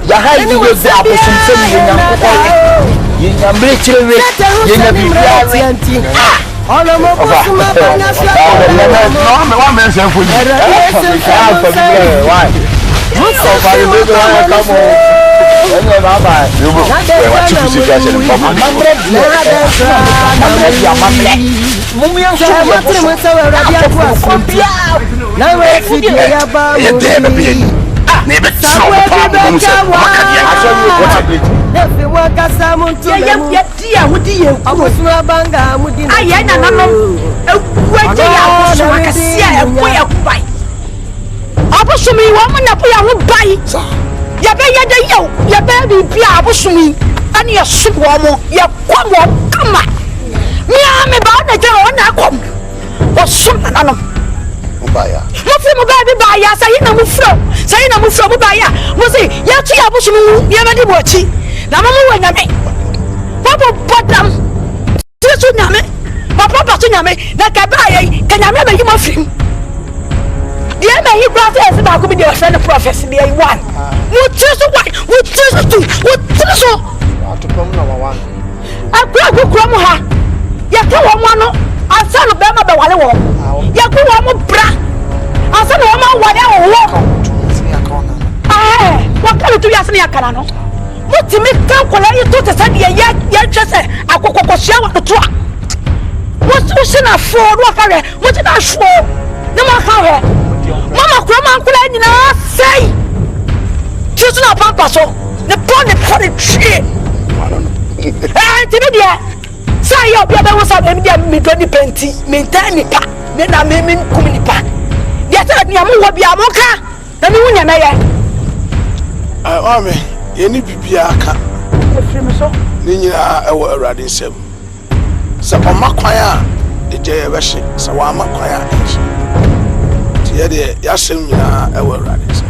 Speaker 1: ya hai ni we za aposum se mu nya ko ye nya mbre chirewe ye nya bibia Olo mo kusuma bana fia. No me wa me se fo ni. Why? So far you do come on. Enye baba. You go. We wa chifu situation in papa. Mumia so ma tre mo se wa radio kwa. Na we fi dia ya ba. Ye de be bi. Ne be so papa mo se. Maka dia aso ni what be. Efi wa kasa mo tu. Ye dia wudi ye. Abosuma banga mudi. Aye na no. Ewu je ya abosuma kasia ekwo ya kubai. Abosumi wo mo na po ya wo bai. Ya be ye de yo, ya be bi bia abosumi. Ani ya subo mo, ya kwa mo kama. Mi a me ba na je o na kom. O sum na no. Ubaya. Mo fi mo ba bi ba ya say na mo fro. Say na mo fro mo ba ya. Mo say ya tu ya abosumi ya me di bo chi. Na mama wa nyame. Papa bodam. Tisu nyame. Papa ba tu nyame. Na ka ba ye, ka nyame ba yi mo frim. Dia na yi prophet ba ko bi de friend prophet dia one. Wo tisu wa, wo tisu tu, wo tisu. Atopam na wa. Akwa kura mo ha. Ya ka wo mo no. Asa no be ma be wale wo. Ya ku wo mo bra. Asa no ma wale wo. Wa ka tu ya sini akara no. What me can call you to say ya just akokoko sia wa to a what you na for what kare what na show na ma ka he mama kura man kula nyina say just na pampa so the pon tree ti dia say you be wan say me dia me do ni penti me tani pa me na me kumi ni pa dia say ni amu wo bia mo ka na me wunya na ye amen yeni bibia aka efrimiso ni nyina ewo awrade nsem se omakwan a eje ye behye se wa amakwan a eje ti ye de ya sem nyina ewo awrade nsem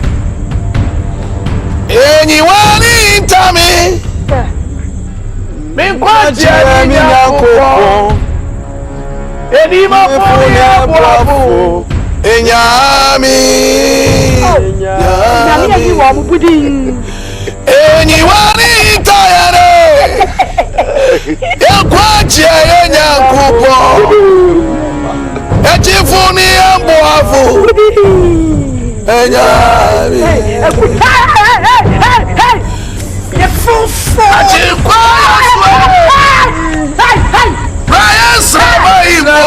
Speaker 1: Me kwaje mi nyankopon. Eni ma foye boafo. Enyami.
Speaker 3: Nyami yi wo mu budi.
Speaker 1: Eni wani tayare. Ya kwaje nyankopon. Ejifuni boafo. Enyami.
Speaker 3: The fufu.
Speaker 1: Brian Sabaino.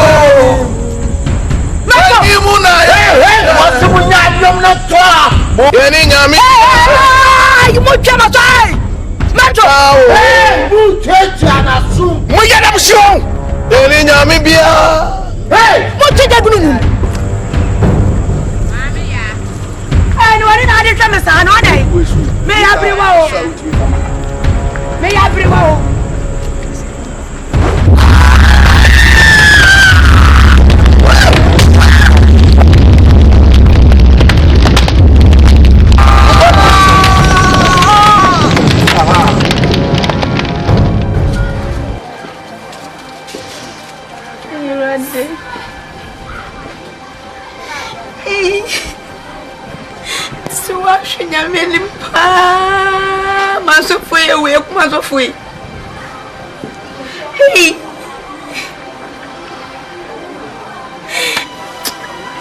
Speaker 1: Imuna. What's the one not to? Any yummy.
Speaker 3: You must come aside. Metro.
Speaker 1: We get them show. Any yummy beer. Hey, what did you do?
Speaker 3: And what did I do to Mr. Hanone? May everyone. May everyone.
Speaker 6: So I should have made him master for a way, master for it. Hey,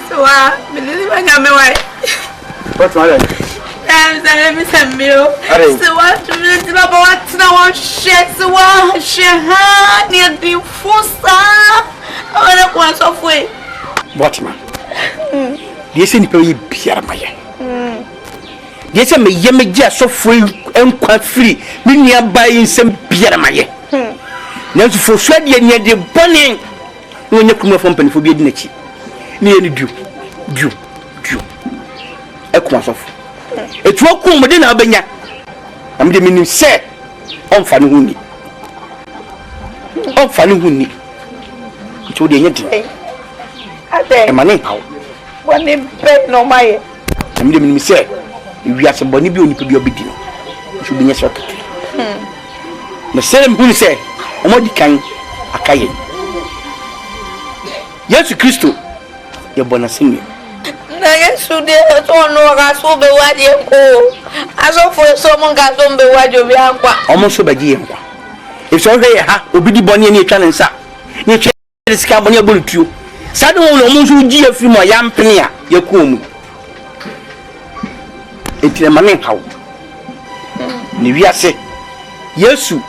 Speaker 6: so I believe I got my wife.
Speaker 1: What's my name?
Speaker 6: I'm Mr. Mill. So what to me about what now? Shit, so what? She had near the first time. I want to way.
Speaker 9: What man? Yes, in the Pierre Maya. Yes, I may yamage so free and quite free. Meaning I'm buying some Pierre Maya. Now to forswear the near the burning when you come from for being nature. Near the dew. A quantity of it won't come within our benya. I'm the meaning say on funny wounded. On funny wounded. To the end. My name,
Speaker 6: what name pay no my.
Speaker 9: I'm the meaning say, if we are somebody be only to be obedient, it should be a shock. The same who say, I'm what you can, a kaye. Yes, Christo, you're born a singer.
Speaker 6: Yes, so there is no gas will be what you go. As of for someone got on the what you be
Speaker 9: almost so by the end. If so, will be the bonny and your channel, sir. Nature is carbonable to you. Suddenly, almost would give a few more young penny, your comb. It's a man how. Nivia say, yes, you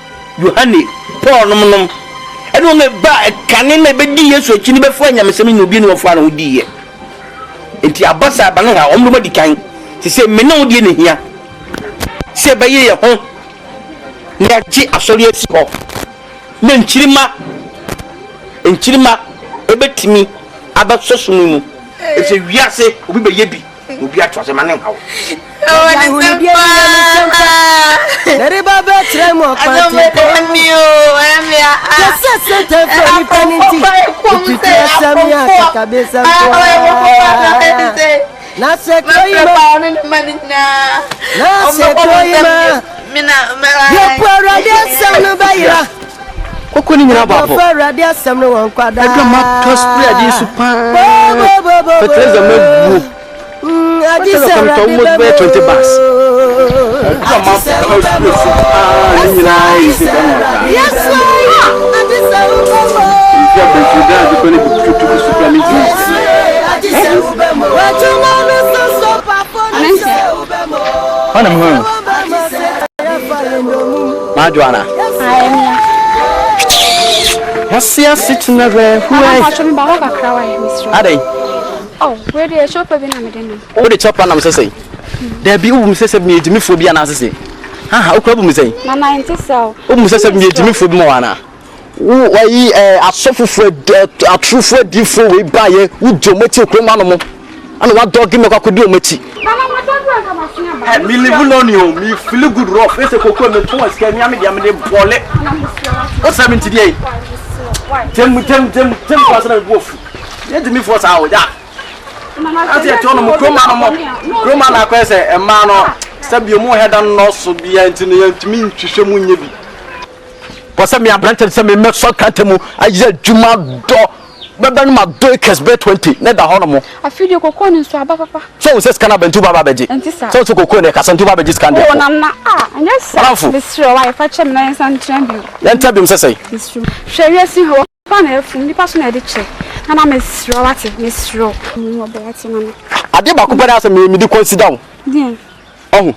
Speaker 9: honey, poor nominum. I don't know, but can never be yes, or chin before you, Miss Emily, be no fun with dear. It's your boss, I don't know, nobody can. She said, me no dinner here. Say by your home. Near G. Associates of Men Chilima and Chilima, a bit to me about social. It's a yase, we be yebi, will be at was a man.
Speaker 4: I will be
Speaker 10: I just come to almost 20 bus.
Speaker 12: Oh, where the shop of an
Speaker 10: oh, the chopper, I'm saying. There be whom says me to me for be an assassin. How problem say?
Speaker 12: Mamma, and so.
Speaker 10: Whom says me to me for Moana. Why ye are suffer for a true for different way by ye with Jometi Cromano. And what dog in the Cocodiometti? Me live on you, me feel good rough. It's a coconut to us. Can you make a bullet? What's happening today? 10,000 wolf. Let me force out that. As I told him, Roman, I say, a man or stab your more head and loss will be to mean to show me.
Speaker 1: Posa me abranche se me so kantemu aye adwuma do beba no ma do ekesbe 20 na da hono mo
Speaker 12: afidi kokko ni so aba papa
Speaker 1: so we say scanner bentu baba beji so to kokko ne kasantu baba beji scan there
Speaker 12: oh na yes Mr. Why fa chem na san champion
Speaker 1: enter bim say
Speaker 12: Mr. Hwe si ho pa na efu ni pa so na de che na Mr. Wati Mr. mo be ati na
Speaker 1: ade ba ko bada so me di consider
Speaker 12: den
Speaker 1: oh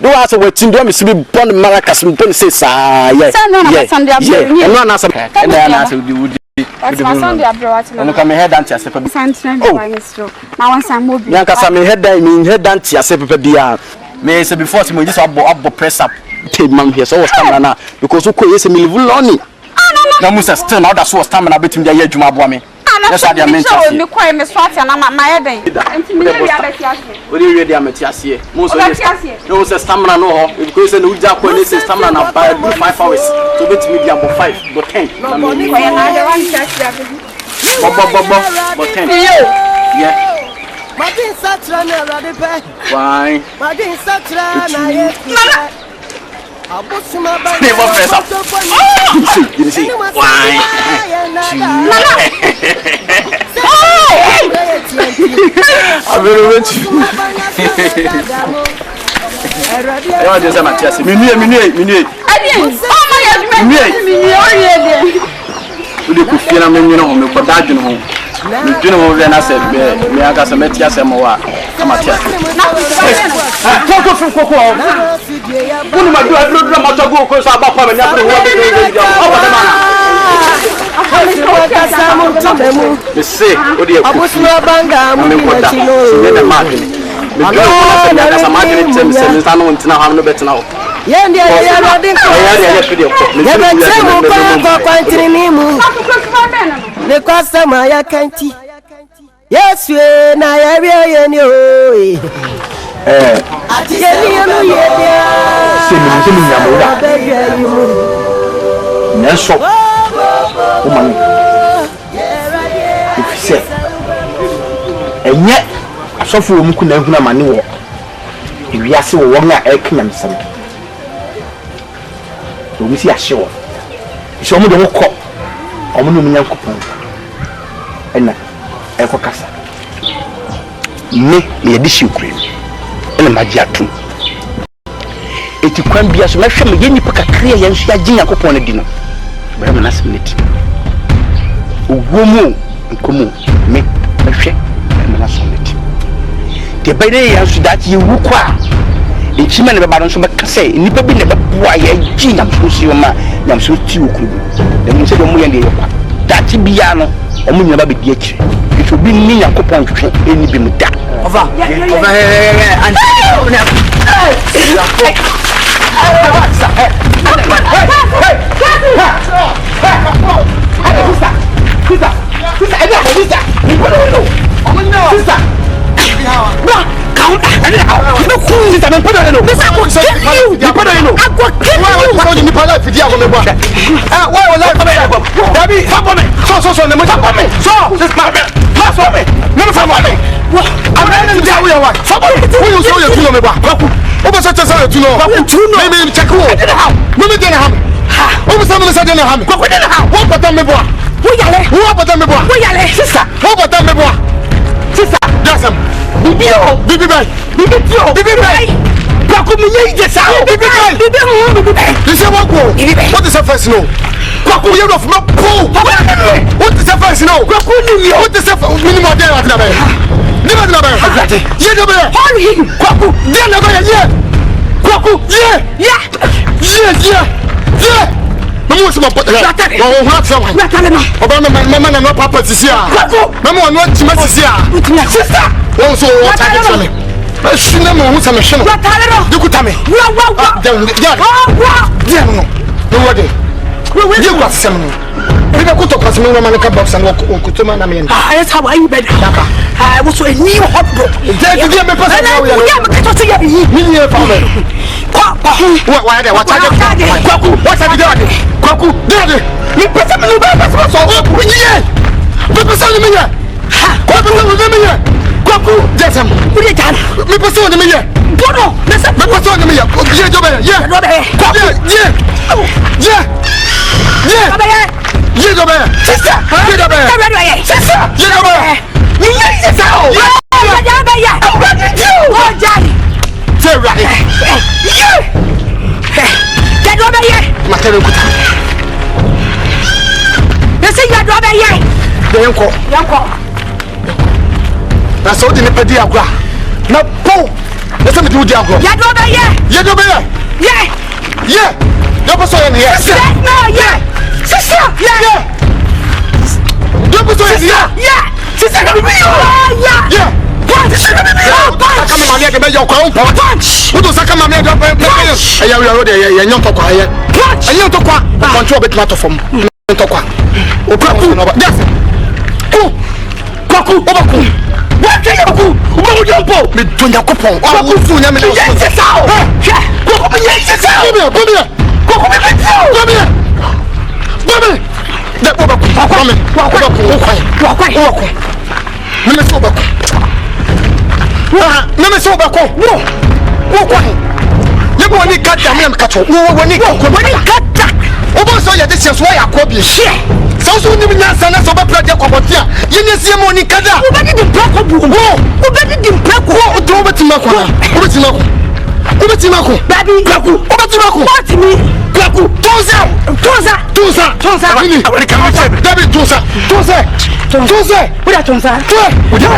Speaker 1: do was a waiting do me see born maracas me born say sa yeah yeah no na say and na say would
Speaker 12: Asante abroad
Speaker 1: no come head down to Asante
Speaker 12: Mr. na wan san mo bi
Speaker 1: Nkansah me head down to Asante bia me say before me just abo press up take man here so was stamina because ko yes me live lonely na musa still now that so stamina betim dia adwuma abo me yes I dey mention
Speaker 12: me kwai me swat na ma yeden enti me ya beti ase
Speaker 1: we dey ready am ti ase mo so no say stamina no ho because say no uja ko say stamina na 5 hours so betim dia abo 5 but 10 na me
Speaker 12: kwai na dey wan ase
Speaker 1: bo 10 yeah
Speaker 4: Madin Satra na radipe.
Speaker 1: Why?
Speaker 4: Madin Satra na yesu. Abusuma ba.
Speaker 1: Never press up. You see? Why? I'm very rich. I want to say my chest. Minuit. We dey kufie na menyi no me koda dwene ho me dwene ho we na se me aga se metia se mo wa amatia koko bunu ma do adro ma to go ko so aba pa me nya pro ho me se o dey kufie banga mu me chino me na ma dwene me dwene ko na se aga sa ma dwene tem se me sa no ntina ha no betina ho
Speaker 4: Yendi ya rodin ko. Ya bete mo ko kwantiri ni mu. Le kwasama ya kanti. Yesu na ya biye ni o. Ati yeni ya no ye dia.
Speaker 1: Semi nyamoda. Neso. O man. Ifise. Enye asofo wo muku na ehuna mane wo. Ewiase wo won a eknyam sam. So we see a show. So we don't call. I'm not going to coupon. And I go kasa. Me dish Ukraine. And my dear too. It can be as much as any poker clear and she had dinner coupon a dinner. But I'm not minute. Womo, come me, my share, and my sonnet. The baby answer that you require. It's man about on some say, Nipper be never why a gin am so see ma, yam so tea could. The Mensah no more that Tibiano, or me never be ditch. It will be me a coupon to any be with that. Over Bibi Kwaku me ye just out. Bibi you say what is the first no? Kwaku you of my pool. What is the first no? Kwaku what is the minimum there at the back? Never the back. You know better. Hurry Kwaku. Then never yeah. Kwaku yeah. Mama was my put that. Oh, what someone. Obama my man and my papa is here. Mama no to sister. Also what I get from me. Cinema who's a machine. What you could tell me? You got some. We go to Cosmo Manica box and walk Kutuma. I mean, that's how I bet. I was a new hot book. There you give me what have you done? Kwaku, daddy. Me put some new babies. Kwaku, Jason, what you done? Me pursue me here. Bono, me pursue me here. Yeah. That's all the Nepadi agua. No, Paul. Let's have to do the agua. Yeah. No person here. Sister. No, yeah. Sister. Yeah. No person here. Yeah. Sister, come here. Yeah. Sister, come here. Come on, man. Get your crown. Punch. Who does come on? Get your punch. I am already. I am talking here. Punch. I am talking. Control bit matter from. Talking. O Kwaku. Yes. Kwaku. Obaku. What can you do? Who jump up? Me doing a coupon. Kwaku soon. I'm in the yes. Kwaku, yes. Come here. Kwaku, come here. That Obaku. Come here. Kwaku. Let me see Obaku. Let me see Obaku. No. You go and cut them and cut you. When you cut that. Obo so ya this is why I call you. So soon you not sana so ba project kobotia. You need see money kada. Oba di plako bu. Oba di plako. O do betimako na. Obetimako. Baby. Kwaku. Obetimako. What me? Kwaku. Toza. Wini. Awari kama chebe. David Toza. Uda Toza. Uda.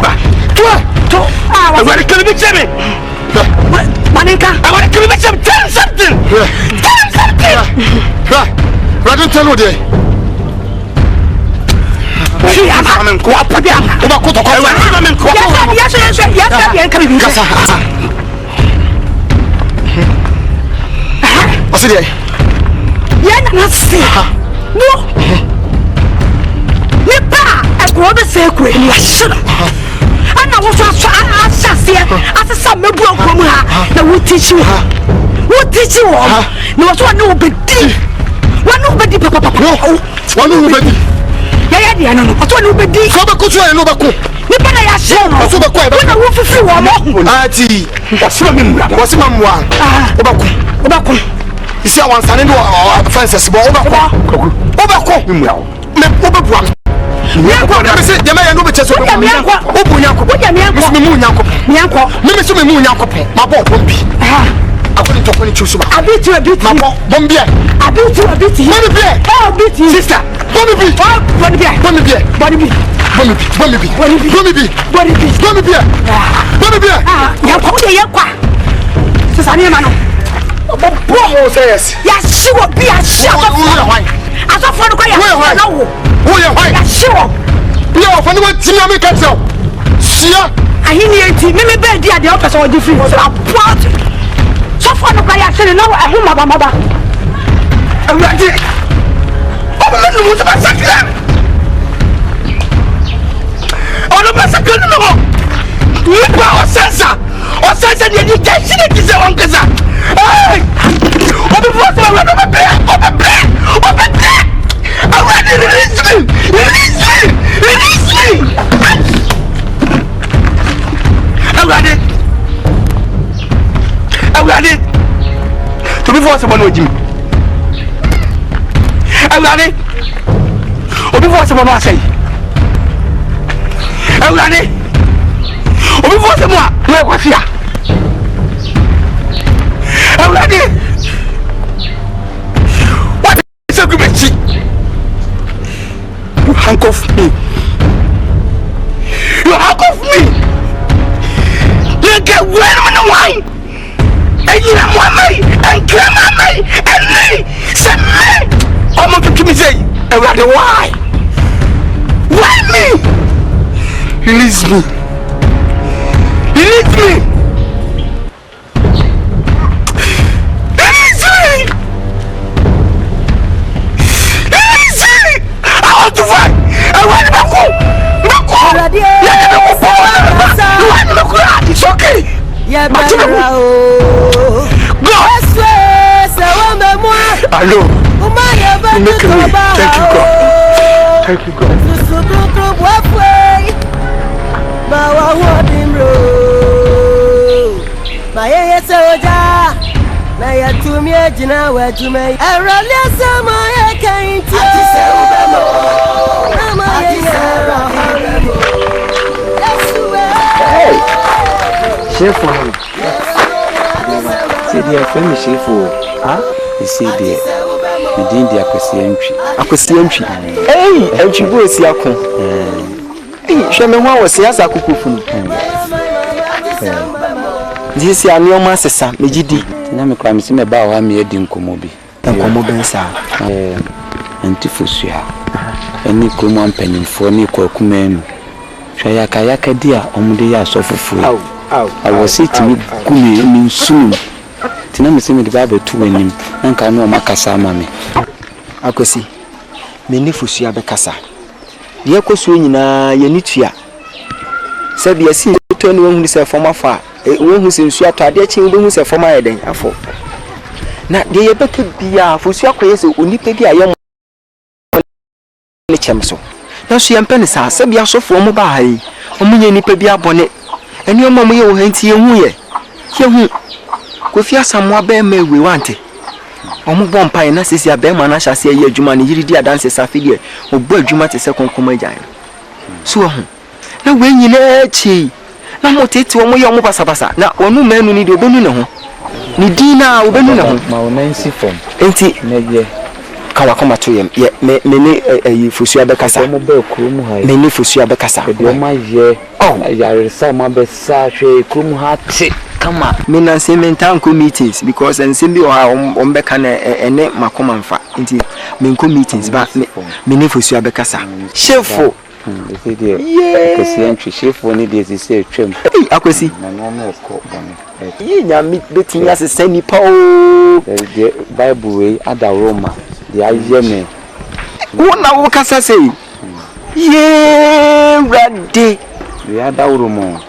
Speaker 1: Awari kama chebe. Maninka. Awari kama chebe. Tell him something. I don't tell you there. One nobody, papa. One nobody. Yeah, no. I told nobody. So the culture and Nobako. Nipana ya shono. So the quiet. When I want to feel warm. Ati. What's my one? Obako. You see, I want to know Francis. Obako. According to when you choose a bit, Bombay, a bit, sister, so far no kaya sene na wa ehuma baba awadi o me no ba sakira o ba sakira no ni pa o sensa ni ni tension ki se won kesa eh o be force o be bre awadi release me awadi to be force bono jimi awadi obi force bono asai awadi obi force mo a kwafia awadi what is a good you handcuff me look at where I'm the wine. And you know what, me? And kill me? And me? Say me? I'm going to give me say, and rather why? Why me? Release me. I want to fight. I want to go. It's okay. Yeah, hello. Thank you, God. Thank you, God.
Speaker 4: ya tumie jina wa jumai Aralia sama ya kainti Atise ubemo Nama ya rahamo
Speaker 8: Hey Chefo C'est dia femme chefo ah c'est dia Midin dia akwesi antwi
Speaker 7: Hey antwi bo esi akon hwɛ me ho a wɔse asa kokofu no Disi anioma sesa mejidi
Speaker 8: na me kwa misi me ba wa me edi nkomo bi
Speaker 7: nkomo bensa
Speaker 8: antifosua eni komo ampanimfo ni Kwaku manu hwa yaka dia omude ya asofofo awosi timi kumi ni nsum tina misi me de ba betu anim nka no makasa ama me
Speaker 7: akosi me ni fosua be kasa ye kosuo nyina ye ni tua se bia si to ni won se foma fa won se nsu atade chi won se foma yeden afo na de ye beka bia fosua koye se onipa bi aye ne chemso na so ye mpene sa se bia sofo mo ba hai omunye nipa bi abone eni o mamu ye wo hanti ye hu Kofi asamwa be mewe wante omu bompa na sisi abema na hyase ye adwuma ne yiridi adanse safidie obo adwuma te se konkoma agyan so ho na we nyina chi na motete omu ye omu basabasa na onu manu ni de obenu ne ho ni dina obenu ne ho
Speaker 8: ma wona nsi fom
Speaker 7: enti
Speaker 8: na ye
Speaker 7: kawa koma to ye me ne fosua be kasa
Speaker 8: omu be kurum ha
Speaker 7: me ne fosua be kasa
Speaker 8: de o ma ye ya sa ma be sa hwe kurum ha te kama
Speaker 7: me na se mental meetings because and se bi o ha be kana ene makoma mfa nti me nko meetings ba me ne fosua be kasa chefo
Speaker 8: akwesi antwi chefo ni de se twem
Speaker 7: akwesi
Speaker 8: na no me ko bone
Speaker 7: yi nya betinya se sani pa o
Speaker 8: the bible we ada Roma de aye me
Speaker 7: wona wo kasa sei ye rade
Speaker 8: we ada Roma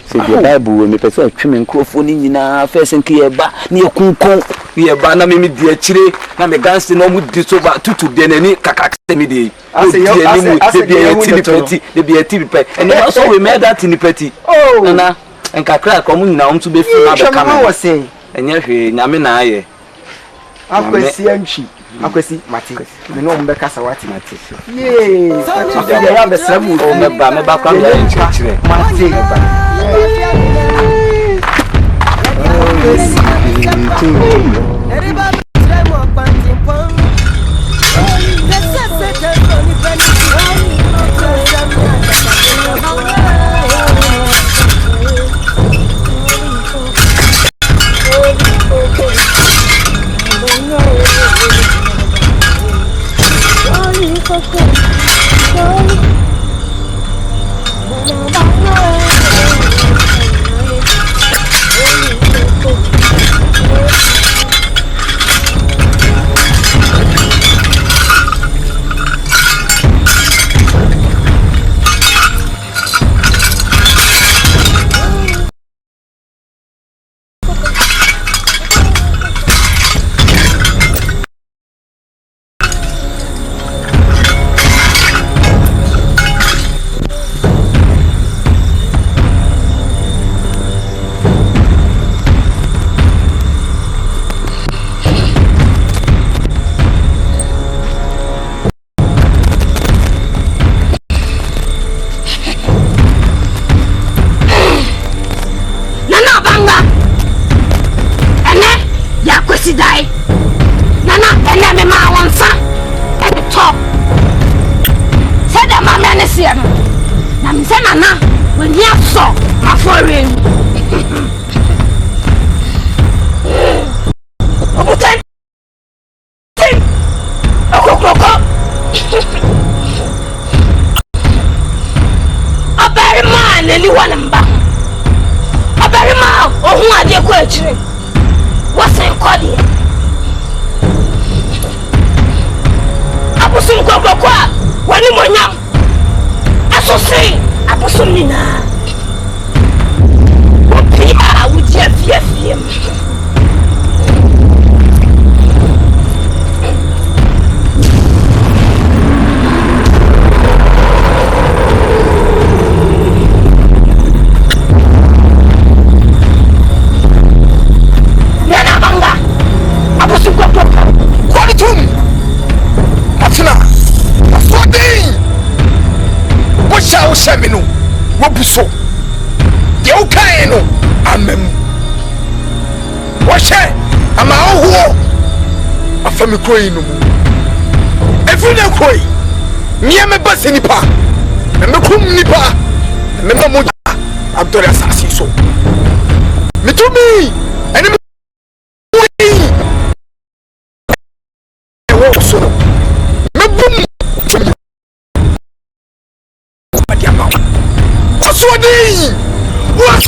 Speaker 8: se the bible we me pese atwem nkrofo ni nyina first nke ye ba na ekunkon ye ba na me di akire na me ganse no mu di so ba tutu de nani kakak se me di ase ni mu de bi ye ti peti de bi ye ti pe and also we made that in peti na enkakra ko mu nyina om to be fi na be kama enye hwe nyame na aye
Speaker 7: akwesi antwi akwesi mate me no mbe kasa wati mate ye ati ya be samu
Speaker 8: o me ba kwa me enchire
Speaker 7: mate
Speaker 2: wo hyɛ me no wobu so deɛ wokae no amam wɔhyɛ ama wohoɔ afa me kuro yi no mu ɛfiri na kuro yi meɛ mɛba sɛ nipa na mɛkum nipa na mɛma mogya abdɔre asase so metumi ɛne ɛwɔ so no mɛbom What's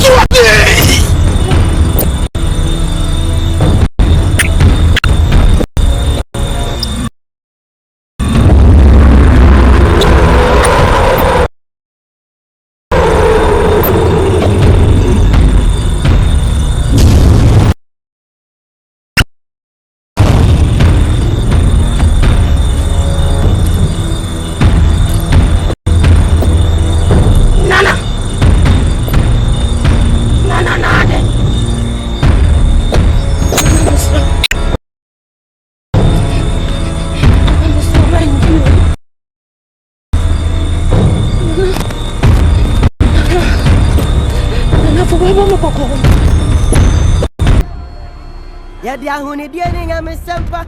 Speaker 4: Yadi ahuni dieni ngame sempa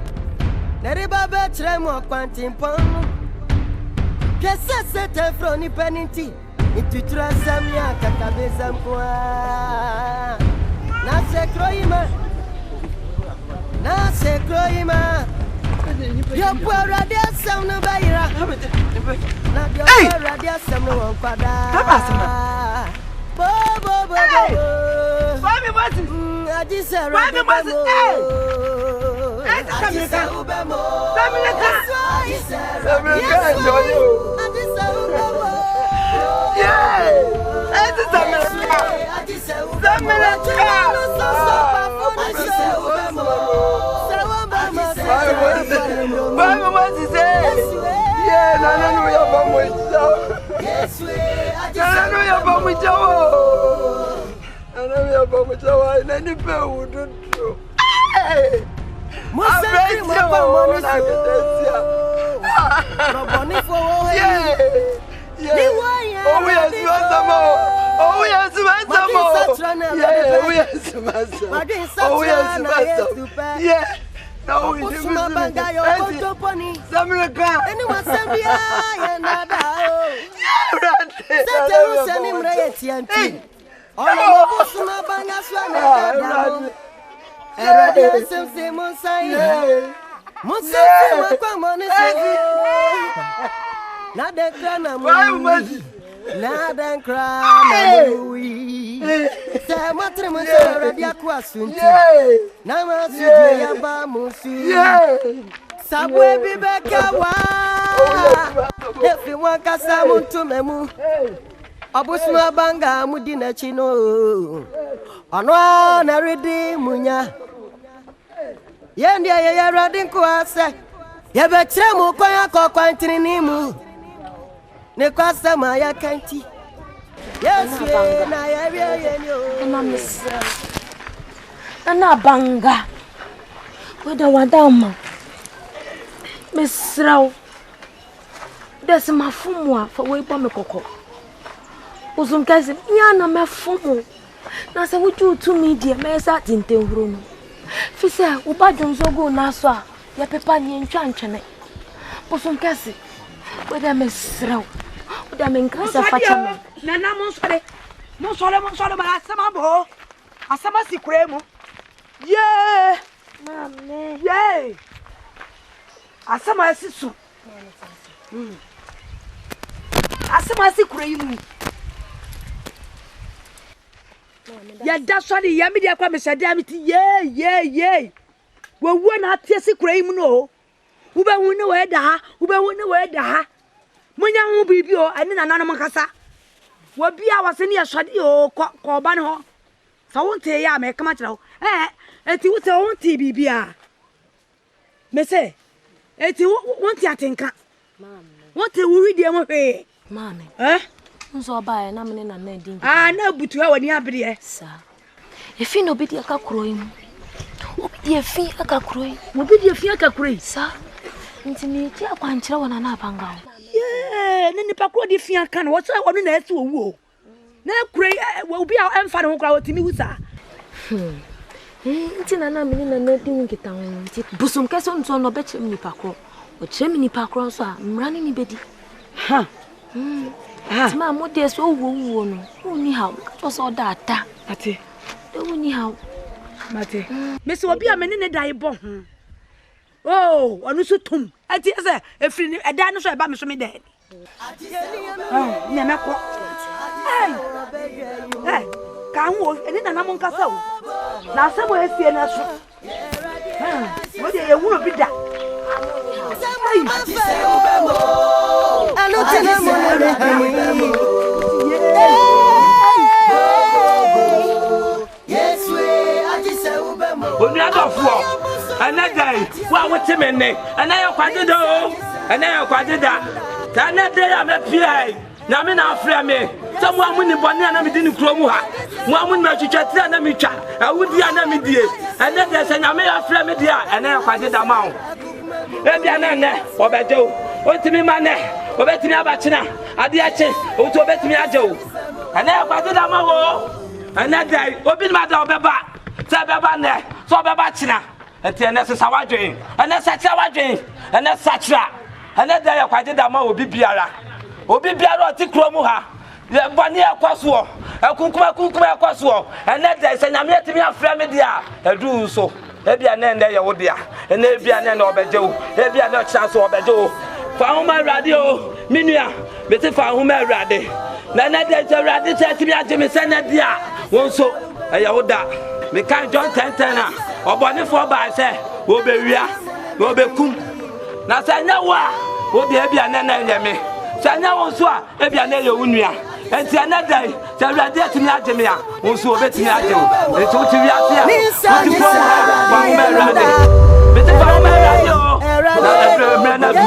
Speaker 4: Neriba betre mo kwantimpon Kesa sete froni peninti Itutura samya kakabeza mkwa Nase kroima Yopo radia samnu bayira Na yopo radia samnu wankwada Bo Why me Moses? Why me Moses? Abusuma banga mudina chino Anwa na redi munya Yendi ya radin kwase Ye betre mu kwaya ko kwantini ni mu Ne kwase ma ya kanti Yesu na ya ye ni o
Speaker 6: na misra na banga weda wadama misra Desi mafumu a fa we pa me kokko Uzunkazi yana mefumu na se wuju tu media mesa tintenhuru no fi se ubadwonzo go na so a ya pepa ni ntwa ntwene Uzunkazi weda mesrew weda me Nkansah facha me
Speaker 3: na na mo sole ba asama bo asama sikure mu ye
Speaker 6: mame
Speaker 3: ye asama sisu asama sikure yi mu ya da sori ya mi dia kwa me sede amiti ye wo na atie sikure yi mu no wo be hu ne we da ha munya hu bibi o ani na nanom kasa wo bia wase ne yesode o ko ba ne ho sa wonte ya me kama kira ho eti wo te wonte bibi a me se eti wonte atenka mama wonte wo wi die mo hwe
Speaker 6: mama nso ba na me na din
Speaker 3: na butu ha wani abere
Speaker 6: sa efi no bi di aka kuro yi obi di efi aka kuro yi
Speaker 3: sa
Speaker 6: ntimi ti akwankyere wona na abanga
Speaker 3: Nini pakro di fian kan. What's I want to do? Wo. Na kure will be our enfant who crowd to me with her.
Speaker 6: Nti nana mini na na di nkita ho nti busum kese nso no be chem ni pakro o chem ni pakro so a mrani ni bedi ha ti ma mo de so wo no oni ha ka so da ata ate de oni ha mate me so obi a meni ne dai bo ho oh onu so tum ati ese efiri ni eda no so e ba me so me de ni me ko eh ka ho eni na mo nkasa o na sabo esie na so mo de ye wuro bi da
Speaker 4: alo tena mo
Speaker 5: Oni adofo anadai wa wotemene anaye kwadeda o anaye kwadeda ta na de ya me pia na me na afra me so mo amuni bone na me di ni kromu ha mo amuni ma twetwa tira na me twa awudi na me die anadai se na me afra me dia anaye kwadeda ma o e bia na ne obeje o otimi ma ne obetimi abachina ade ache o to obetimi aje o anaye kwadeda ma o anadai obi ma da obeba ta beba ne so beba china enti ene se sawadwen ene se chawadwen ene sachra ene da ya kwageda ma obi biara oti kromu ha ye bani akwaso akunkuma akwaso ene da se nyame etimi afra me dia edu so ebia ne nde ye wo dia ene ebia ne na obeje o ebia ne ochira so obeje o fa homa awrade o minua beti fa homa awrade na ne da je awrade se etimi ageme se ne dia won so eye wo da me kan John 10:10 na obone fo ba se wo be wia wo be kum na se nya wa wo de bia na na nyame se nya won so a e bia na ye wunua enti na dai se awrade atimi ageme a won so obetimi age o enti wo ti wia se a wo ti fo wa wo me awrade me ti fa wo me awrade o na ebre na du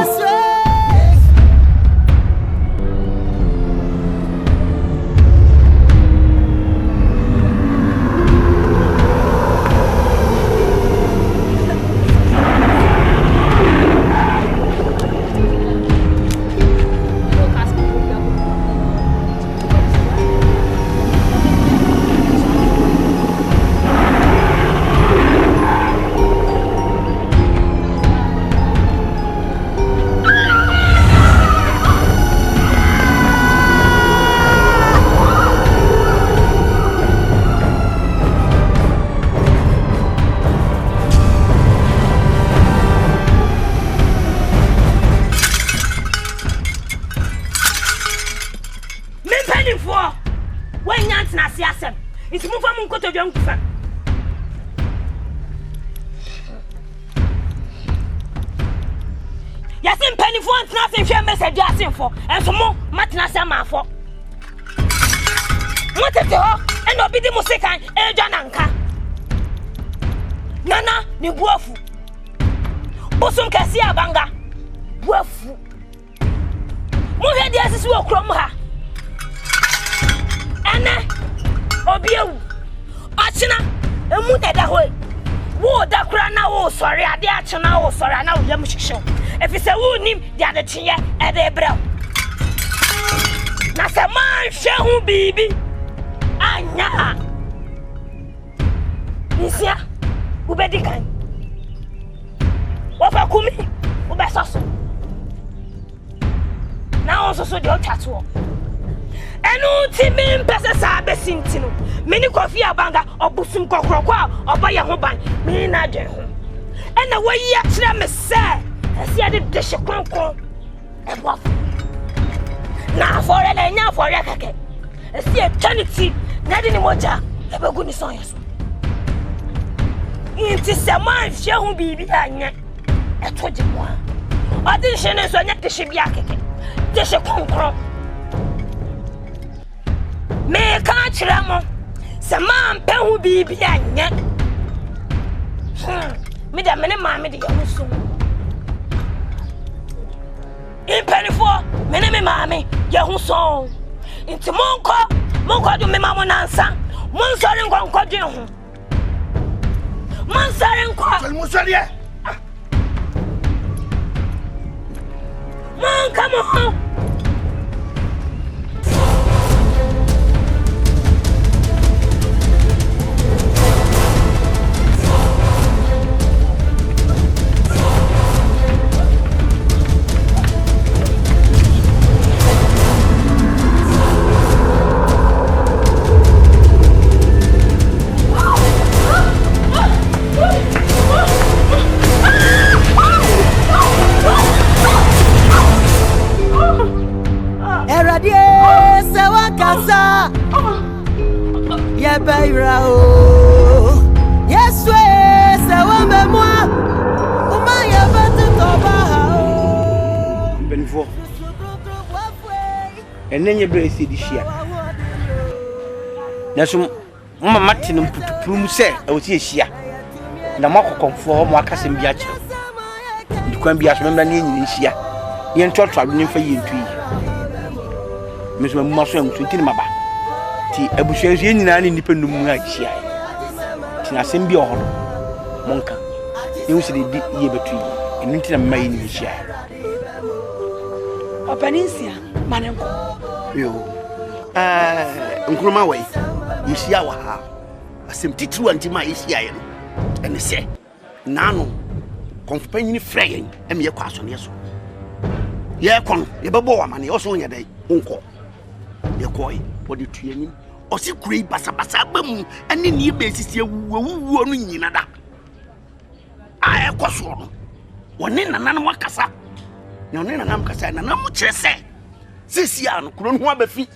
Speaker 5: for and some more matna sama for what is ho and obi di musika e jananka nana ni buafu bosum kasi abanga buafu mo he di asisi wo krom ha ene obi ewu achina emu dada ho wo da kura na wo sori ade achina wo sori na wo yam hihyew efise wo nim di ade chenye e de brel na se man hwe hu bibi anya nisia ubedi kan wo fa kumi wo be soso na on soso de o tatu enu ti mi mpese sa be sintino meni kofi abanga obusum kokroko a obaye ho ban mi na dwen ho ena wo yi akira me se esi ade de hyekonkon ebo na fore le nya fore keke esi eternity na de ni moja ebegu ni son yeso inti se man hye hu bibi anya etoje mo ade hye ne so nya de hye bia keke de hyekonkon me ka akira mo se man pe hu bibi anya me da mene ma me de yamusu imperifo mene me maame ye hu so inti monko do me mamo nansa mon sori nkonko dwen ho mon sori nko
Speaker 2: mo sori e
Speaker 3: mon kamo
Speaker 5: enenye bre esi di hia na so mama mate no putuprum se e wo ti hia na makokonfo ho mo akasem bi ache ndikwan bi asomemra na enyi hia ye ntotwa bi nfa ye ntu yi mesoma mu maso am tunti ni maba ti abusua ye nyina ne nipa num mu a hia ti na asem bi oho monka ye wo se de di ye betu yi enu ti na mma ye ni hia
Speaker 3: Openinsia manenko
Speaker 2: yo nkroma wai yisia wa ha asem titru antima yisia ye no ene se nano konfupanyini freyen em ye kwaso ne so ye kon ye bebo wa mane oso nya dai onko ye koi wodi tuani osi kurei basabasa bamu ene ne be sisi awuwo no nyina da a ekoso no woni nanan wakasa na woni nanan kasa nanan mu kyerese sisi ano kuro no abafi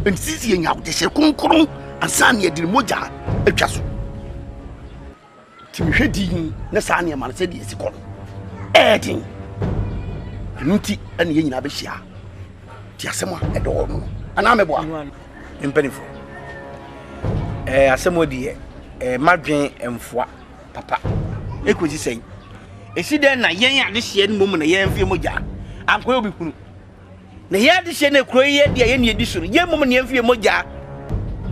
Speaker 2: nsisi ye nyawo de hye konkron ansan ye dir moja atwa so timhwedi na san ye man se de esi kono edin nuti ane ye nyina be hia ti asemo edo no ana mebo
Speaker 5: impenifo asemo de madwen emfoa papa ekoji sen esi den na yen ade hye no mom na yen fie moja anko obi kunu na ye ade hye na kuro ye de ye ne edi so ye mom na yen fie moja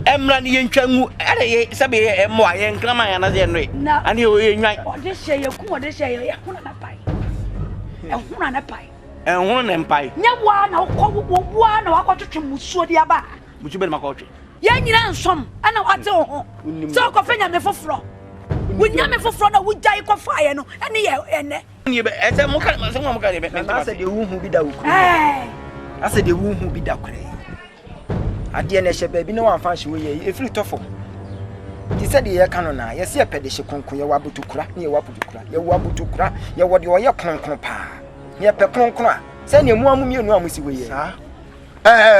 Speaker 5: emra ne yen twangu ere ye sabe ye mo a yen krama ya na ze no ani ye nwan
Speaker 3: ode hye ye ku ode hye ye huna na pai huna na pai
Speaker 5: huna na pai
Speaker 3: nyawa na wo na wakotwetwe musuo de aba
Speaker 5: musu be na makotwe
Speaker 3: ye nyina nsom ana wate ho so ko fenya me foforo wunya me foforo na wujai ko faaye no ene ye ene
Speaker 5: ni be ese mo ka se mo ka be
Speaker 7: na se de wu hu bi da ukuru ase de wu hu bi da kure ade na hye ba bi na wan fa hye wo ye efiri tofo ti se de ye ka no na ye se pede hye konkon ye wabutukura ne ye wabutukura ye wabutukura ye wode o ye konkon pa ye pe konkon a se ne mu amu mienu amusi wo ye
Speaker 2: sa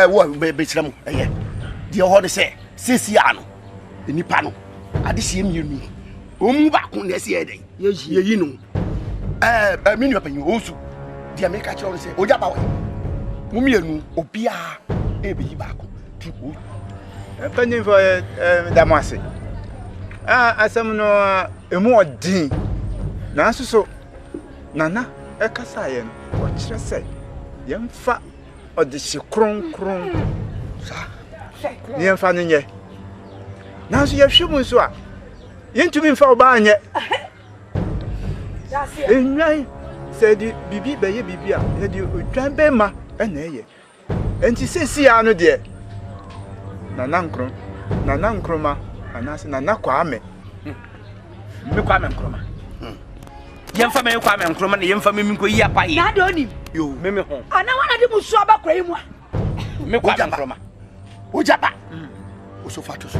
Speaker 2: wo be kira mu de ho de se sisi ano nipa no ade hye mienu omu ba ko na se ye den ye yi no minu apanyi osu de america kira se oja ba we mu mienu obia e be yi ba ko ti o
Speaker 13: panyin fo damase asem no emu odin na so nana e kasa ye no o kire se ye mfa odihye kronkron sa ye mfa nye na so ye hwemu so a ye ntumi mfa oba anye enwan se di bibi be ye bibi a ye di odwan be ma e na ye enti sesi ya no de nana nkroma anase nana kwame
Speaker 5: me kwame nkroma yemfa me kwame nkroma na yemfa me nko yi apaye
Speaker 3: na do ni
Speaker 2: yo
Speaker 5: me ho
Speaker 3: ana wana di musu abakora mu a
Speaker 5: me kwame nkroma
Speaker 2: ojaba oso fato so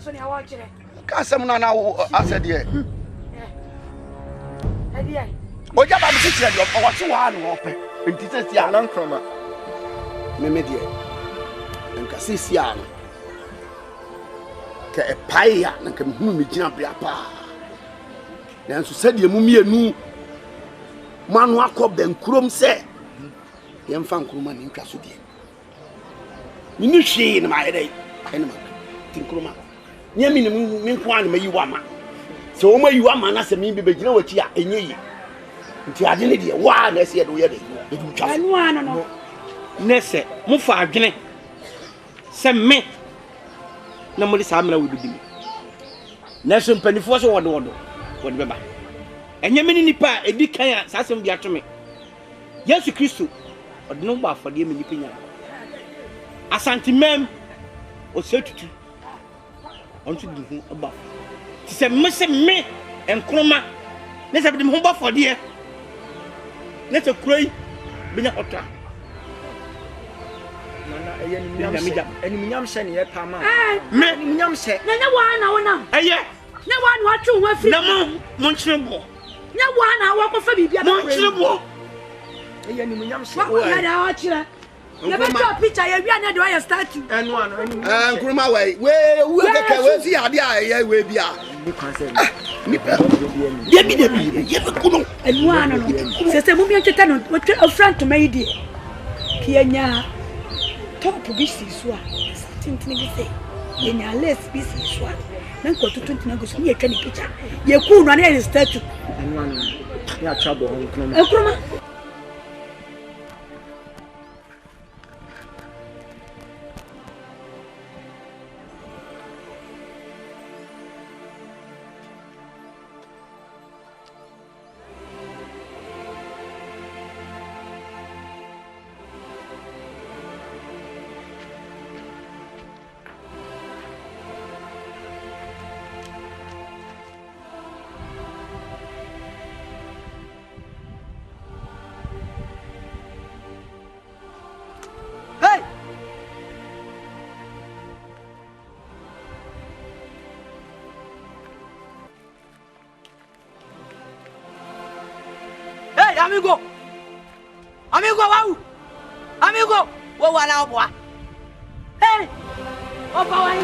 Speaker 3: so ni awa kire
Speaker 2: ka sam na na asede
Speaker 3: e
Speaker 2: ojaba bi kire de o wate wa no ope enti sesi ana nkroma me de nka sesi ano ka epaya na ka hunu me gina bia pa nanso sede mu mienu manu akọ benkurom se yemfa nkroma ni ntwa so de ni hwe na ma yedai ene ma tinkroma nyami ni mi nko an ma yi wa ma so o ma yi wa ma na se mi be gina wachi a enye yi nti ade ne de wa na se de wo ye de du twa
Speaker 3: anu ano no
Speaker 5: nese mu fa adwene se me na mo di samra wo bidi nese mpanifo so wodo beba enye me ni nipa edi kan a sasem bi atome Yesu Kristo odno ba afode me nipa nya Asante mem o setutu onto di hu ba ti se me enkroma nese bi hu ba afode nese kuroi binya otra
Speaker 7: nana eye ni minyam hye ne ye pama
Speaker 5: me
Speaker 7: ni minyam hye
Speaker 3: na nya wa na wona
Speaker 5: eye
Speaker 3: na wa na atwu ho afi
Speaker 5: na mo nchirebo
Speaker 3: nya wa na wa ko fa bibia
Speaker 5: mo nchirebo
Speaker 7: eye ni minyam hye
Speaker 3: wa ya da wa kire na be draw picture ya wi na de wa statue
Speaker 7: enu ano
Speaker 2: nkroma we keke we si ade a ye we bia
Speaker 7: ni kwanse
Speaker 2: ni pe ye bi ye be kuno
Speaker 3: enu ano no se mu mi nteta no o front to me di pianya top bisi so a tintini bi say yenya less bisi so a na nko to tintini go so ye twa ni picture ye ku no na ye statue
Speaker 7: enwan ya chabo hon kroma
Speaker 3: ekroma
Speaker 5: Amigo, what one out boy? Hey, what power in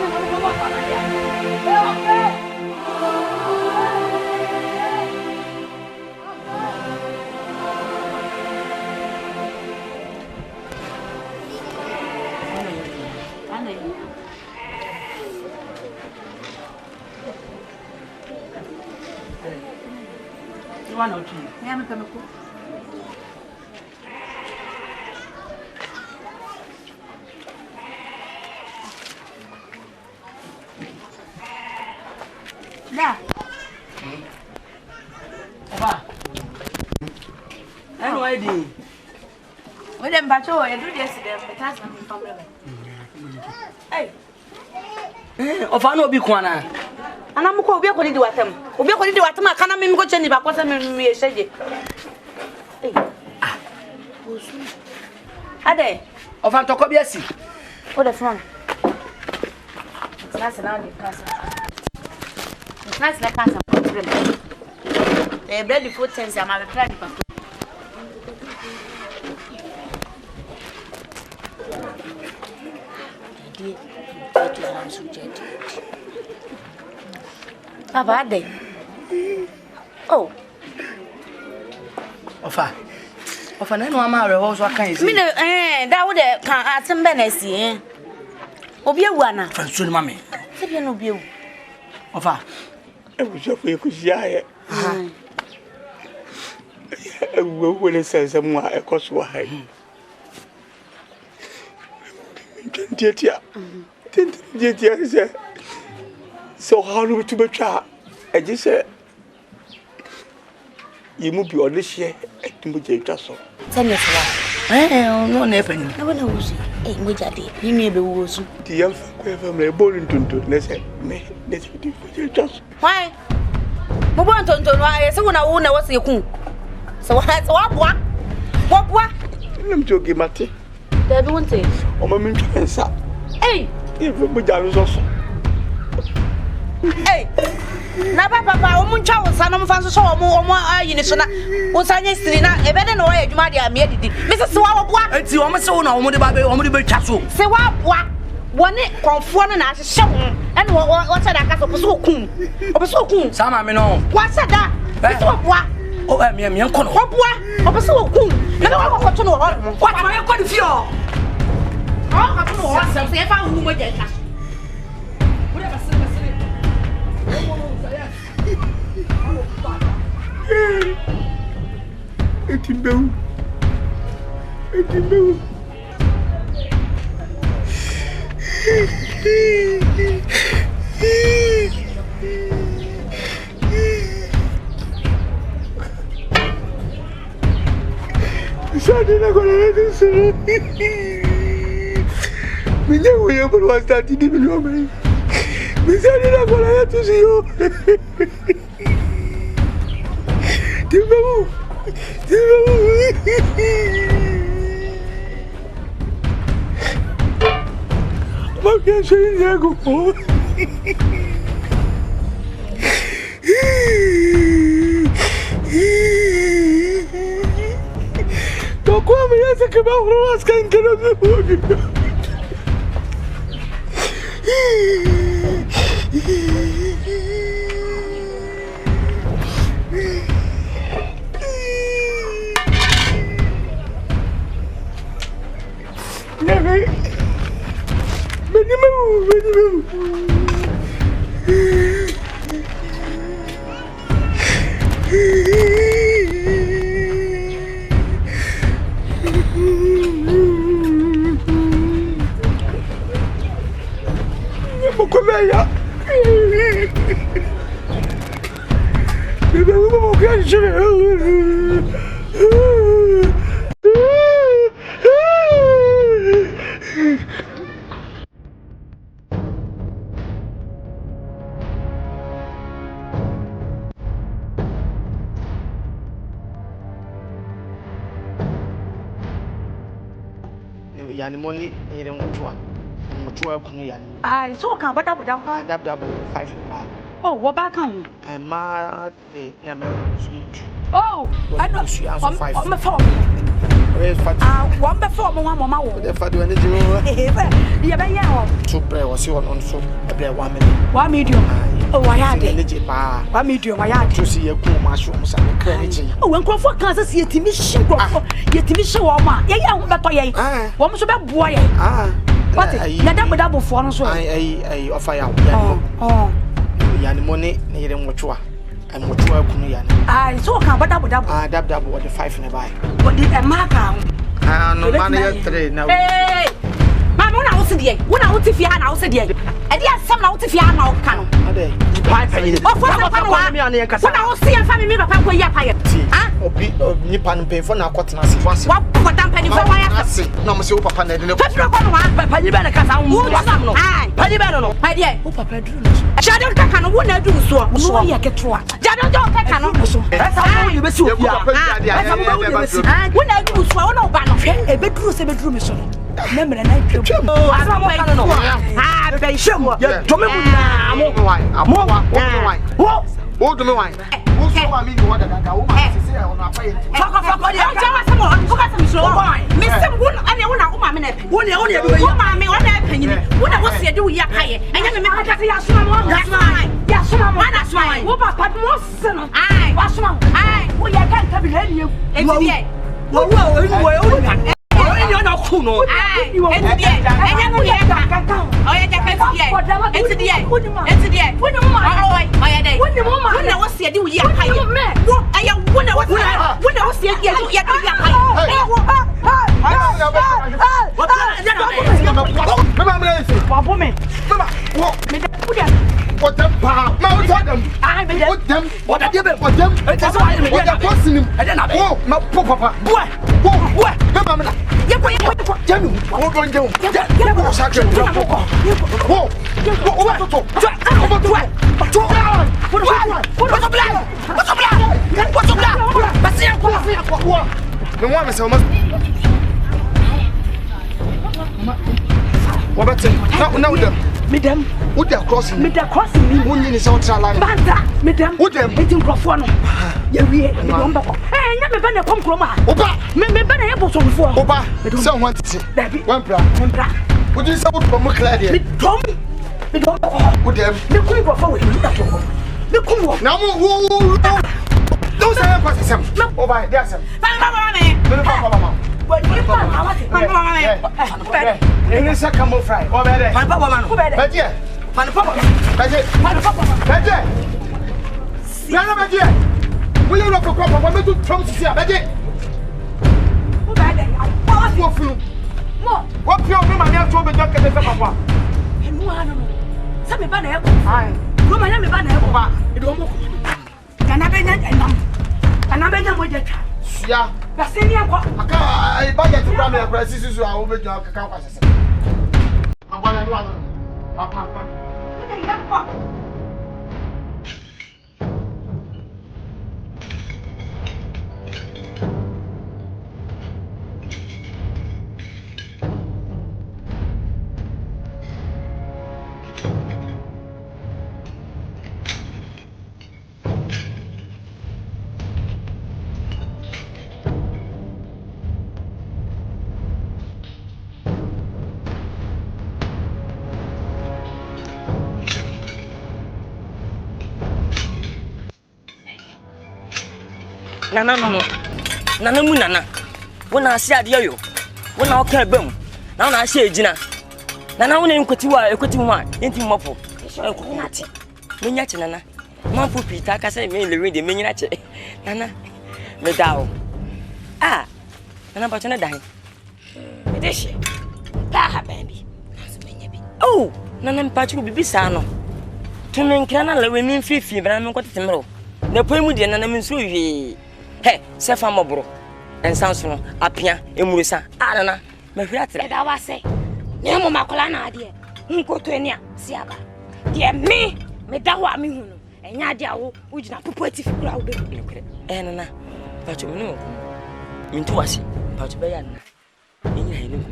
Speaker 5: you want to change? Yeah, I'm coming. Da. Oba. NYD. We dem bacho e do this dem betas na problem. Hey. Ofa no obi kwana. Ana mko obi akodi watam. Obi akodi watam aka na me ko cheni ba kwasa me hyeje. Hey. Ah. Osu. Ade. Ofa ntoko bi asi. O de phone. That's now the casa. Nice like us problem. The bread food sense am a try the papa. Aba de. Oh. Ofa na no ama re ho so kan isi. Me that would kan atem be na si. Obi ewu ana. Fansu ni mame. Se bi na obi ewu. Ofa.
Speaker 13: Ebushafo ekushia wele sense mu a ekoso ha Tintia se so how do to betwa eji se yimu bi odehye etumu je twa so
Speaker 5: tell so no na efanyi na wona wusi moja de yimi ebe wusu
Speaker 13: ti yam fa ko fam na bolu ntuntu na se me ne se di ko je twa so
Speaker 5: why mo bon tonto no aye se wona wo na wose ku so wa boa
Speaker 13: nem jogi mate
Speaker 5: da bi wonte
Speaker 13: o ma min Mensah e mo ja so
Speaker 5: na papa o mun chawo sa no mfa so o mo ayi ni so na o sanye siri na ebe de no wa adwuma de am edidi me se wa wo boa
Speaker 14: enti o mo se wo na o mo de ba twa so
Speaker 5: se wa boa woni konfo no na ahye ho ene wo se da ka so obo kun
Speaker 14: sa ma me no
Speaker 5: wa se da se wa boa
Speaker 14: o me nko no
Speaker 5: wo boa obo se wo kun na wa ko to no ho
Speaker 14: kwa to ye ko di fi o
Speaker 5: ka to no ho se e fa hu mo je ka
Speaker 13: Etimbewu. Sadi na kola na suru. Minha mulher por bastante de milhão mais. Sadi na kola na tusiyo. Timbewu. Mas que achei nego, pô. Tô com a mulher que vai arrumar as canqueiras do olho.
Speaker 9: Mokomeya. Yani money yere mutua kunu yani.
Speaker 3: Ah, so kan bada bada.
Speaker 9: Dab 5.
Speaker 3: Oh, what back on?
Speaker 9: Ma ya me.
Speaker 3: Oh, I know. I'm a phone. One before mama wo.
Speaker 9: The father when you
Speaker 3: ya be ya.
Speaker 9: To pray was you on so e 1 minute.
Speaker 3: 1 medium. Oh, why are they?
Speaker 9: 1
Speaker 3: medium, why are
Speaker 9: to see a cool mushroom sa credit.
Speaker 3: Oh, when Kwaku can say yetimi shigro. Yetimi she wo ma. Ye ya wo beto ye. Wo mo so be boa ye. What? Ya double for no so.
Speaker 9: I offer ya. Oh. Yani money na yere nwotwa. Nwotwa kunu yani.
Speaker 3: Ah, so kan double.
Speaker 9: Dab what the 5 in the buy.
Speaker 3: What the marker?
Speaker 9: No man 3 now.
Speaker 3: Hey. Mama una wo se de. Una wo tifia na wo se de. E de asem na wo tifia na wo ka no.
Speaker 9: Ade.
Speaker 3: Pai pai. O fo na kwa no mi ana ye kasa. Una wo se ya fa mi papa ko ya pa ye. Ah?
Speaker 9: Obi nipa no pefo na akotena se wase.
Speaker 3: Wa ko dan pani fo wa ya
Speaker 9: se. Na mo se wo papa na de ne.
Speaker 3: Petro ko no wa pani be na kasa wo wasam no. Pani be no. Pai de. Wo papa duru no so. Jado kaka no wo na duru so. No ye keto a. Jado do kaka no so. Esa wo ye be si obi a. Esa wo ye be si. Wo na duru so wo na ba no. E be duru se be duru me so no. Remember na twem. Asa mo kana no. Ah, be shemu. Ye to me mu na mo.
Speaker 9: Wo do me wan. Wo so ma mi ni wa daga wo ma se se ono afa ye.
Speaker 3: Fako de. O jawa se mo. Ko ka se mi so. Mi se wo ane wo na wo ma me na pe. Wo ne be wo ma me wo na pe nyini. Wo na wo se de wo ya kaye. Enya me ka ka se ya suma mo. Ya suma mo. Na suma mo. Wo papa mo se no. Ai, wa suma mo. Ai, wo ya ka ka bi le ni. Enti bi. Wo you no cool no. Enti die. Enya no ye ka. Oya ja ka tie. Enti die. Enti die. Woni mo ma. Oya dai. Woni mo ma. Wona wo se de wo ya kai. Wo aya wona wo se ya ya ya kai.
Speaker 9: Mama me say.
Speaker 3: Papa me.
Speaker 9: Mama, wo
Speaker 3: me da pudia.
Speaker 9: What them pa? Ma wo tell them.
Speaker 3: I me
Speaker 9: What them?
Speaker 3: What da be?
Speaker 9: What them?
Speaker 3: That's why me.
Speaker 9: What the person him? Oh, ma papa.
Speaker 3: Boy.
Speaker 9: Mama me.
Speaker 3: Ye ko
Speaker 9: Jami, wo don je wo. Ye ko sakre. Wo.
Speaker 3: Madam,
Speaker 9: would they crossing
Speaker 3: me? Crossing me.
Speaker 9: One in South Carolina.
Speaker 3: Madam, would them eating Crawford? You hear? Hey, never been a pump chroma. Opa, me better able to before.
Speaker 9: Opa, someone to see. One bra. Would you say what from Claudia?
Speaker 3: Me don't.
Speaker 9: Would them?
Speaker 3: Me couldn't go forward. Me couldn't.
Speaker 9: Now, don't say a no, oh, by there's some. Mama. But you come fry. Oh, my papa, man. But yeah, my papa. But yeah. Nana, dear. Will you look for proper? What do Trump see? But yeah. What your woman have told me not get the papa? And no, I don't know. Some banner. I. Woman, I'm a banner. It won't. Can I be and I beg them with the child. Yeah. The senior I buy it to run a crisis. I will make your account. I want to
Speaker 14: Nana no. Nana mu nana. Wona ase ade yo. Wona o ka bam. Na wona ase ejina. Nana wona nkwati wa ekwati mu a enti mmofo. Nkwati. Munya che nana. Man puppy, take us a meal with the miniature. Nana, Medao. Ah, and about another dime. This year, baby. Oh, Nana Patch will be sano. To me, can I let me free fever and got the middle. The poem with the enemies through ye. Hey, Sefa Mobro, and Samson, up here, Emusa, Anna, my flat. I was say, Nemo Macolana, dear. Go to any Siaba. Dear me, Medawa Mihuno, and Yadia, which not put if crowd. Anna, but you know, into us, but Bayana. In your hand,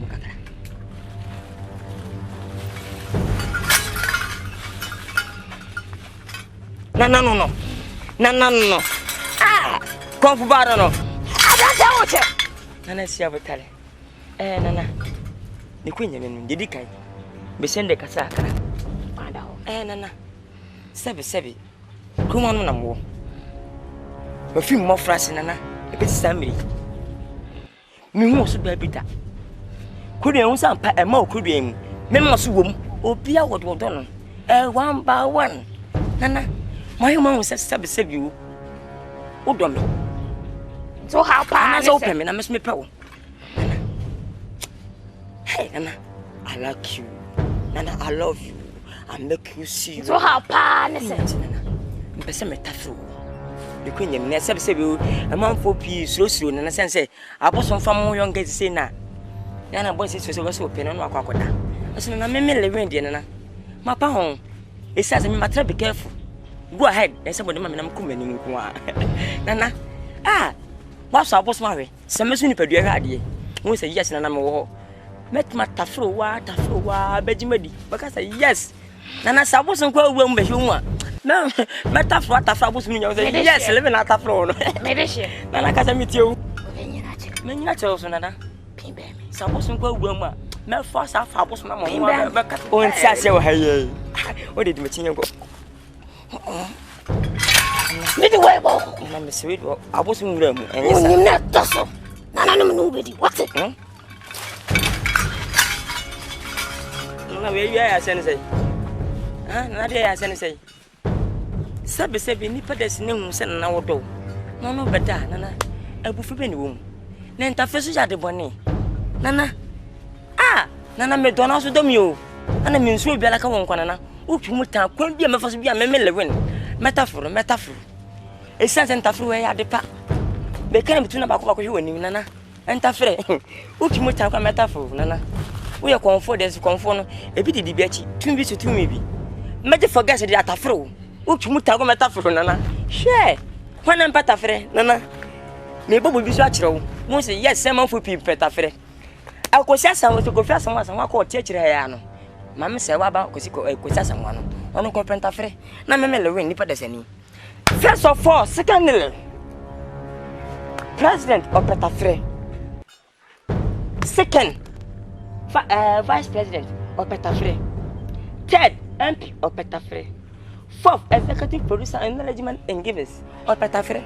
Speaker 14: No. Ah, come for Barano. I don't know. Nana, see our tally. Nana, the Queen and Didika. Be send the Casaka. Nana, Sebi. Come on, no more. A few more phrases, Nana. A bit Sammy. Me most be bitter. Could you also pack a more could be Memos womb or be out what done? One by one. Nana, my mom says Sabi you. Udome. So how far is open? I must be pro. Hey, Nana, I like you. Nana, I love you. I make you see. So how far is it? Nana, I'm tough. The Queen, and said you a month for peace so soon. And I say, I was some from young get to say now. Nana, boys, it was open on Wakwaka. I said, I'm a million, Nana. My pa, it says, I'm matter be careful. Go ahead, and somebody, I'm coming. Nana, what's our boss marry? Some messing per dear idea. Who say yes, and I'm a met my tafro, Benjamin, because I yes. Nana, I wasn't quite well, but you want. No, my tafro was me. Yes, living at tafro. Maybe Nana, can I meet you? Many naturals, Nana. Some wasn't quite well. My first half was my mom. Oh, and Sasso, hey, what did you go? Midway, I'm sweet. I was in room, and you're not docile. Nobody. What's it? I say. I say. Sabi, Nipper, there's no send an hour door. No, but Nana, a buffet room. Nenta first at the bonnet. Nana, Nana made Donald with you. And I mean, so be like a one corner. Uchimuta, couldn't be a first be a Lilwin. Metaphor. A certain tafru at the park. They came between about you and Nana. And Tafre, Uchimuta metaphor, Nana. We are comforted, conform a bit debate, 2 weeks to maybe. Meta forget the atafro. Uchimuta metaphor, Nana. Share. When I'm Patafre, Nana. Maybe will be natural. Won't say yes, some of people Petafre. I could say someone to go first and I call Teacher. Mamma said about someone on a carpenter free. Now, Lilwin, Nipper, there's any. First of all, secondly, President of Petafre. Second, Vice President of Petafre. Third, MP of Petafre. Fourth, Executive Producer and Management and Givers of Petafre.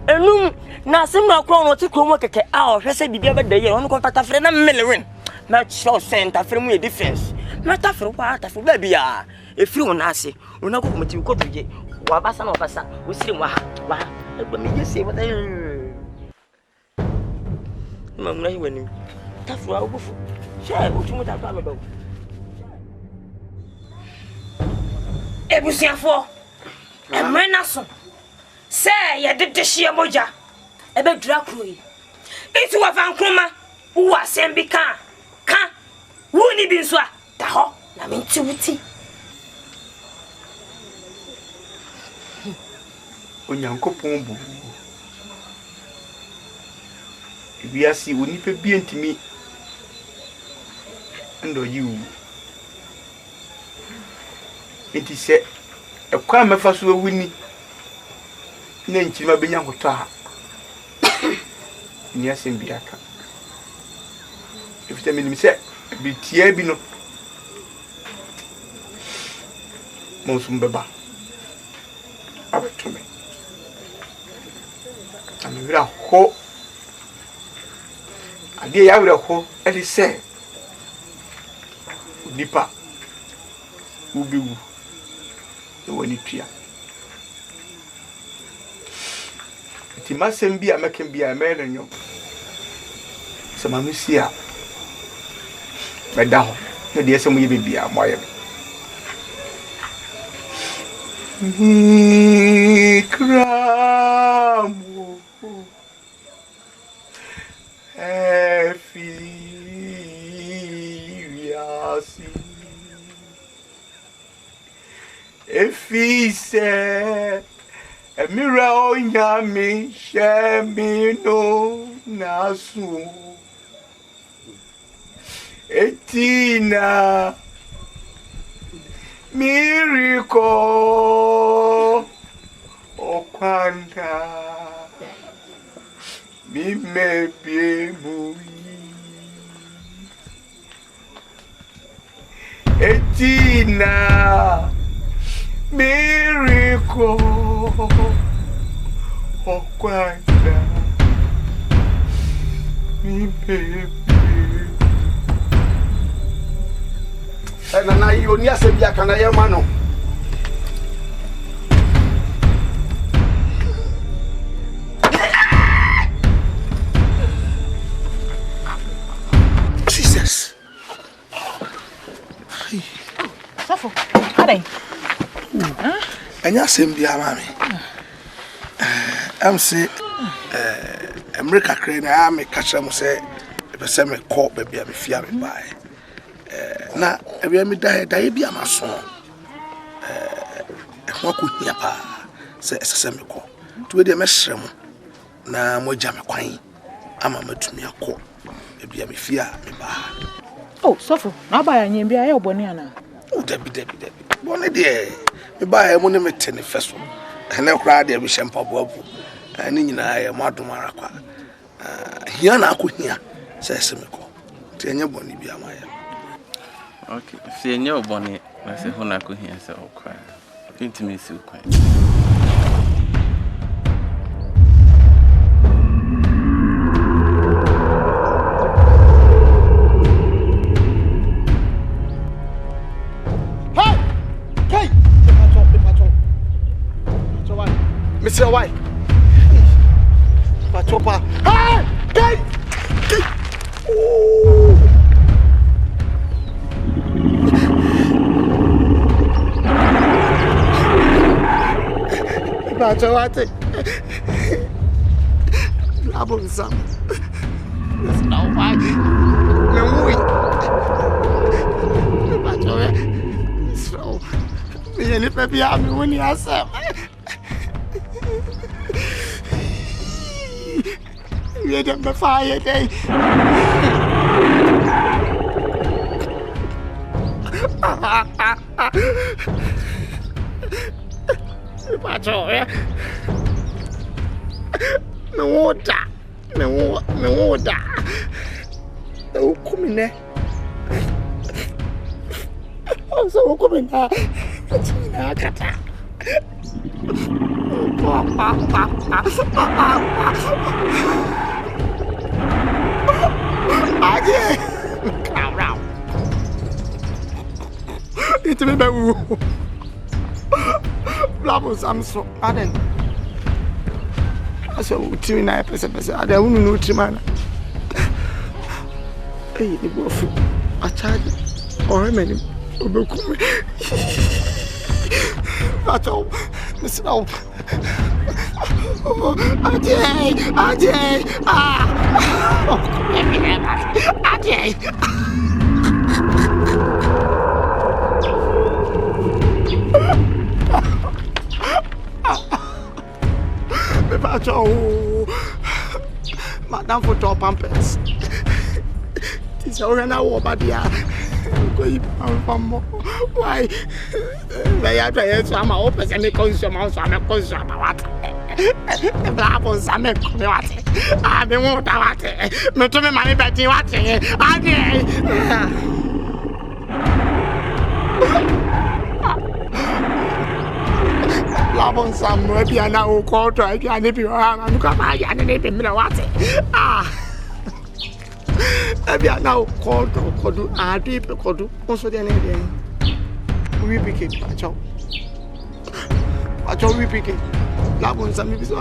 Speaker 14: And now, some more crown to come work at our first baby of the year on Petafre and Lilwin. Much so sent a from your defense. Not after what for baby. If you want to say, we're not going to go to get Wabasa or Bassa, we see what. Let me just say what I Mamma, when you tough for our wolf. Share what you want to have about. Everything for a menace. Say, you did the sheer moja. A bit dracui. It's what Van Kroma who was sent become. Wouldn't be so. Taho, I mean, Tutti.
Speaker 13: When you uncle Pombo, if we are see, will you be to me? And you. It is said, a crime of us will win. Then she might be young with her. Yes, in Biaka. If the minimum said, be Tiabino Monsumba. Up to me. And we are hope. I did have a hope, as he said. Nipa will be woni tua ti masem bi a mekem bi a me no nyo se Manu si a beda ho na de esem ye bebi a moye kramo Efise Emira onyami shemino nasu Etina Miracle Okwanda Mimebe muyi Etina Miracle Okwanda Mimebe
Speaker 2: na yo ni asebia kana ye mano Jesus
Speaker 3: Safo ade
Speaker 2: anya asembia mami am say America kre na am catch mo say be say me call baby am fia me buy na ewia mi da bi amaso ho ko hia pa se esese me ko to we de me hre mo na mo ja me kwan ama matumi akọ bia me fia me ba
Speaker 3: oh sofo na ba ya nyem bia ye obone ana
Speaker 2: o debi bone de me ba ya mo ne mete ne feso ene kra de bi shempa boabu ani nyina ya mo adomara kwa hia na akọ hia se esese me ko te enye bone bia ma ya
Speaker 8: okay si enye obone na se ho na akọ hia se okwa intimacy okwa
Speaker 2: Mr. Why? Pachopa. Ah! Hey! Oh! Pachowate. Labon sam. That's no why. No way. Pachowe. So. Me ni pepi ami woni asem. We don't be fire day. Pacho, no water. Oh, come in there. Oh, so come in there. Kata. Aje, come round. It's me, baby. Blabo Samso, Aden. I said, "Timmy, I person. I don't know Timana." Hey, the boy, I charge or a minute. That's all. Listen, oh, Ajay, Ajay. Pacho, Madame for top pampers. It's all an hour, but yeah. Why? They are trying to am open and consume also. I'm a consumer. What? Bravo, some what? I don't want what? Not to me, money, Betty, what? Labon some maybe I now call to again if you are and come again and if you know what? Maybe I now call to Kwadwo, deep Kwadwo, also the name. We became a child.
Speaker 9: told we picking. That one, some people say,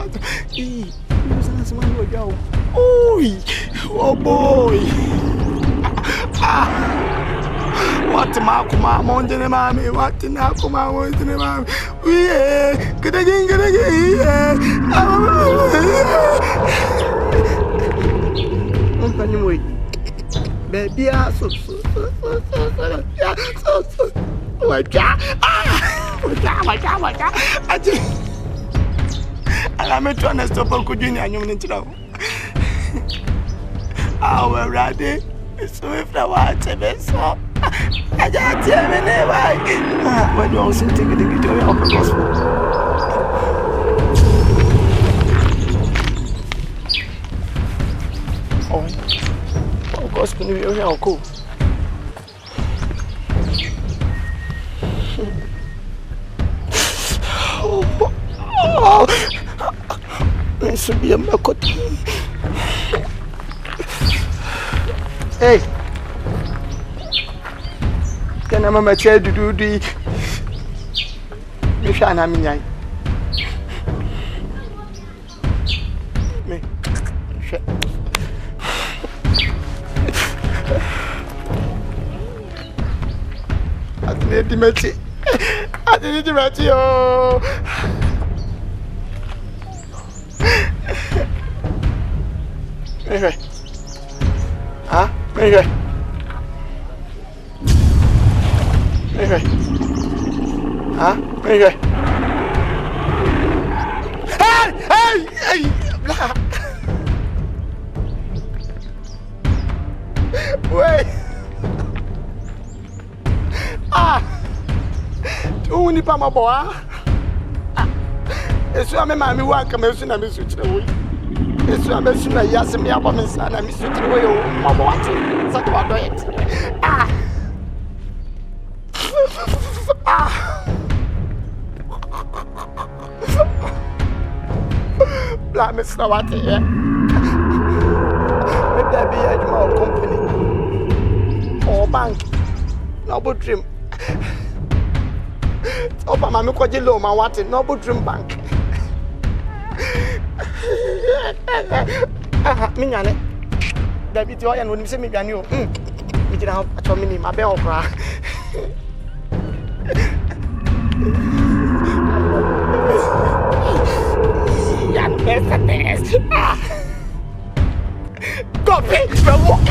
Speaker 9: oh boy. What the Makuma, Mountain Mammy, what the Nakuma, Mountain Mammy? We good again. Anyway, baby, so. My God. I just. I'm trying to stop Uncle Junior and you need to know. Our ready. So if the water is so, I just tell me never. When you also take it to your gospel. Oh, gospel, you're here, cool. Oh, this should be a makot. Hey, can I mama chair to do the Mishana Minyai? Me, shit. I didn't match you. Anyway, huh? Anyway. Huh? Anyway. Hey! Wait. Tu ni pa maboa. Esu ame mami wa kama esu na mesu chire. Esu ame esu na yase me aba Mensah na mesu chire we o maboa ti. Sati wa do it. Bla Mensah wa ti. Maybe I be a company or bank. No dream. Opa mami kwa jilo ma wati no dream bank. Minyane. David yo ya no nimse minyane o. Mi jina acho mini ma be okra. Ya pesa test. Go pay for walk.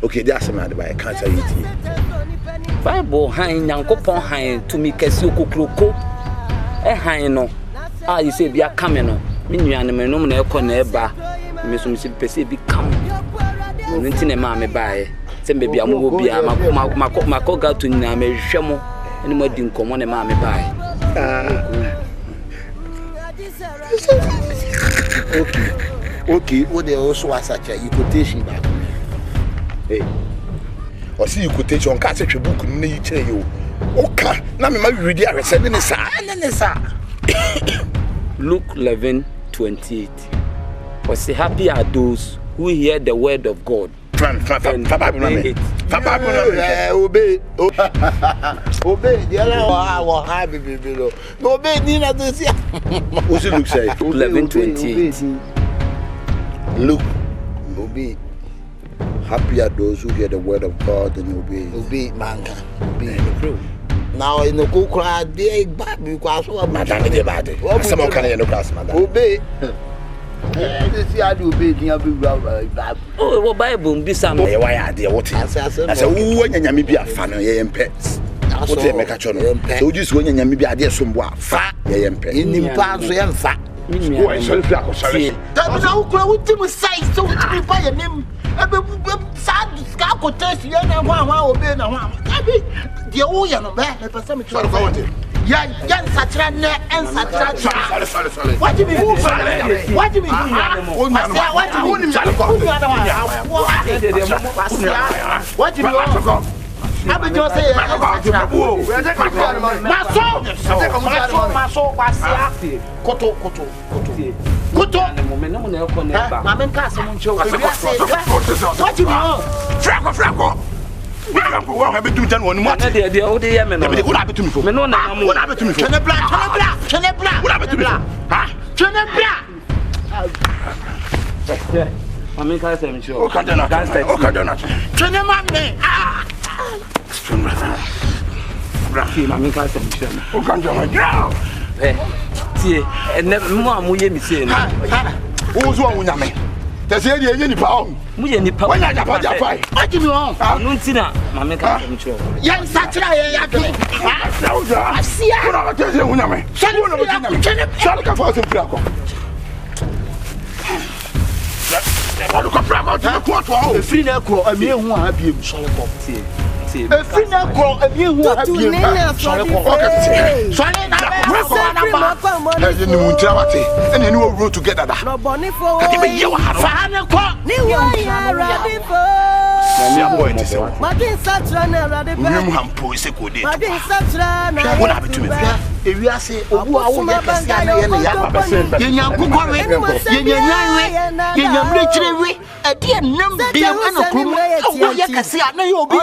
Speaker 9: Okay, that's a man by can't tell you. Bible hang Yankopon hang to me Casio Kroko.
Speaker 8: hino you say be a camino minu and me no na ekọ na eba me so me say pese bi kam nti na ma me bae se be bia mo bi a makọ ga to nyina me hwẹ mo ene mo di nkomo na ma me bae
Speaker 2: okay what they also as such a quotation back hey or see you quotation ka se hwe book no yi kire yo okay na me ma read a read ne sa
Speaker 8: Luke 11:28 was say happy are those who hear the word of God
Speaker 2: obey the other happy no obey ni na to see what Luke say
Speaker 8: 11:28
Speaker 2: Luke obey happy are those who hear the word of God and obey manka obey now in the kukra dey bad because madam dey bad some can no class madam obey this year do obey dia be
Speaker 8: oh Bible be some
Speaker 2: e why ade what I say wo nyanyame bi afa no ye yempe what e make cho no so just wo nyanyame bi ade sombo afa ye yempe inimpa so yemfa wo e so fi akosare tabi na wo kura wo tim sai so wo tim pa ye nem ebe sad ska ko test ye na hwa obey na hwa tabi de wo ye no be pese me try yeah, Satra ne and Satra. Sorry. What do you mean? What do you mean? What do you mean? I be just say what have you done one more? The old Yemen. What happened to me for? What happened to me for? Turn a black. What happened to me? Huh? Turn a black.
Speaker 8: I mean, I say, sure.
Speaker 2: Okay, don't. Turn a man.
Speaker 8: Rafi, I mean, I say, sure.
Speaker 2: Okay, don't.
Speaker 8: See, and never more, we me saying.
Speaker 2: Who's wrong with me? There's any power.
Speaker 8: We any power.
Speaker 2: When I fight. What do you want?
Speaker 8: No, Tina, my make up.
Speaker 2: Young Satra, I see. I'm not telling you, Uname. Shall I for some Kwaku? Look at Kwaku. The free now, a mere one have you. Shall I see? A free now, a mere one have you. And you and you will roll together. No bonnie for you. Madin Satra ready. Madin Satra. What happened to me? If you say, oh, I will never say, a dear number, I can see, I know you'll be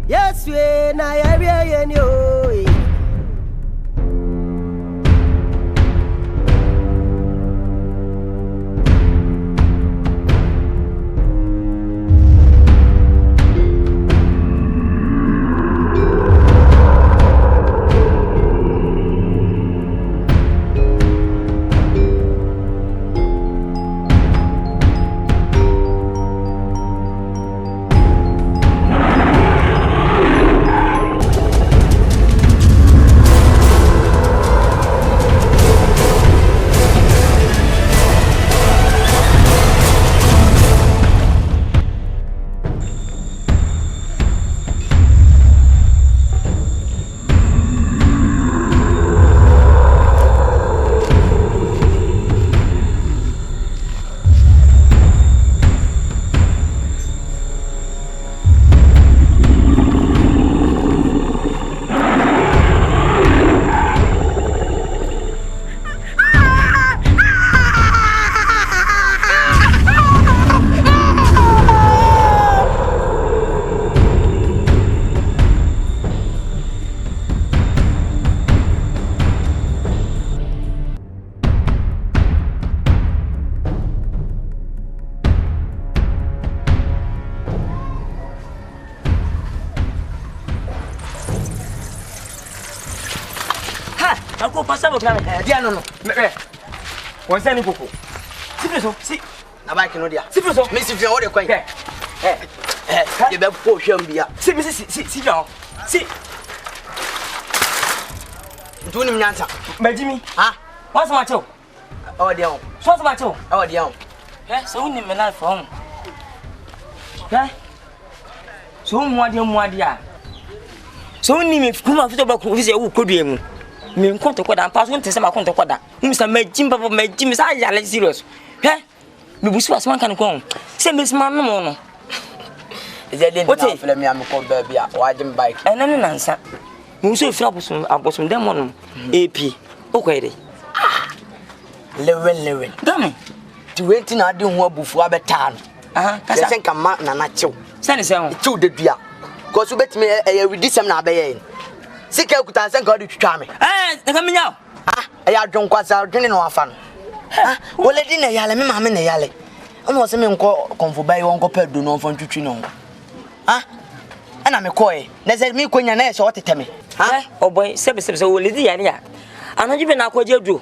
Speaker 2: yes, we na area you.
Speaker 14: ko pasa mo plan dia no won se ni koko sifre so si
Speaker 11: na bike no dia
Speaker 14: sifre so
Speaker 11: me sifre wo de kwan ye be ko hwam bia
Speaker 14: si no si
Speaker 11: ntuni mnyansa
Speaker 14: majimi
Speaker 11: ha
Speaker 14: what's my cho
Speaker 11: oh dia on
Speaker 14: what's my cho
Speaker 11: oh dia on
Speaker 14: so ni me life on so muade so ni me kuma fito ba ku fise wo kodua mu me nkonto koda ampa so ntese ma konto koda msa majim papa majim sa ya le serious me busu asman kan ko se me sma no mo no
Speaker 11: ezede na fele me am ko ba bia wajim bike
Speaker 14: ena na nsa me so fira abosom dem no ap okwede
Speaker 11: Lilwin
Speaker 14: dame
Speaker 11: ti na de ho abufu abeta no kasa sen kama na na chew
Speaker 14: sane se ho
Speaker 11: chew de dua ko so betime redisem na abaye sika kuta sen ka de twitwa me
Speaker 14: na minya
Speaker 11: ya adwon kwasa dwene no afa no wole di na yale me ma me na yale omo se me nko konfo bai won ko pedo no fon twitwi no ana me koe na se me konya na so teteme
Speaker 14: oh boy sebe wole di yale ya anaji be na akwaje adu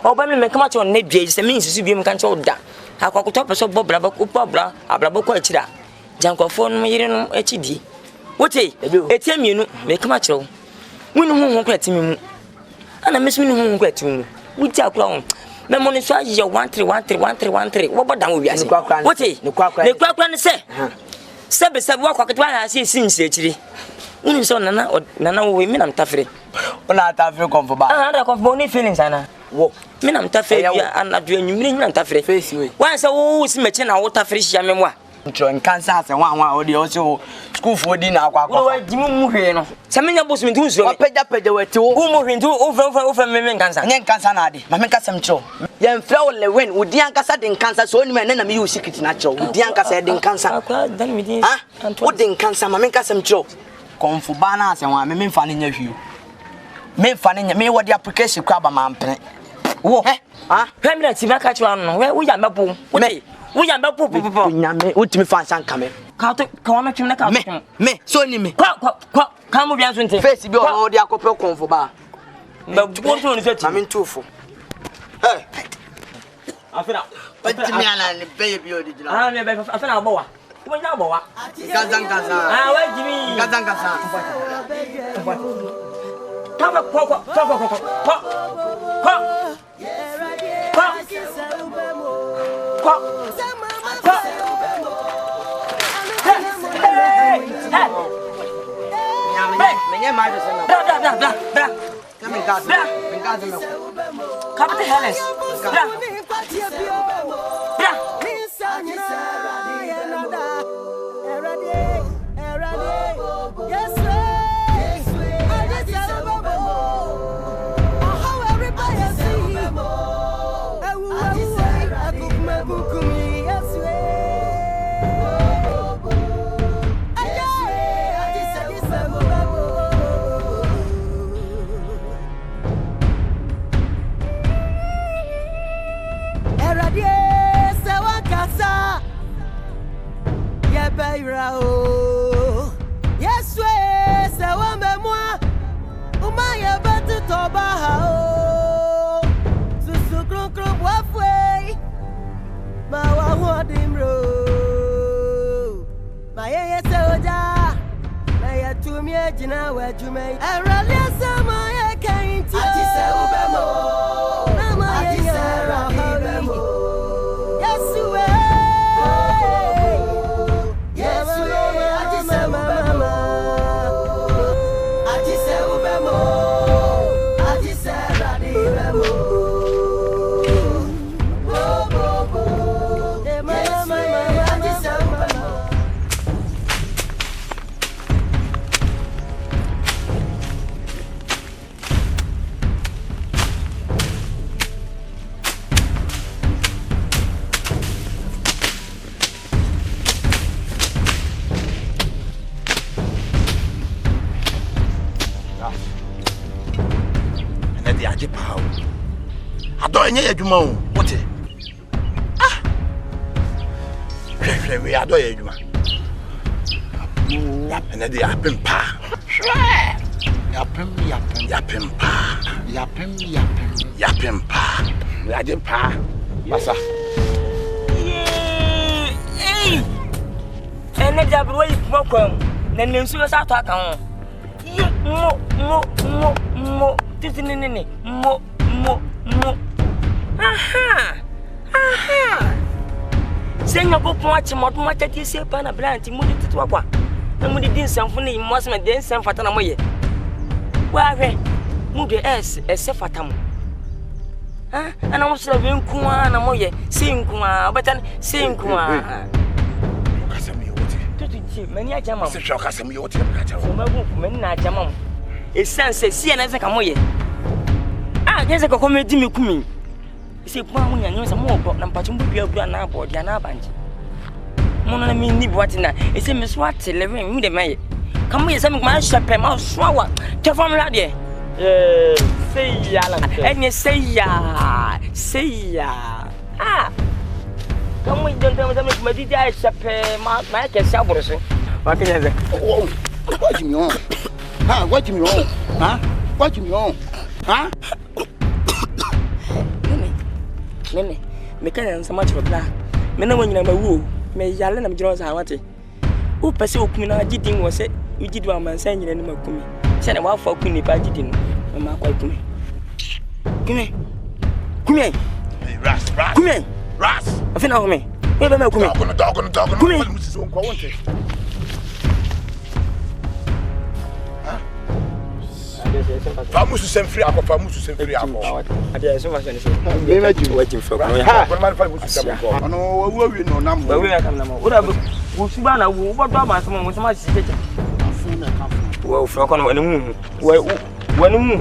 Speaker 14: oba me kama cho na dwe se me nsusu bi me kan cho da akwakuto peso bobra ba kupobra abrabo ko akira jankofo no yire no akidi wote etiamienu me kama cho winu hu ko atimi mu ana mesimi hu ko atimi mu wuti akura ho me mo ne so aje 1313 wo bodan wo wiase wote ne kwakura ne se sebe wakwakuto ha se sinse akiri winu so nana wo me na mtafre
Speaker 11: ona tafre konfo ba
Speaker 14: ada konfo ni feelings ana wo me na mtafre bia anadu anwumire nyina mtafre
Speaker 11: face we
Speaker 14: wan se wo si meche na wo tafre hia me mo a
Speaker 11: ntro Nkansah se wan o de o se school fo di na akwa
Speaker 14: wo jimu mu hwe no se menya bosu mi ntu so
Speaker 11: peda wati wo
Speaker 14: mu hwe ntu o fa me Nkansah
Speaker 11: nye Nkansah na ade ma me kasem tro ye mfra wo Lilwin wo di Nkansah de Nkansah so oni me na me yu secret na tro wo di Nkansah de Nkansah
Speaker 14: dan mi di
Speaker 11: wo de Nkansah ma me kasem tro konfu ba na ase wan me mfa ne nya hwiu me mfa ne nya me wo di application kwa ba ma mpene wo
Speaker 14: family ti ba ka chwa no wo ya mebo wo ya mebo popo
Speaker 11: nyame wo timi fa san kame
Speaker 14: ka to ka wana twim na ka to
Speaker 11: me so ni me
Speaker 14: ka mo bia so nte
Speaker 11: face bi o di akopɛ konfo ba
Speaker 14: ba wo so ni seti
Speaker 11: ma me ntufo
Speaker 14: afina
Speaker 11: patimi ana ne be bi o di jina
Speaker 14: me be afina obowa wo nya obowa
Speaker 11: Nkansah
Speaker 14: wa jimi
Speaker 11: Nkansah
Speaker 14: Kama kwa
Speaker 11: menye ma de sena
Speaker 14: bra
Speaker 11: Nkansah me
Speaker 14: Captain Helens bra
Speaker 4: Yes, we say one be moi. Umaya batu toba ha. Susu krum krum wafwe. Ma wa hodimro. Ma ye se oja. Ma ye tumi ejina wa jume. Erale sama ye kainti. Ati se ubemo. Na ma ye se rahimo. Yes, we.
Speaker 2: Enye adwuma o wote we ado adwuma ya ene de apempa Yapem. Yadim Masa.
Speaker 14: Hey. Ene jabru wa ikmokon. Na nensu sa to aka ho. Mo. Titinini. Mo. Aha. Senga ko poachi modmo matati se pa na blanti mudi titwa kwa. Na mudi din samfo ne imosme den sam fata na moye. Wa hwe. Mudi ese fata mo. Ah, ana mo se be nkuwa na moye. Se nkuwa, obetan se nkuwa.
Speaker 2: Kasam yote.
Speaker 14: Tutu mani ajama.
Speaker 2: Se sho kasam yote mkacha.
Speaker 14: So magu mani na ajama mo. Esanse si na ze ka moye. Ah, gese ko komedi mi kumi. Se kwa mu nyanyo se mo obo na mpacho mbu bia bua na abo dia na abanje. Mo na mi ni boatina. Ese me so atelewe mi de maye. Kamu ye se mi ma shepe ma so awa. Ke fam la de. Say ya la. Enye say ya. Ah. Kamu don tell me me di dia shepe ma ke sha boroso. Wa ke nze.
Speaker 2: What you on? Ha, what you on? Ha? What you on? Ha?
Speaker 14: Nene, me kan sama chiro bla. Me na wonyina mawu, me yale na me jiro sa wate. O pese okumi na gidin wo se, ugidu amansa nyina ni makumi. Se na wa fa okuni pa gidin, me ma kwa okumi. Kumi.
Speaker 2: Ras.
Speaker 14: Kumi.
Speaker 2: Ras.
Speaker 14: Afina ho me. We be ma kumi.
Speaker 2: Dogono.
Speaker 14: Kumi.
Speaker 2: Musisi on kwa wonte. Famusu semfri ako.
Speaker 14: Adia so fa so ni se.
Speaker 10: Me ma ji wajin fa ko.
Speaker 2: Ha, ko man fa musu semko. Ono wo wi no nam.
Speaker 14: Ba wi akam na mo. Ura wo suba na wo bo do ma so mo so ma si cheche.
Speaker 2: Afuna ka.
Speaker 14: Wo fro ko no wani mu. Wani mu.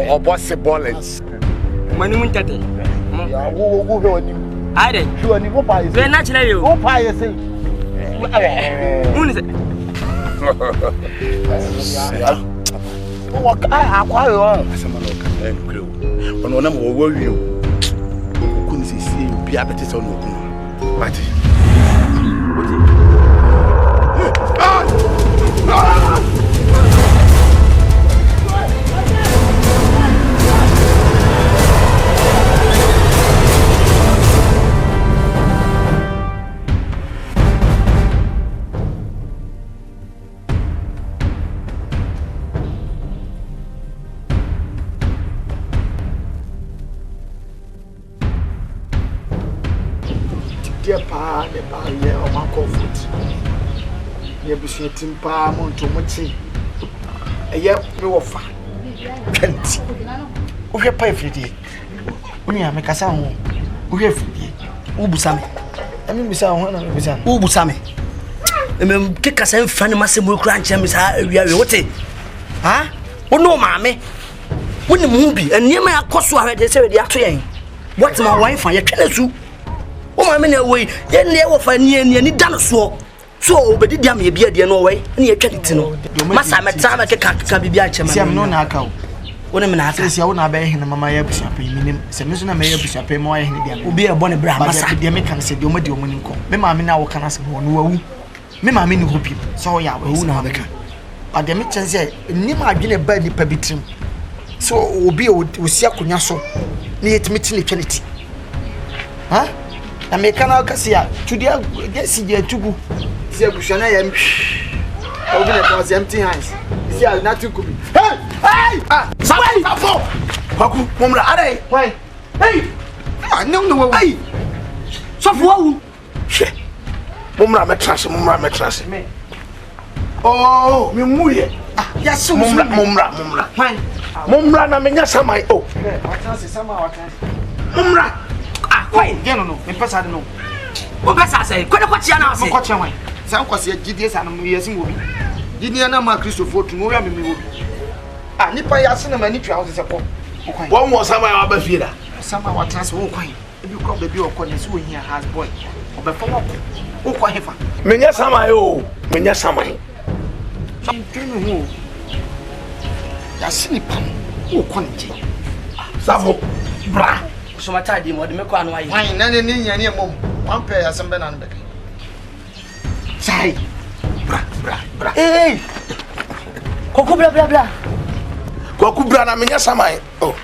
Speaker 2: O boss bullets.
Speaker 14: Mani mun tate.
Speaker 2: Ya wo be wani.
Speaker 14: Ade.
Speaker 2: Shi wani wo pa yese.
Speaker 14: Be na chile yo.
Speaker 2: Wo pa yese.
Speaker 14: Mun se.
Speaker 2: Wo ka akwa yo. Asema no ka na nkure. Ono na mo wo wi o. Ku ni sisi bi abete se ono ku no. Mate. Pa ne ba ye o ma comfort ye busu timpa mo nto mo chi eye me wo fa kanti o hwe pa efridi uni ame kasa ho o hwe efridi o busa me ame busa ho na me busa
Speaker 11: o busa me em ke kasa mfa ne masem kura nche me sa awia we wote ha wo no ma me woni mu bi eniema yakoso ahwede se we de ato yen what my wife an ye kelesu o ma me na we ye ne wo fa ni dan so obedi dia me bia de no we ne ye twati no masa meta ma ke ka bibia che ma
Speaker 1: siam no na aka
Speaker 11: woni me na aka
Speaker 1: sia wo na ba ehne mama ya busuape minim se me so na me ya busuape mo ya ehne dia
Speaker 11: obi e bone bra masa
Speaker 1: dia me kan se dia o ma di o mani nko me ma me na wo kan ase ho no wawu me ma me ni hopi so ya wawu na be kan ade me chen se ni ma adwene ba ni pa bitrim so obi o sia konya so ne yetimi tini twaliti ha na me kana kasia tudia gesi je tugu si abushana ya obi na cause empty hands si al nothing could be hey
Speaker 2: sabai afo Kwaku momra are
Speaker 1: why
Speaker 2: hey
Speaker 1: no
Speaker 2: hey
Speaker 11: so for wu
Speaker 2: she momra metrase
Speaker 1: me
Speaker 2: oh mi muye
Speaker 1: ya so
Speaker 2: momra
Speaker 1: why
Speaker 2: momra na menya samai oh
Speaker 1: watanse sama watanse
Speaker 2: momra
Speaker 1: why no me pesa no
Speaker 11: o pesa sai ko de ko tia na ase
Speaker 1: ko tia why san kwase gidie san no yesim obi gidie na ma Christopher tu no ya me obi nipa ya se na mani twa ho se ko
Speaker 2: wo mo samai wa ba fiera
Speaker 1: sama watanse wo kwan ebi ko bebi o ko ne so hia has boy obefa wo ko hefa
Speaker 2: menya samai
Speaker 1: twenu hu ya sinipa wo ko nje
Speaker 2: savo bra
Speaker 11: so mata di mo de me ko anu ayi
Speaker 1: why na ne nya ne mom one pair ya sembe na no beka sai bra
Speaker 11: hey Kwaku bra.
Speaker 2: Kwaku bra na menya samai. Oh.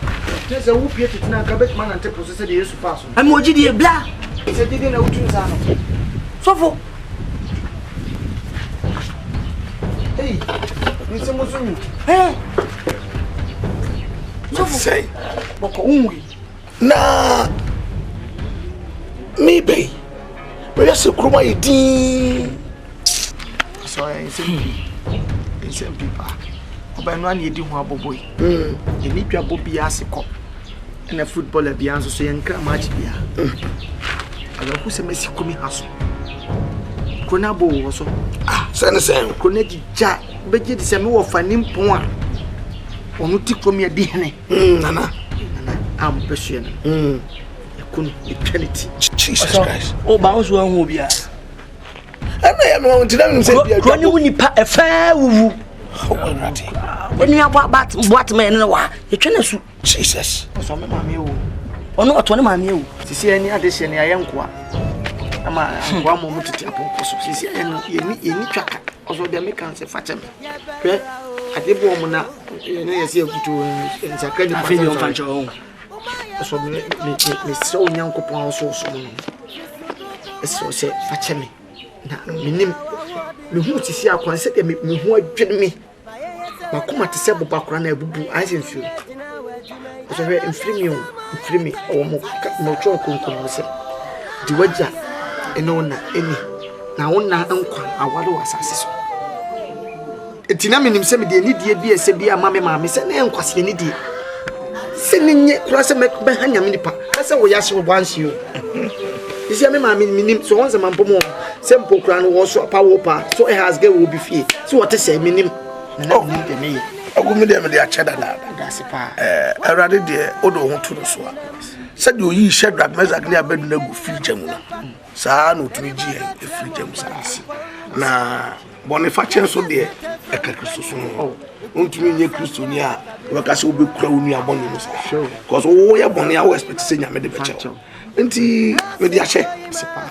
Speaker 7: Tese wo pie titina ka bet man ante process de Yesu pass.
Speaker 11: Ami oji die bla.
Speaker 7: Se dide na wutu nsa no.
Speaker 11: Sofo.
Speaker 7: Hey. Ni se mo sunyu.
Speaker 2: Sofo. Say.
Speaker 7: Boko unwi.
Speaker 2: Na me be. We just kroma yedin.
Speaker 7: So nsem pipa. Oba no an yedi ho aboboy. Ye ni twa bobi aseko. Na footballer bia nso so ye nkra match bia. Ala ku se mesi komi haso. Krona bo wo so.
Speaker 2: Sen.
Speaker 7: Krona gija beje di se me wo fani mpon a. Onu ti kromi adi hene.
Speaker 2: Nana.
Speaker 7: Am pesue na. Yakun eternity.
Speaker 2: Jesus Christ.
Speaker 11: O ba oso hu bia.
Speaker 2: Ana ya me won tinam se bia.
Speaker 11: Kroni wu nipa efa wuwu. When you are bat man, no, you trying to
Speaker 2: Jesus.
Speaker 7: So, my mammy,
Speaker 11: or not one mammy,
Speaker 7: to see any addition, I am qua. Am I one moment to tap on Pussy, and you need tracker, also the Americans, a fatter. I did woman now, you see, to Sacred Video of your own. So, Miss so young coupon so soon. So say, fetch me. Now, me who to see, I consider me who dread me. Makuma te sebo bakura na ebubu anse mfiri so we mfiri mi o mo tro konkon se di waja eno na eni na wona nkwa awado wasase so etina menim se me de ni die bi ese bi ama me maame se na enkwase ni die se ninye kura se me be hanya me nipa se wo ya hye bwansi o isi me maame minim so won se mampo mo se mpo kura no wo so pawo pa so e has get wo bi fie so what say minim.
Speaker 2: Oh, me. Agumi dem de acheda da.
Speaker 7: Dasipa.
Speaker 2: Awrade de odo ho to no so a. Said you yi Shadrach Meshach ne Abednego gu free jam no. Saa no tumi gi e free jam saa. Na Boniface so de e ka Kristo so no. Ontumi nye Kristo ni a we ka se obekura wonu aboni no saa. Sure. Because wo ye boni a we expect say nyame de beche. Nti we de ache. Dasipa.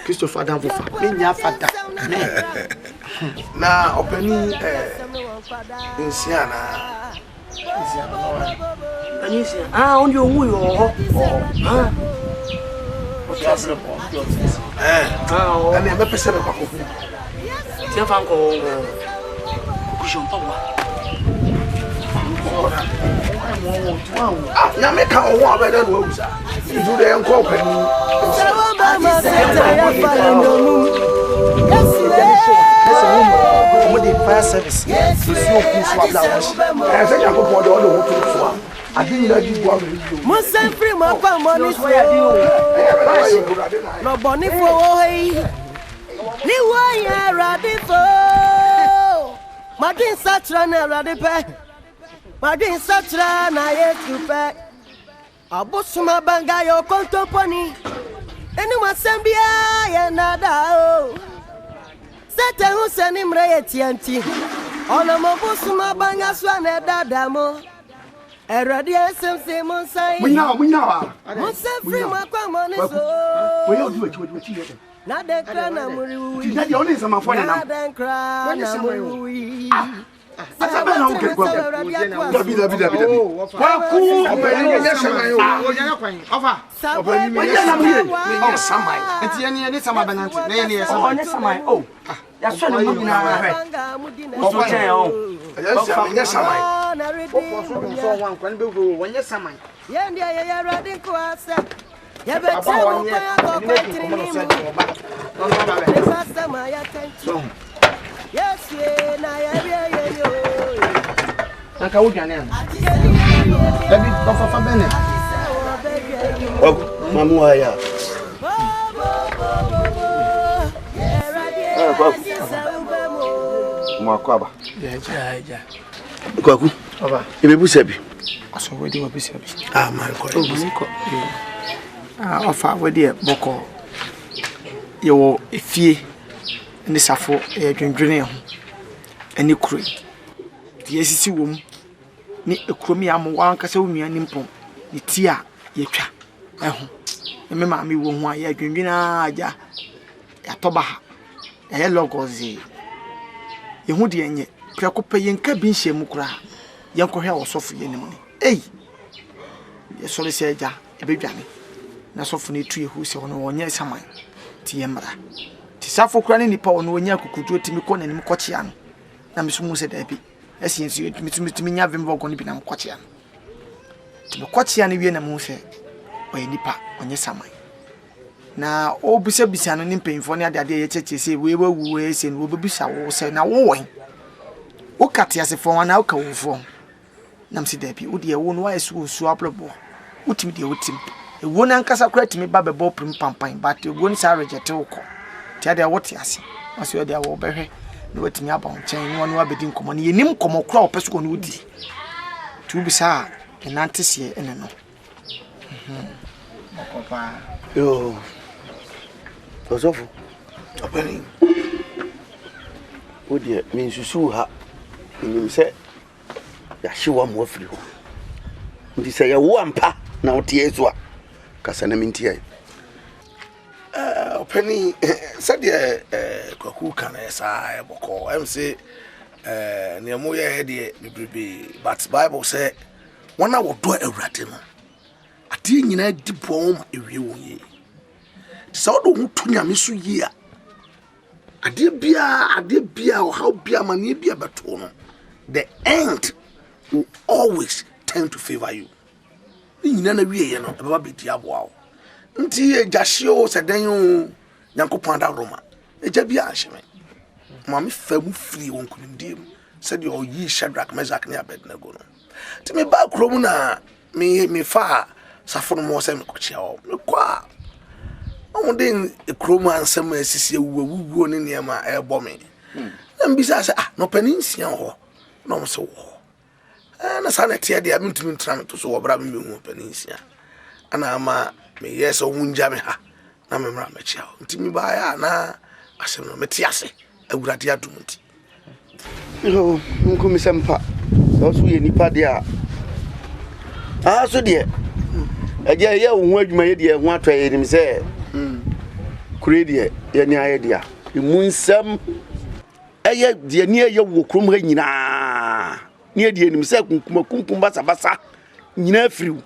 Speaker 7: Christopher Danfofa. Me nya fada.
Speaker 2: Na openi Nsiana
Speaker 11: no. On your woo.
Speaker 2: And never percent of Kwaku.
Speaker 11: Tiafanko Kushon Power.
Speaker 2: Now make our war better than you do the uncle.
Speaker 7: Fire service. Yes, you swap that one.
Speaker 2: I said, I put all the water. I didn't let you go.
Speaker 4: Muslim free my money for no bonnie for Liwin ready for Madin Satra ready pack. Madin Satra na yet to pack. Abusuma bangayo konto pony. Anyone send be another. Sete hu seni mre etianti ona mobusuma banga swane dadamo eradi esemse monsai
Speaker 2: munya
Speaker 4: monse free makwa moniso
Speaker 2: we you do it
Speaker 4: na de kra na muri
Speaker 2: ti daddy only some phone na
Speaker 4: de kra na muri
Speaker 2: Asante na uke kwa dabi Kwaku openi nya shaman o nya kwan ofa openi nya shaman o samai
Speaker 7: enti ene sama bananti na ene sama
Speaker 11: Onye samai oh ya so na mudi na hwe o chen o
Speaker 2: nya samai
Speaker 7: so wan kwan be go wonye sama
Speaker 4: ye ndia ye radi ko asa ye be tse mo kwa ko petri ni mo sama ya tension yes ye na ye yo
Speaker 7: naka wo dwane an dabi tofafa bene
Speaker 2: mamu aya
Speaker 10: Mwakwaba.
Speaker 11: Ja.
Speaker 2: Kwaku.
Speaker 7: Oba.
Speaker 2: Ebebusa bi.
Speaker 7: Aso wedi obusa bi.
Speaker 2: Man ko.
Speaker 7: Maniko. Ofa wedi boko. Yo efie ni safo dwendwene ho. Ani kure. Di esisi wom. Ni ekromi am wan kasa wonua ni mpom. Ni ti a yetwa. Eho. Me maami wo ho a ya dwendwene aja. Ya toba ha. Logos ye hu de enye
Speaker 1: preko pe yenka bi nhye mu kura yenko hwe awosofo yenim ni ei yesole se agya ebedwane na sofo ne tu yehu se wono wonye saman ti yemra ti safo kura ne nipa wono wonya kukudu timi ko nanim kochia no na mesumu se da bi asiensu timi nya vembo ko ni bi na kochia no ti kochia ne wie na mu se oye nipa onye saman na obisa bisa no ni mpemfo ne ade ye cheche se we wawu se no obisa wo se na wo wen wo kate asefo wana wo ka wo fo nam si da bi wo de wo no wa esu osu aplobo utimi de wotim ewo na Nkansah kura timi ba bebo prim pampan but ewo ni sa reject wo ko ti ade wo ti ase aso de wo behwe na watimi aba onchen ni wonu abedi nkomo ne yenim komo kura opeso ko no udi tu bisa enante se ene no okopa
Speaker 2: yo Osofu openi odi min susu ha nim se ya hyewa mo afiri ho ndi se ya wo ampa na wote ezu a kasa na minti ai openi said Kwaku kana esa eboko em say ne mo ye hede bibibi but Bible say wana wo do awurade no ade nyina dibon ma ewie wo yi so do hutu nyame so yi a ade bia o how bia mane bia beto no the end will always tend to favor you nyina na wie ye no baba beti aboa nti ejahye se dan o Nyankopon da Roma eja bia ahye mama famu free won kundim said you yi Shadrach Meshach ne Abednego no ti me ba krom na me fa safo mo se me kochia o me kwa omuden krom ansem asisi wuwo ne niam a ebo me na mbisa se no paninsia ho no mo se wo na sanete de amintumi ntram to so wo bra me hu paninsia ana ama me yes wunja me ha na me mra me chia ntimi ba ya na asem no metiase awurade adumunti no nko mi sempa so ye nipa de a so de aja ye wo adwuma ye de ho atoye nim se kure de ye ni aye de a emu nsam eye de ni eye wo krom ha nyina ni de nim se kunkum basa nyina afiriw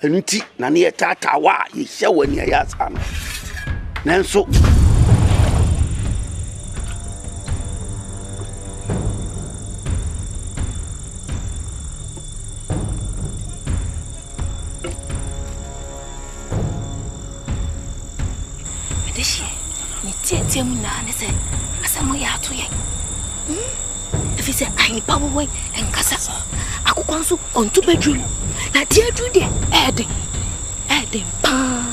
Speaker 2: enuti na ne tatawa ye hye wani ya sa no nanso
Speaker 6: temu na ne se asamo ya to ye if say ai pa wo Nkansah akokwanso onto bedroom na dia dru de ede pa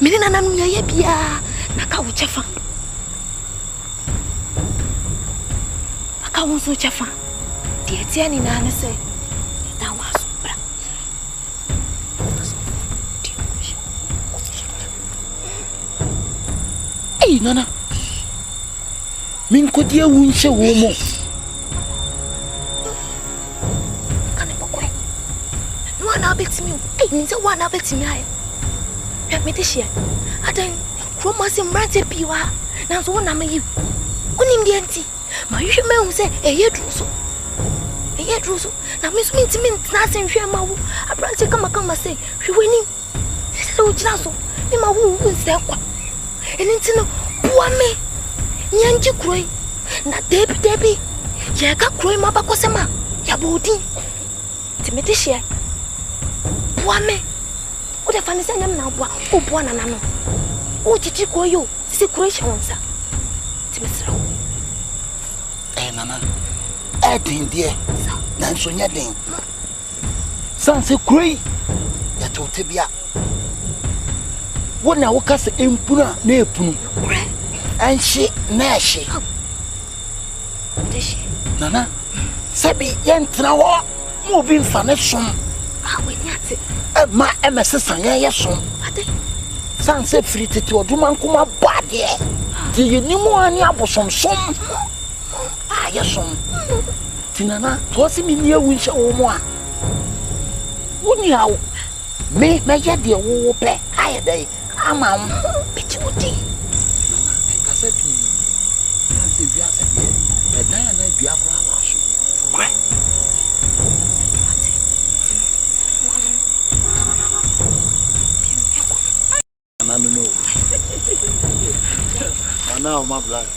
Speaker 6: mini na nanu ya bia na ka wo chefa aka wo so chefa de tia ni na ne se da wa so bra
Speaker 9: ei nana min ko dia wunche wo mo
Speaker 6: kana bokwe no na betimi ei min se wa na betimi aye ya metishia adan kroma se mrate biwa na so na mayi onim de anti ma hwe ma hu se eye druso na me so mitimi na se hwe ma wo abrante kama se hwe wani se o jina so ni ma wo nse kwa enintino buame nyanji kroi na debi ye ka kroi ma bakosema ya bodin timetishia buame o de fani se nyam na bua o bua na no o chichi koyo si kroi shawonsa timesra
Speaker 9: nana edin die na so nya den sanse kroi ya totebia wona wokase empuna na epunu anshi na shi nana sabi yentra ho mo bi mfa ne som
Speaker 6: weni ate
Speaker 9: ma emese ye som
Speaker 6: ade
Speaker 9: sanse free tete oduma nkoma bade ti yenimu ani abosom som ye som tinana to se mi nie wunche wo mo a woni hawo me ye de wo pe aye dai ama
Speaker 6: bichi odi
Speaker 9: Nkansah bi sanse bia se de dan na bia kwa wa so
Speaker 2: now my blood.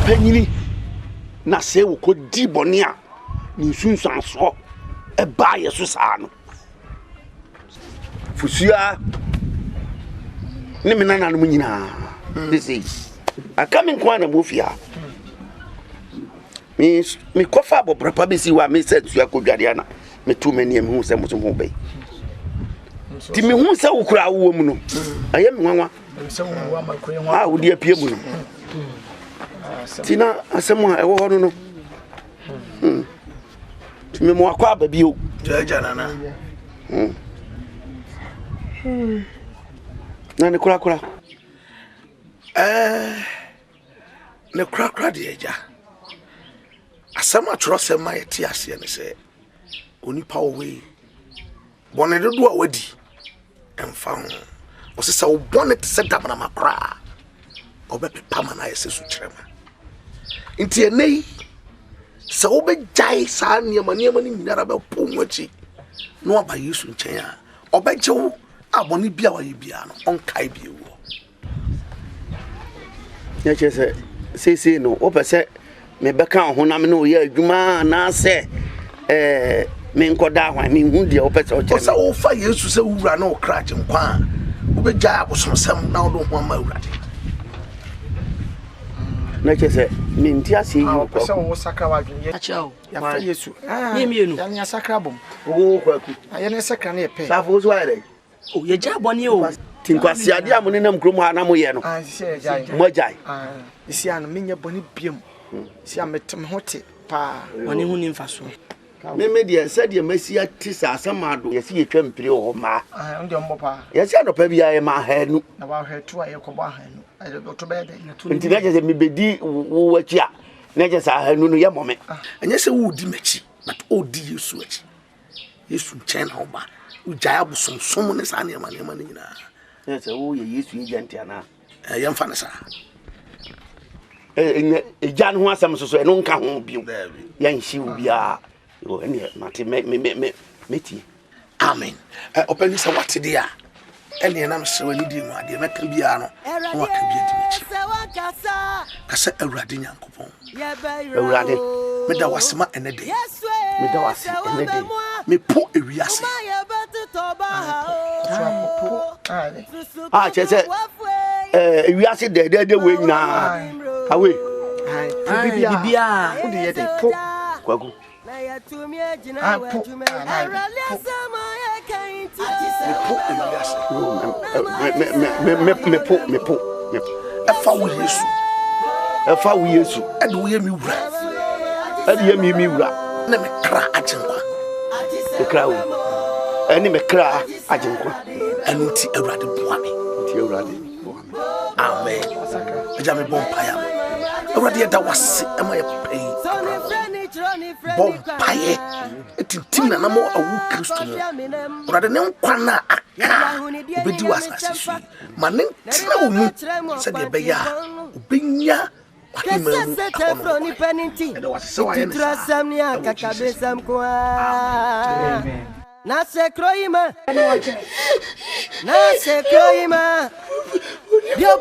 Speaker 2: Panyini na se wo ko di bone a ni sunsan so e ba ye so saa no fusua ne me nana no nyina this is aka me kwa na mofia me kofa bo brapa be si wa me se tua ko dwade na me tu me ne me hu se mo so ho be ti me hu se wo kura wo mu no aye me nwanwa se wo wa ma kura nwa wo di apie mu no Tina asema ewo hono no. Timi mo akwa babio. Jaja nana. Na ne kura. Ne kura de eja. Asema trose ma yeti ase ne se. Onipa owe. Bone dodo a wadi. Emfa ho. O se wo bone te se dabana makra. Obepe pama na yese su kirema. Nti enei se obejai saa niema ni nyinara be pomwachi no aba Yesu nchen a obeje wo abone bia wa bia no onkai bia wo ya chese sese no opese me beka ho na me no ye adwuma na se me nkoda hwan me hu dia opese o chese o fa Yesu se wura na o kraje nkwa obejai abosomsem na odo ho ama wurade na chese minti asi
Speaker 7: ko pese wo sakra wadwen
Speaker 14: achao
Speaker 7: ya fa Yesu
Speaker 14: mienu
Speaker 7: ya nya sakra bom
Speaker 2: wo Kwaku
Speaker 7: aye ne sakra na epe
Speaker 2: safo so ayre
Speaker 14: o ye ja bone o
Speaker 2: tinkwasi ade amune nam krom ha na mo ye no
Speaker 7: se jai
Speaker 2: mo jai
Speaker 7: isi an menye bone biem si ametem hote pa
Speaker 14: one hu ni mfaso
Speaker 2: me de se de masia ti sa asamado ye si yetwa mpire ho ma
Speaker 7: nde mbo pa
Speaker 2: ye se adopa bia ye ma hanu
Speaker 7: na wa hetu aye ko ba hanu to be de
Speaker 2: nti na je se me bedi wo wachi a na je sa hanu no ye mome enye se wo di machi but o di Yesu achi Yesu chen na oba ujaya abusomsom ne sa ne ma nyina ye se wo ye Yesu ye jante ana ye mfa ne sa jan ho asem so so no nka ho bio ye nhi wo bia o ene mate meti amen opani sa wate dia ene na mse wani di mu ade meka bia no wa ka bia di machi kasa awurade nyankopon awurade meda wasema ene de meda wase ene de me po ewiase chese ewiase de we nyina awe
Speaker 7: bibia udi ye de po
Speaker 2: Kwaku me po efa wo Yesu ede wo ye mi wura ede ye mi wura na me kra ajenkwa me kra wo eni me kra ajenkwa enu ti awurade boa me amen eja me bom paya awurade da wase ema ye pay bompaye etintim na namo awu Kristo mo urade ne nkwa na aka obedi wasase su ma ne ntina wo mu se de beya obenya
Speaker 4: na se kroima